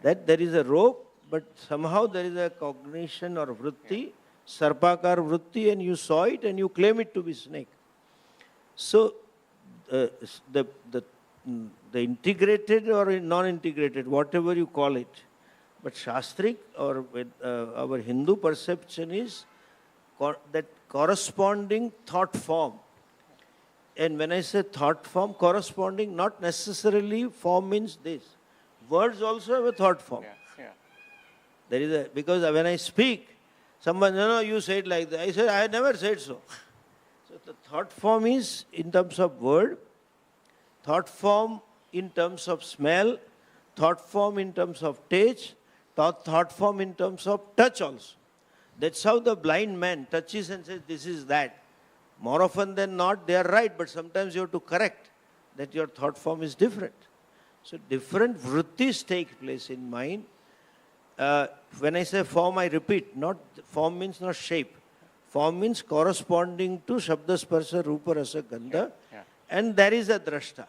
That there is a rope, but somehow there is a cognition or vritti, sarpakar vritti, and you saw it and you claim it to be snake. So, the integrated or non-integrated, whatever you call it, but Shastric or with, our Hindu perception is that corresponding thought form. And when I say thought form, corresponding, not necessarily form means this. Words also have a thought form. There is a, because when I speak, someone, no, you say it like that. I said, I never said so. So the thought form is in terms of word, thought form in terms of smell, thought form in terms of taste, thought form in terms of touch also. That's how the blind man touches and says, this is that. More often than not, they are right, but sometimes you have to correct that your thought form is different. So different vrittis take place in mind. When I say form, I repeat, not form means not shape. Form means corresponding to Shabda Sparsa Rupa Rasa Gandha, and there is a drashta.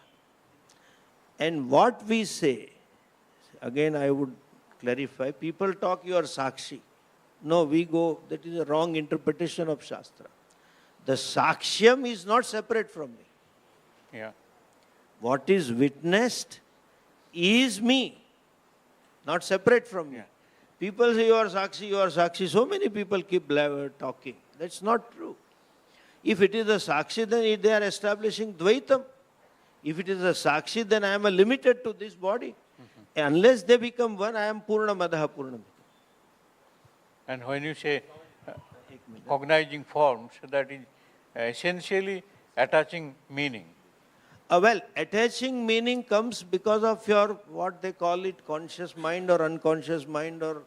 And what we say, again I would clarify, people talk you are sakshi. No, we go, that is a wrong interpretation of Shastra. The sakshyam is not separate from me. What is witnessed is me, not separate from me. People say you are sakshi, you are sakshi. So many people keep talking. That's not true. If it is a sakshi, then they are establishing dvaitam. If it is a sakshi, then I am limited to this body. Unless they become one, I am purna madaha purna. And when you say cognizing forms, that is essentially attaching meaning. Well, attaching meaning comes because of your, what they call it, conscious mind or unconscious mind or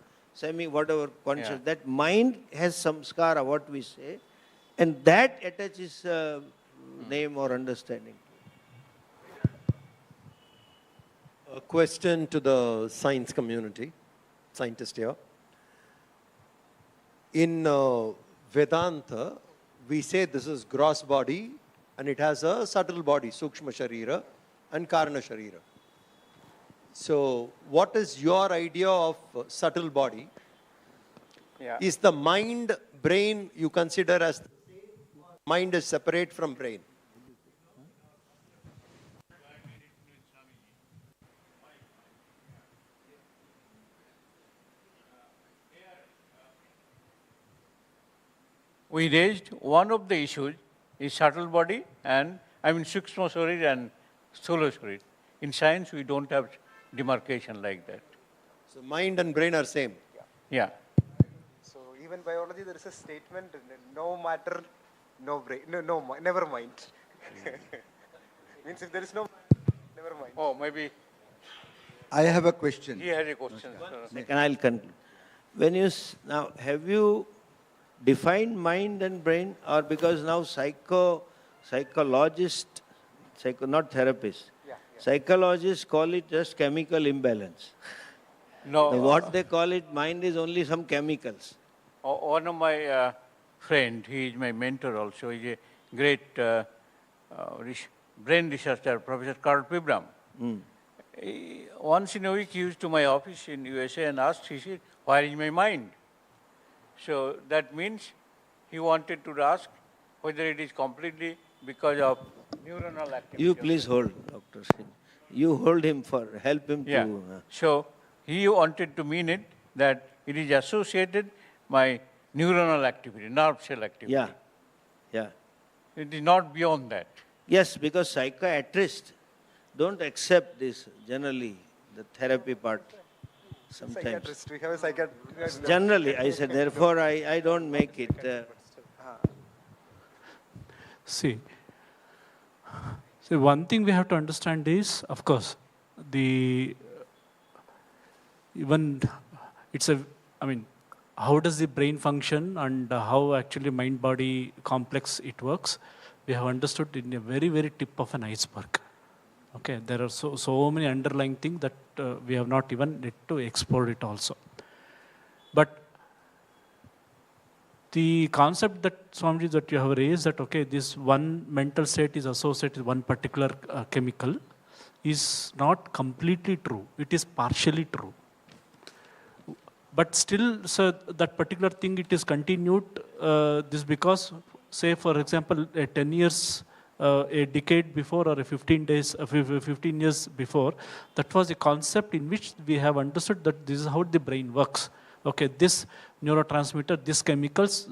whatever conscious. That mind has samskara, what we say, and that attaches name or understanding. A question to the science community, scientist here. In Vedanta, we say this is gross body and it has a subtle body, Sukshma Sharira and Karana Sharira. So what is your idea of subtle body? Is the mind, brain you consider as mind is separate from brain? We raised one of the issues is subtle body and Sukshma Sharira and Sthula Sharira. In science, we don't have demarcation like that. So mind and brain are same. Yeah. So even biology, there is a statement: no matter, no brain, never mind. Means if there is no, never mind. Oh, maybe. I have a question. He has a question. And I'll conclude. When you now have you defined mind and brain, or because now psychologists, not therapists, psychologists call it just chemical imbalance. No. What they call it, mind is only some chemicals. One of my friend, he is my mentor also, he is a great brain researcher, Professor Carl Pibram. Once in a week he used to my office in USA and asked, he said, where is my mind? So that means he wanted to ask whether it is completely because of neuronal activity. You please hold, Dr. Singh. You hold him help him to... So he wanted to mean it that it is associated my neuronal activity, nerve cell activity. Yeah. It is not beyond that. Yes, because psychiatrists don't accept this generally, the therapy part. Sometimes. Psychiatrist, we have a psychiatrist. Generally, I said, therefore I don't make it. See, one thing we have to understand is, of course, how does the brain function and how actually mind-body complex it works, we have understood in a very, very tip of an iceberg. Okay, there are so many underlying things that we have not even yet to explore it also. But the concept that Swamiji that you have raised, that okay, this one mental state is associated with one particular chemical, is not completely true. It is partially true. But still, so that particular thing, it is continued. This because, say for example, 10 years, a decade before, or a 15 years before, that was a concept in which we have understood that this is how the brain works. Okay, this neurotransmitter, these chemicals,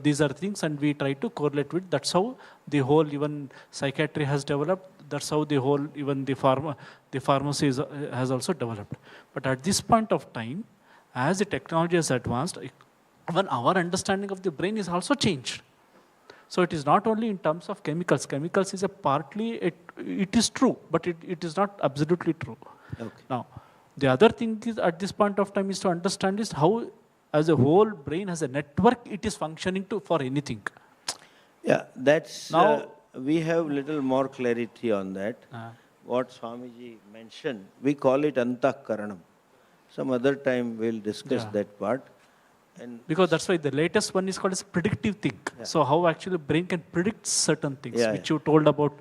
these are things, and we try to correlate with. That's how the whole even psychiatry has developed. That's how the whole even the pharmacy has also developed. But at this point of time, as the technology has advanced, even our understanding of the brain is also changed. So it is not only in terms of chemicals. Chemicals is a partly, it is true, but it is not absolutely true. Okay. Now, the other thing is at this point of time is to understand is how, as a whole brain, as a network, it is functioning for anything. Yeah, that's, now, we have little more clarity on that. What Swamiji mentioned, we call it antakaranam. Some other time we'll discuss that part. And because that's why the latest one is called as predictive thing. Yeah. So how actually brain can predict certain things, Yeah, which you told about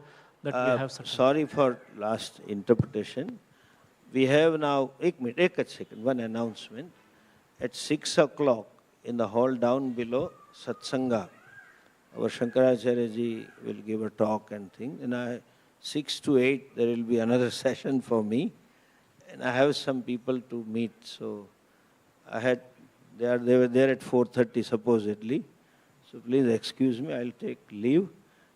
that we have certain. Sorry for last interpretation. We have now, one announcement. At 6 o'clock in the hall down below, Satsanga, our Shankaracharya ji will give a talk and thing. And 6 to 8, there will be another session for me. And I have some people to meet. So they were there at 4:30 supposedly. So please excuse me, I'll take leave.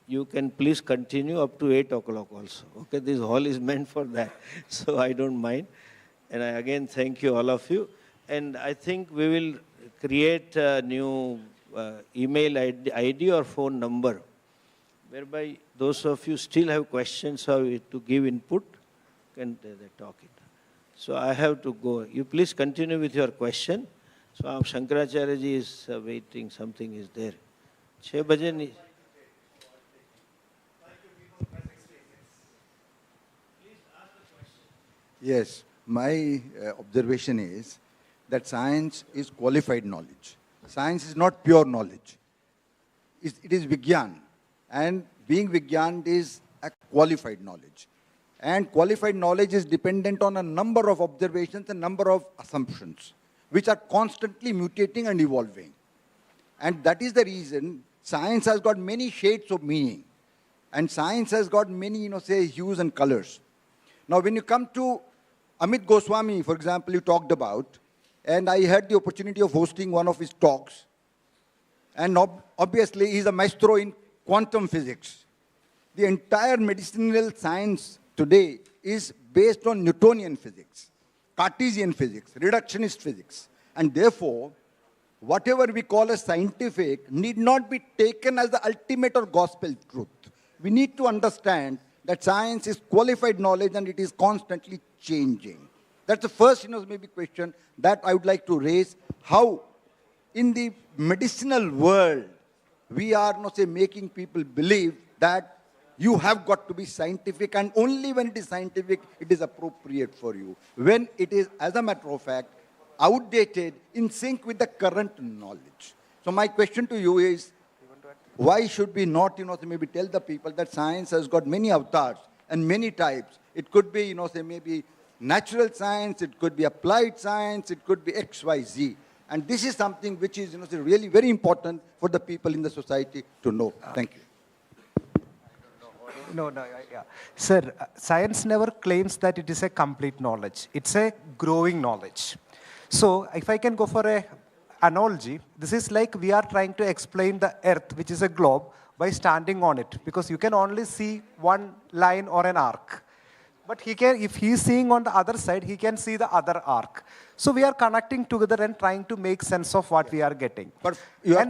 You can please continue up to 8 o'clock also. Okay, this hall is meant for that. So I don't mind. And I again thank you, all of you. And I think we will create a new email ID or phone number, whereby those of you still have questions or to give input, can talk it. So I have to go. You please continue with your question. So Shankaracharya ji is waiting, something is there. 6 baje. Yes, my observation is that science is qualified knowledge. Science is not pure knowledge. It is Vigyan. And being Vigyan is a qualified knowledge. And qualified knowledge is dependent on a number of observations, a number of assumptions, which are constantly mutating and evolving. And that is the reason science has got many shades of meaning. And science has got many, say, hues and colors. Now, when you come to Amit Goswami, for example, you talked about, and I had the opportunity of hosting one of his talks. And obviously, he's a maestro in quantum physics. The entire medicinal science today is based on Newtonian physics, Cartesian physics, reductionist physics. And therefore, whatever we call as scientific need not be taken as the ultimate or gospel truth. We need to understand that science is qualified knowledge and it is constantly changing. That's the first, maybe question that I would like to raise. How in the medicinal world, we are, making people believe that you have got to be scientific, and only when it is scientific, it is appropriate for you. When it is, as a matter of fact, outdated, in sync with the current knowledge. So my question to you is, why should we not, maybe tell the people that science has got many avatars and many types? It could be, maybe natural science, it could be applied science, it could be X, Y, Z. And this is something which is, really very important for the people in the society to know. Thank you. Yeah. Sir, science never claims that it is a complete knowledge. It's a growing knowledge. So if I can go for an analogy, this is like we are trying to explain the earth, which is a globe, by standing on it. Because you can only see one line or an arc. But if he is seeing on the other side, he can see the other arc. So we are connecting together and trying to make sense of what we are getting. But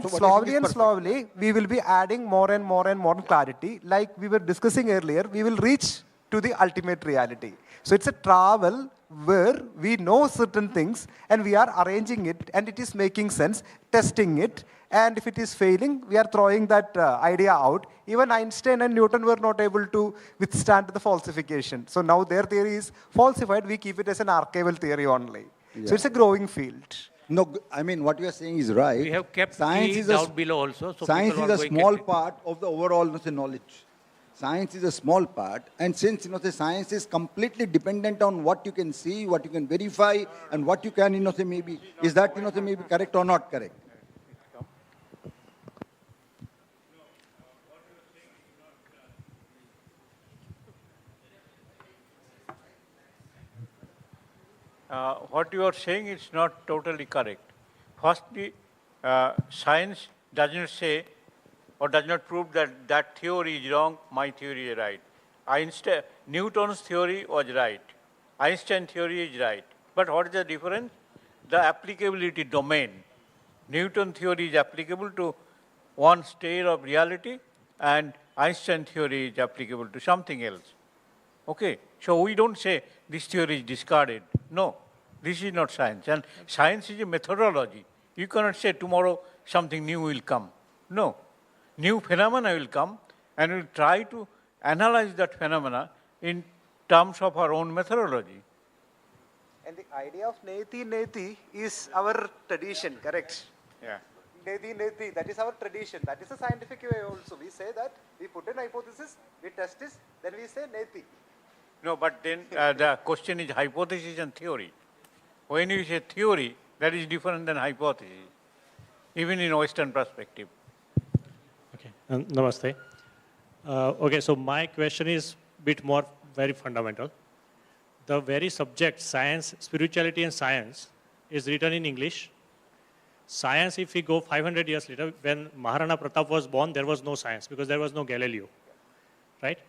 slowly, we will be adding more and more and more clarity. Like we were discussing earlier, we will reach to the ultimate reality. So it's a travel where we know certain things and we are arranging it and it is making sense, testing it, And if it is failing, we are throwing that idea out. Even Einstein and Newton were not able to withstand the falsification. So now their theory is falsified. We keep it as an archival theory only. So it's a growing field. No, I mean, what you are saying is right. We have kept science T is down below also. So science people is are a going small at it. part of the overall knowledge. Science is a small part, and since the science is completely dependent on what you can see, what you can verify, and what you can say maybe is that say maybe correct or not correct. What you are saying is not totally correct. Firstly, science doesn't say or does not prove that that theory is wrong, my theory is right. Newton's theory was right. Einstein's theory is right. But what is the difference? The applicability domain. Newton's theory is applicable to one state of reality, and Einstein's theory is applicable to something else. Okay, so we don't say this theory is discarded. No, this is not science. And science is a methodology. You cannot say tomorrow something new will come. No, new phenomena will come, and we'll try to analyze that phenomena in terms of our own methodology. And the idea of neti is our tradition, correct? Yeah. Neti, that is our tradition. That is a scientific way also. We say that, we put an hypothesis, we test this, then we say neti. No, but then the question is hypothesis and theory. When you say theory, that is different than hypothesis, even in Western perspective. Okay, namaste. Okay, so my question is a bit more very fundamental. The very subject, science, spirituality and science, is written in English. Science, if we go 500 years later, when Maharana Pratap was born, there was no science because there was no Galileo, right?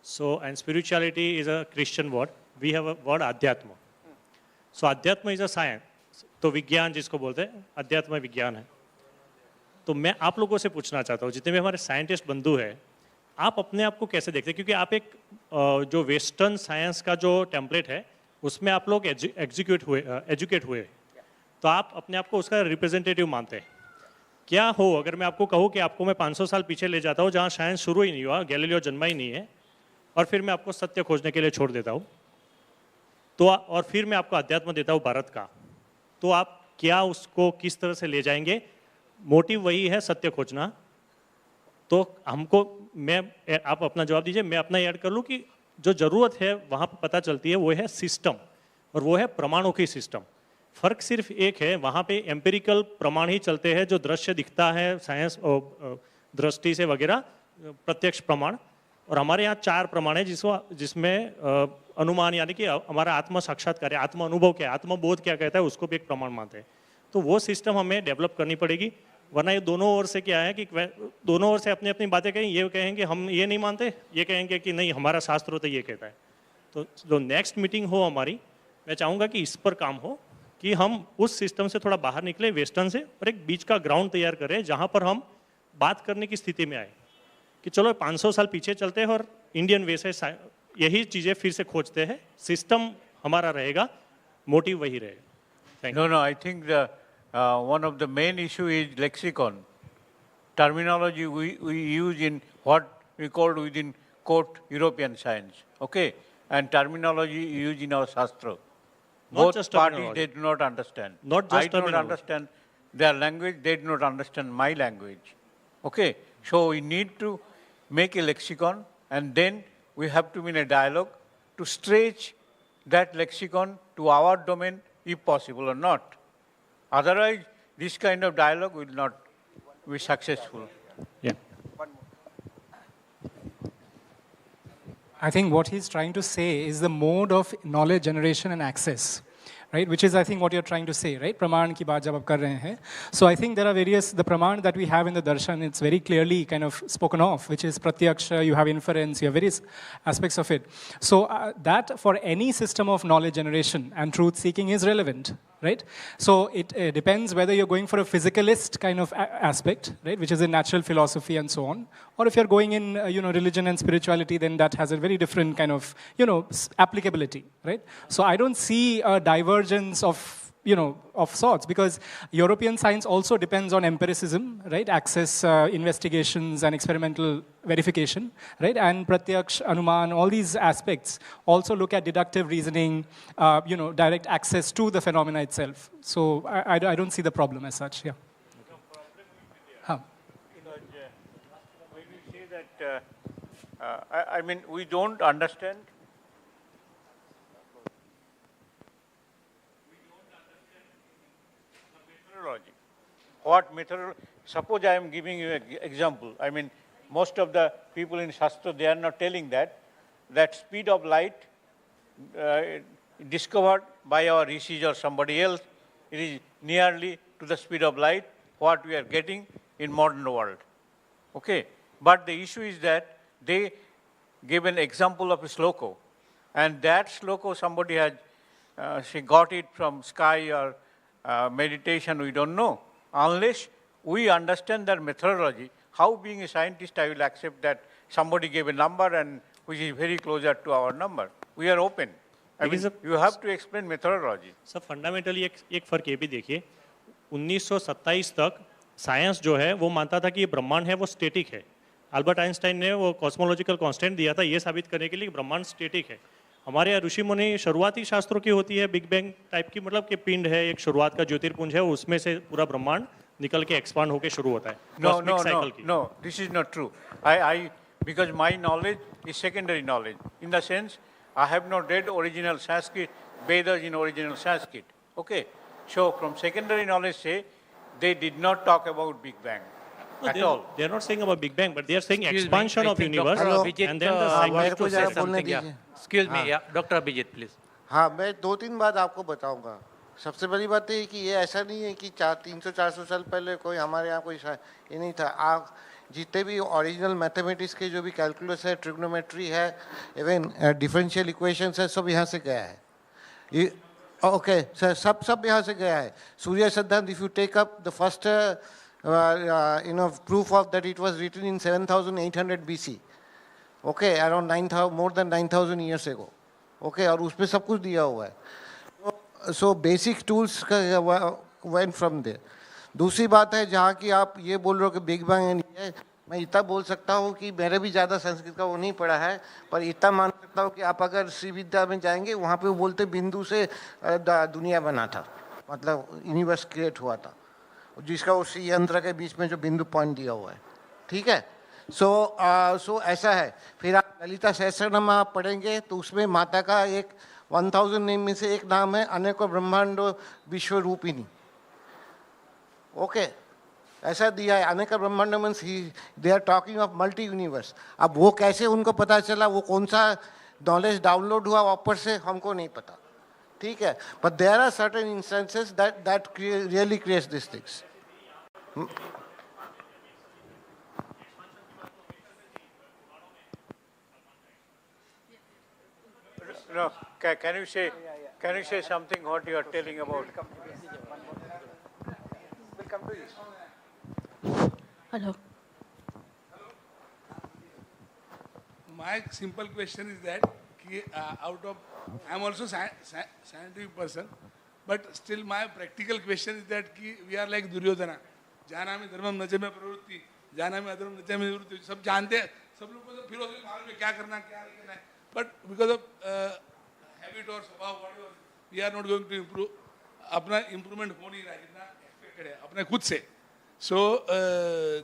So, and spirituality is a Christian word. We have a word Adhyatma. So, Adhyatma is a science. तो विज्ञान जिसको बोलते हैं अध्यात्म विज्ञान है. तो मैं आप लोगों से पूछना चाहता हूँ, जितने भी हमारे साइंटिस्ट बंधु हैं, आप अपने आप को कैसे देखते हैं? क्योंकि आप एक जो वेस्टर्न साइंस का जो टेम्पलेट है उसमें आप लोग एजुकेट हुए, तो आप अपने आप को उसका रिप्रेजेंटेटिव मानते हैं. क्या हो अगर मैं आपको कहूँ कि आपको मैं 500 साल पीछे ले जाता हूँ जहाँ साइंस शुरू ही नहीं हुआ, गैलीलियो जन्मा ही नहीं है, और फिर मैं आपको सत्य खोजने के लिए छोड़ देता हूँ, तो और फिर मैं आपको अध्यात्म देता हूँ भारत का, तो आप क्या उसको किस तरह से ले जाएंगे? मोटिव वही है सत्य खोजना. तो हमको आप अपना जवाब दीजिए, मैं अपना ऐड कर लूँ कि जो ज़रूरत है वहाँ पर पता चलती है वो है सिस्टम, और वो है प्रमाणों की सिस्टम. फ़र्क सिर्फ एक है, वहाँ पे एम्पिरिकल प्रमाण ही चलते हैं जो दृश्य दिखता है साइंस दृष्टि से वगैरह, प्रत्यक्ष प्रमाण, और हमारे यहाँ 4 प्रमाण है जिसमें अनुमान यानी कि हमारा आत्म साक्षात्कार है, आत्म अनुभव क्या है, आत्मबोध क्या कहता है, उसको भी एक प्रमाण मानते हैं. तो वो सिस्टम हमें डेवलप करनी पड़ेगी, वरना ये दोनों ओर से क्या है कि दोनों ओर से अपनी अपनी बातें कहें, ये कहेंगे हम ये नहीं मानते, ये कहेंगे कि नहीं हमारा शास्त्र तो ये कहता है. तो जो नेक्स्ट मीटिंग हो हमारी, मैं चाहूँगा कि इस पर काम हो कि हम उस सिस्टम से थोड़ा बाहर निकले वेस्टर्न से, और एक बीच का ग्राउंड तैयार करें जहाँ पर हम बात करने की स्थिति में आए कि चलो 500 साल पीछे चलते हैं और इंडियन वे से यही चीज़ें फिर से खोजते हैं. सिस्टम हमारा रहेगा, मोटिव वही रहेगा. No, I think one of the main issue is lexicon. Terminology we use in what we call within quote European science, okay? And terminology used in our Shastra. Both parties, they do not understand. Not just I do not understand their language, they do not understand my language. Okay? So we need to make a lexicon, and then we have to be in a dialogue to stretch that lexicon to our domain if possible or not. Otherwise, this kind of dialogue will not be successful. Yeah. I think what he's trying to say is the mode of knowledge generation and access, right? Which is, I think, what you're trying to say, right? Praman ki baat jab aap kar rahe hain. So I think there are the praman that we have in the darshan, it's very clearly kind of spoken of, which is pratyaksha, you have inference, you have various aspects of it. So that for any system of knowledge generation and truth seeking is relevant, right? So it depends whether you're going for a physicalist kind of aspect, right, which is in natural philosophy and so on, or if you're going in, religion and spirituality, then that has a very different kind of, applicability, right? So I don't see a divergence of of sorts, because European science also depends on empiricism, right? Access, investigations, and experimental verification, right? And pratyaksh, anuman, all these aspects also look at deductive reasoning, direct access to the phenomena itself. So I don't see the problem as such. Yeah. Huh. Because when we say that, I mean, we don't understand. Methodology. What methodology? Suppose I am giving you an example. I mean, most of the people in Shastra, they are not telling that speed of light discovered by our rishis or somebody else, it is nearly to the speed of light what we are getting in modern world. Okay? But the issue is that they gave an example of a sloko, and that sloko somebody has, she got it from sky or meditation, we don't know. Unless we understand their methodology, how being a scientist I will accept that somebody gave a number and which is very closer to our number. We are open. I mean, you have to explain methodology. Sir fundamentally एक फर्क ये भी देखिए, 1927 तक science जो है वो मानता था कि ये ब्रह्मांड है वो स्टैटिक है. अल्बर्ट आइंस्टाइन ने वो कॉस्मोलॉजिकल कांस्टेंट दिया था ये साबित करने के लिए कि ब्रह्मांड स्टैटिक है. हमारे यहाँ ऋषि मुनि शुरुआती शास्त्रों की होती है बिग बैंग टाइप की, मतलब कि पिंड है एक शुरुआत का ज्योतिर्पुंज है, उसमें से पूरा ब्रह्मांड निकल के एक्सपांड होके शुरू होता है. No, this is not true. Because my knowledge is secondary knowledge. In the sense, I have not read original Sanskrit, Vedas in original Sanskrit. Okay? So from secondary knowledge, say, they did not talk about Big Bang at all. They are not saying about Big Bang, but they are saying expansion of universe. And then the cycle. Excuse me, Dr. Abhijit, please. हाँ, मैं 2-3 बात आपको बताऊंगा. सबसे बड़ी बात है कि ये ऐसा नहीं है कि 300-400 साल पहले कोई हमारे यहाँ कोई ये नहीं था. जितने भी ओरिजिनल मैथमेटिक्स के जो भी कैलकुलस है, ट्रिग्नोमेट्री है, इवन डिफरेंशियल इक्वेशंस है, सब यहाँ से गया है. ओके सर, सब यहाँ से गया है. Surya Siddhanta, if you take up the first proof of that, it was written in 7800 BC. Okay, around 9,000, more than 9,000 years ago. Okay, और उसमें सब कुछ दिया हुआ है. So basic tools went from there. दूसरी बात है जहाँ की आप ये बोल रहे हो कि बिग बैंग है, मैं इतना बोल सकता हूँ कि मैंने भी ज़्यादा संस्कृत का वो नहीं पढ़ा है, पर इतना मान सकता हूँ कि आप अगर श्री विद्या में जाएंगे वहाँ पे वो बोलते बिंदु से दुनिया बना था, मतलब यूनिवर्स क्रिएट हुआ था, जिसका उस यंत्र के बीच में जो बिंदु पॉइंट दिया हुआ है. ठीक है. सो ऐसा है. फिर आप ललिता सहस्रनाम आप पढ़ेंगे तो उसमें माता का एक 1000 नेम में से एक नाम है अनेकों ब्रह्मांड विश्व रूपिणी. ओके, ऐसा दिया है. अनेक ब्रह्मांड means they are talking of multi universe. अब वो कैसे उनको पता चला, वो कौन सा नॉलेज डाउनलोड हुआ ऊपर से, हमको नहीं पता. ठीक है. But there are certain instances that really creates this things. No, can you say something what you are telling about? We'll come to you. Hello. My simple question is that I am also scientific person, but still my practical question is that we are like Duryodhana. जानami धर्मम नचे में प्रवृत्ति, जानami अधर्मम नचे में निवृत्ति. सब जानते हैं, सब लोग को तो फिलोसफी मालूम है क्या करना है. But because of habit or स्वभाव, whatever, we are not going to improve. अपना improvement हो नहीं रहा जितना expected है अपने खुद से. So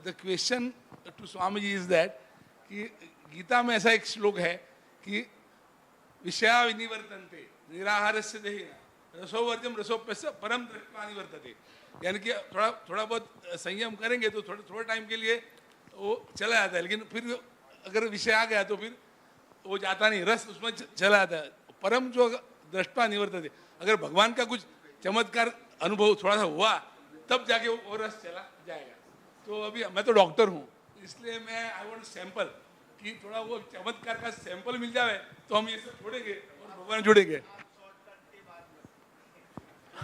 the question to Swamiji is that कि गीता में ऐसा एक श्लोक है कि विषया विनिवर्तन्ते निराहारस्य देहिना रसोवर्जम रसोप्यस्य परम दृष्ट्वा निवर्तते. यानी कि थोड़ा बहुत संयम करेंगे तो थोड़ा टाइम के लिए वो चला जाता है, लेकिन फिर अगर विषय आ गया तो फिर वो जाता नहीं, रस उसमें चला जाता है. परम जो दृष्टवा निवर्तते, अगर भगवान का कुछ चमत्कार अनुभव थोड़ा सा हुआ तब जाके वो रस चला जाएगा. तो अभी मैं तो डॉक्टर हूँ, इसलिए मैं आई वांट सैंपल कि थोड़ा वो चमत्कार का सैंपल मिल जाए तो हम ये सब छोड़ेंगे और भगवान जुड़ेंगे.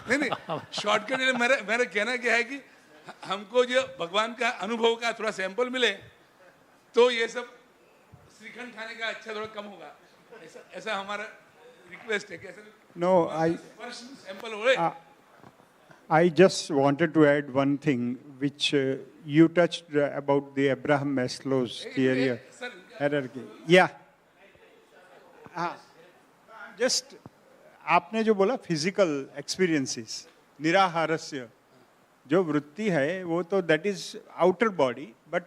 नहीं शॉर्टकट मेरा कहना क्या है कि हमको जो भगवान का अनुभव का थोड़ा सैंपल मिले तो ये सब श्रीखंड खाने का अच्छा थोड़ा कम होगा. ऐसा हमारा रिक्वेस्ट है. कैसे No, I. First sample हो I just wanted to add one thing, which you touched about the Abraham Maslow's theory of hierarchy. Yeah. Just आपने जो बोला physical experiences, निराहारस्य, जो वृत्ति है वो तो that is outer body, but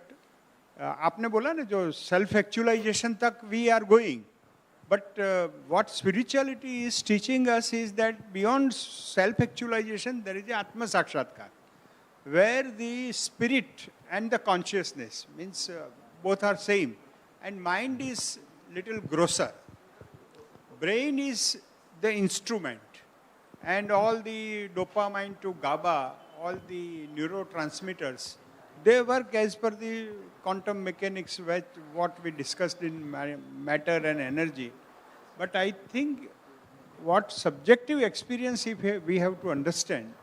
आपने बोला ना जो self actualization तक we are going. But what spirituality is teaching us is that beyond self-actualization, there is a Atma Sakshatkar, where the spirit and the consciousness, means both are same, and mind is little grosser. Brain is the instrument, and all the dopamine to GABA, all the neurotransmitters, they work as per the quantum mechanics, what we discussed in matter and energy. But I think what subjective experience we have to understand,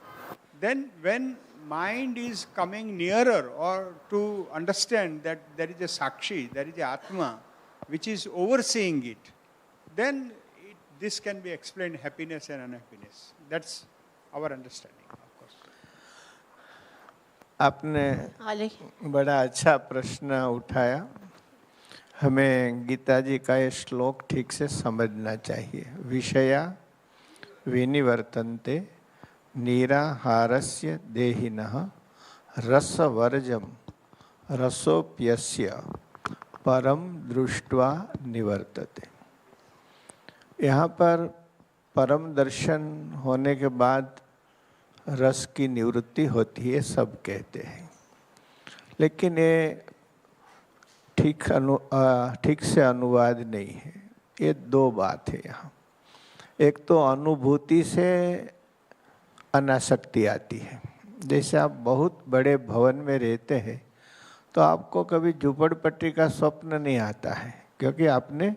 then when mind is coming nearer or to understand that there is a Sakshi, there is a Atma, which is overseeing it, then this can be explained happiness and unhappiness. That's our understanding, of course. आपने बड़ा अच्छा प्रश्न उठाया. हमें गीता जी का ये श्लोक ठीक से समझना चाहिए. विषया विनिवर्तन्ते निराहारस्य देहिनः रसवर्जम रसोप्यस्य परम दृष्ट्वा निवर्तते. यहाँ पर परम दर्शन होने के बाद रस की निवृत्ति होती है, सब कहते हैं, लेकिन ये ठीक से अनुवाद नहीं है. ये दो बात है यहाँ. एक तो अनुभूति से अनासक्ति आती है. जैसे आप बहुत बड़े भवन में रहते हैं तो आपको कभी झुपड़पट्टी का स्वप्न नहीं आता है, क्योंकि आपने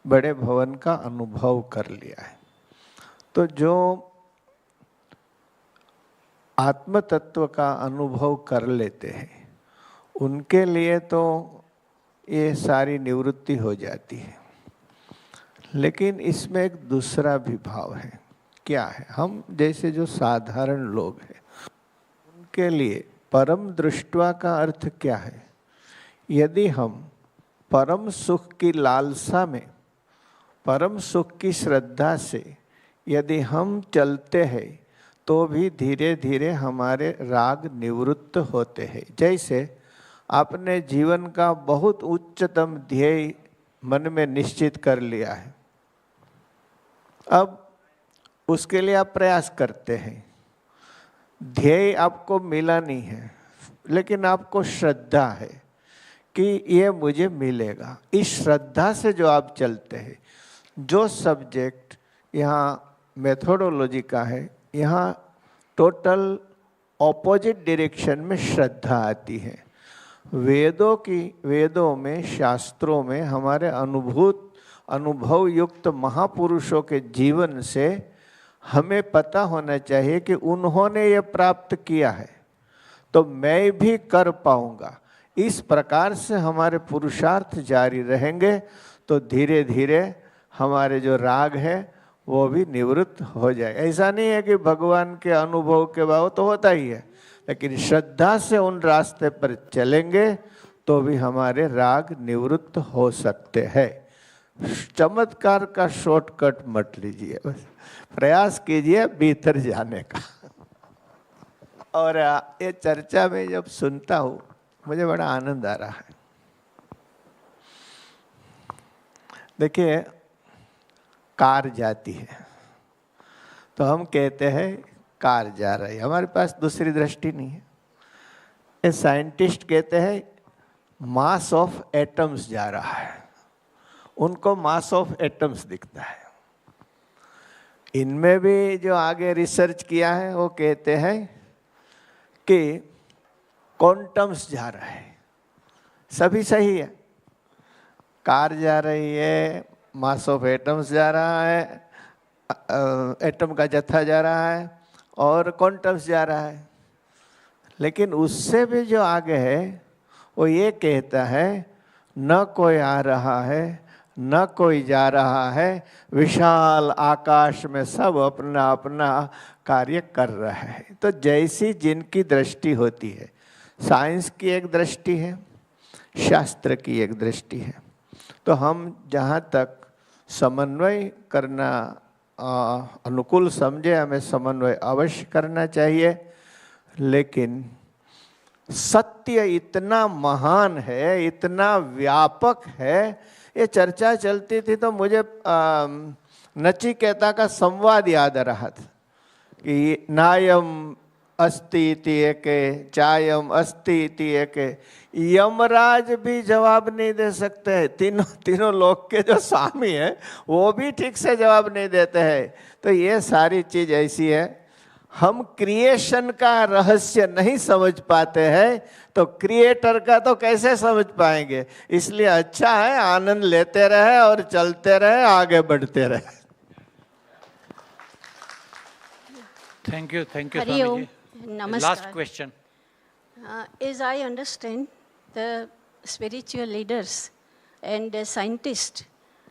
बड़े भवन का अनुभव कर लिया है. तो जो आत्म तत्व का अनुभव कर लेते हैं उनके लिए तो ये सारी निवृत्ति हो जाती है. लेकिन इसमें एक दूसरा भी भाव है. क्या है? हम जैसे जो साधारण लोग हैं उनके लिए परम दृष्टवा का अर्थ क्या है? यदि हम परम सुख की लालसा में, परम सुख की श्रद्धा से यदि हम चलते हैं तो भी धीरे धीरे हमारे राग निवृत्त होते हैं. जैसे आपने जीवन का बहुत उच्चतम ध्येय मन में निश्चित कर लिया है, अब उसके लिए आप प्रयास करते हैं. ध्येय आपको मिला नहीं है, लेकिन आपको श्रद्धा है कि ये मुझे मिलेगा. इस श्रद्धा से जो आप चलते हैं, जो सब्जेक्ट यहाँ मेथोडोलॉजी का है, यहाँ टोटल ऑपोजिट डायरेक्शन में श्रद्धा आती है. वेदों में, शास्त्रों में हमारे अनुभव युक्त महापुरुषों के जीवन से हमें पता होना चाहिए कि उन्होंने ये प्राप्त किया है तो मैं भी कर पाऊंगा. इस प्रकार से हमारे पुरुषार्थ जारी रहेंगे तो धीरे धीरे हमारे जो राग है वो भी निवृत्त हो जाए. ऐसा नहीं है कि भगवान के अनुभव के बाद तो होता ही है, लेकिन श्रद्धा से उन रास्ते पर चलेंगे तो भी हमारे राग निवृत्त हो सकते हैं. चमत्कार का शॉर्टकट मत लीजिए, बस प्रयास कीजिए भीतर जाने का. और ये चर्चा में जब सुनता हूँ मुझे बड़ा आनंद आ रहा है. देखिए, कार जाती है तो हम कहते हैं कार जा रही है, हमारे पास दूसरी दृष्टि नहीं है. ये साइंटिस्ट कहते हैं मास ऑफ एटम्स जा रहा है, उनको मास ऑफ एटम्स दिखता है. इनमें भी जो आगे रिसर्च किया है वो कहते हैं कि क्वांटम्स जा रहा है. सभी सही है, कार जा रही है, मास ऑफ एटम्स जा रहा है, एटम का जत्था जा रहा है और क्वांटम्स जा रहा है. लेकिन उससे भी जो आगे है वो ये कहता है न कोई आ रहा है न कोई जा रहा है, विशाल आकाश में सब अपना अपना कार्य कर रहा है। तो जैसी जिनकी दृष्टि होती है, साइंस की एक दृष्टि है, शास्त्र की एक दृष्टि है। तो हम जहाँ तक समन्वय करना अनुकूल समझे, हमें समन्वय अवश्य करना चाहिए। लेकिन सत्य इतना महान है, इतना व्यापक है। ये चर्चा चलती थी तो मुझे नचिकेता का संवाद याद आ रहा था कि नायम अस्ति इति एके, चायम अस्ति इति एके। यमराज भी जवाब नहीं दे सकते हैं, तीनों लोक के जो स्वामी हैं वो भी ठीक से जवाब नहीं देते हैं। तो ये सारी चीज ऐसी है, हम क्रिएशन का रहस्य नहीं समझ पाते हैं तो क्रिएटर का तो कैसे समझ पाएंगे। इसलिए अच्छा है आनंद लेते रहे और चलते रहे, आगे बढ़ते रहे। Thank you, Hari Swamiji. Om. Namaskar. Last question. As I understand, the spiritual leaders and the scientists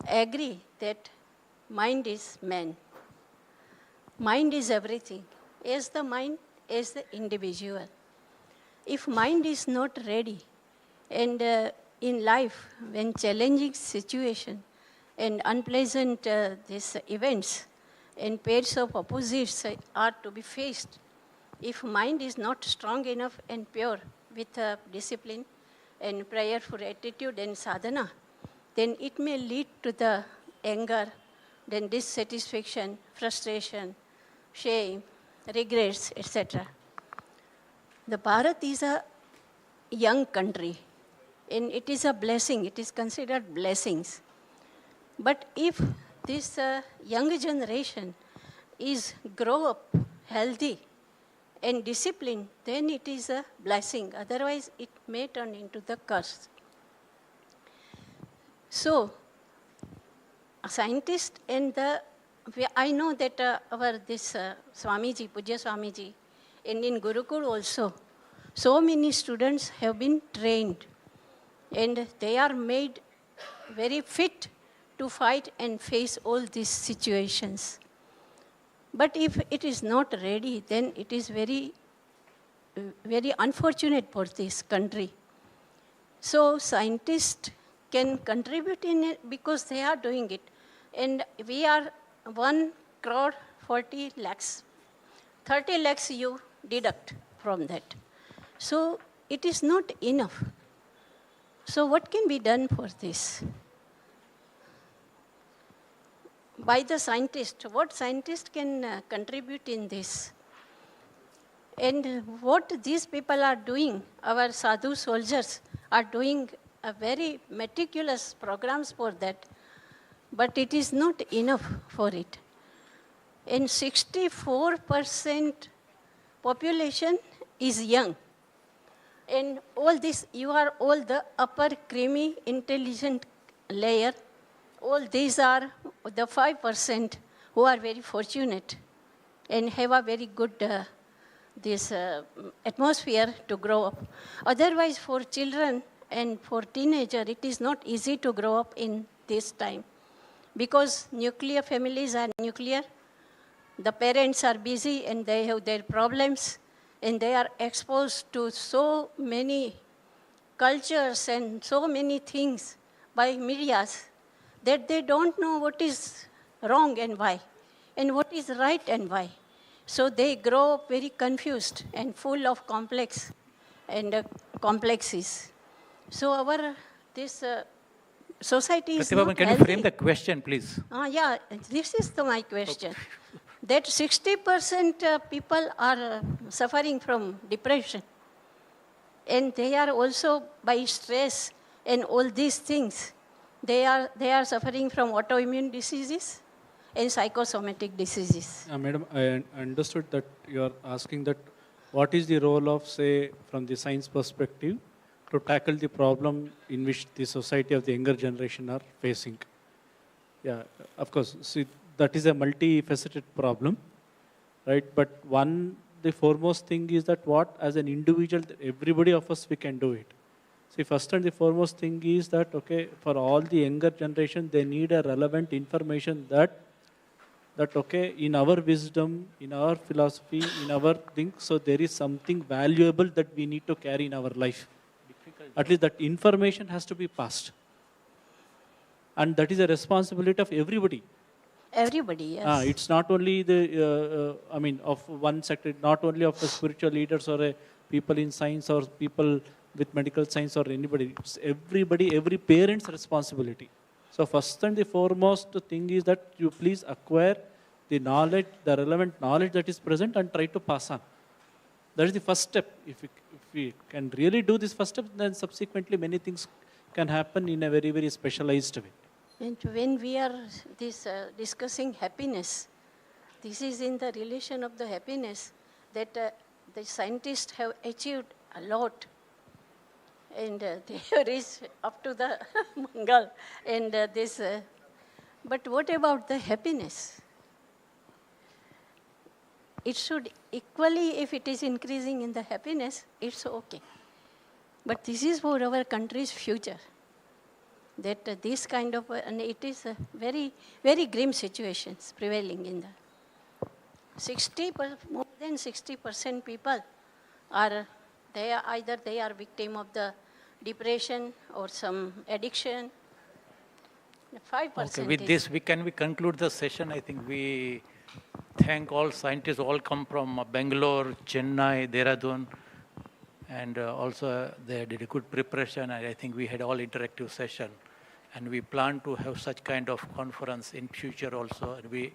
agree that mind is man. Mind is everything. As the mind, as the individual. If mind is not ready, and in life, when challenging situation and unpleasant these events and pairs of opposites are to be faced, if mind is not strong enough and pure with discipline and prayerful attitude and sadhana, then it may lead to the anger, then dissatisfaction, frustration, shame, regrets, etc. The Bharat is a young country, and it is a blessing. It is considered blessings. But if this young generation is grow up healthy and disciplined, then it is a blessing. Otherwise, it may turn into the curse. So, a scientist and I know that Swamiji, Pujya Swamiji, and in Gurukul also, so many students have been trained and they are made very fit to fight and face all these situations. But if it is not ready, then it is very, very unfortunate for this country. So scientists can contribute in it because they are doing it. And we are 1 crore 40 lakhs. 30 lakhs you deduct from that. So it is not enough. So what can be done for this? By the scientist, what scientist can contribute in this? And what these people are doing, our sadhu soldiers are doing a very meticulous programs for that, but it is not enough for it. And 64% population is young. And all this, you are all the upper creamy intelligent layer. All these are the 5% who are very fortunate and have a very good atmosphere to grow up. Otherwise, for children and for teenager, it is not easy to grow up in this time because nuclear families are nuclear. The parents are busy and they have their problems and they are exposed to so many cultures and so many things by medias that they don't know what is wrong and why, and what is right and why. So they grow up very confused and full of complex and complexes. So this society is Pratibha, not can healthy. you frame the question, please? Yeah, this is my question. That 60% people are suffering from depression. And they are also by stress and all these things. They are suffering from autoimmune diseases and psychosomatic diseases. Madam, I understood that you are asking that what is the role of, say, from the science perspective to tackle the problem in which the society of the younger generation are facing. Yeah, of course, see, that is a multifaceted problem, right? But the foremost thing is that what, as an individual, everybody of us, we can do it. See, first and the foremost thing is that, okay, for all the younger generation, they need a relevant information that okay, in our wisdom, in our philosophy, in our thing, so there is something valuable that we need to carry in our life. At least that information has to be passed. And that is a responsibility of everybody. Everybody, yes. It's not only the, of one sector, not only of the spiritual leaders or people in science or people with medical science or anybody. It's everybody, every parent's responsibility. So first and the foremost thing is that you please acquire the knowledge, the relevant knowledge that is present and try to pass on. That is the first step. If we can really do this first step, then subsequently many things can happen in a very, very specialized way. And when we are discussing happiness, this is in the relation of the happiness that the scientists have achieved a lot. And there is up to the Mangal and this. But what about the happiness? It should equally, if it is increasing in the happiness, it's okay. But this is for our country's future. That this kind of, and it is a very, very grim situations prevailing in the 60%, more than 60% people are, either they are victim of the depression or some addiction. 5%. Okay, with this, we conclude the session. I think we thank all scientists, all come from Bangalore, Chennai, Dehradun, and also they did a good preparation. And I think we had all interactive session. And we plan to have such kind of conference in future also. And we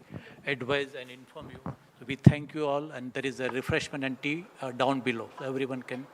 advise and inform you. So we thank you all. And there is a refreshment and tea down below. So everyone can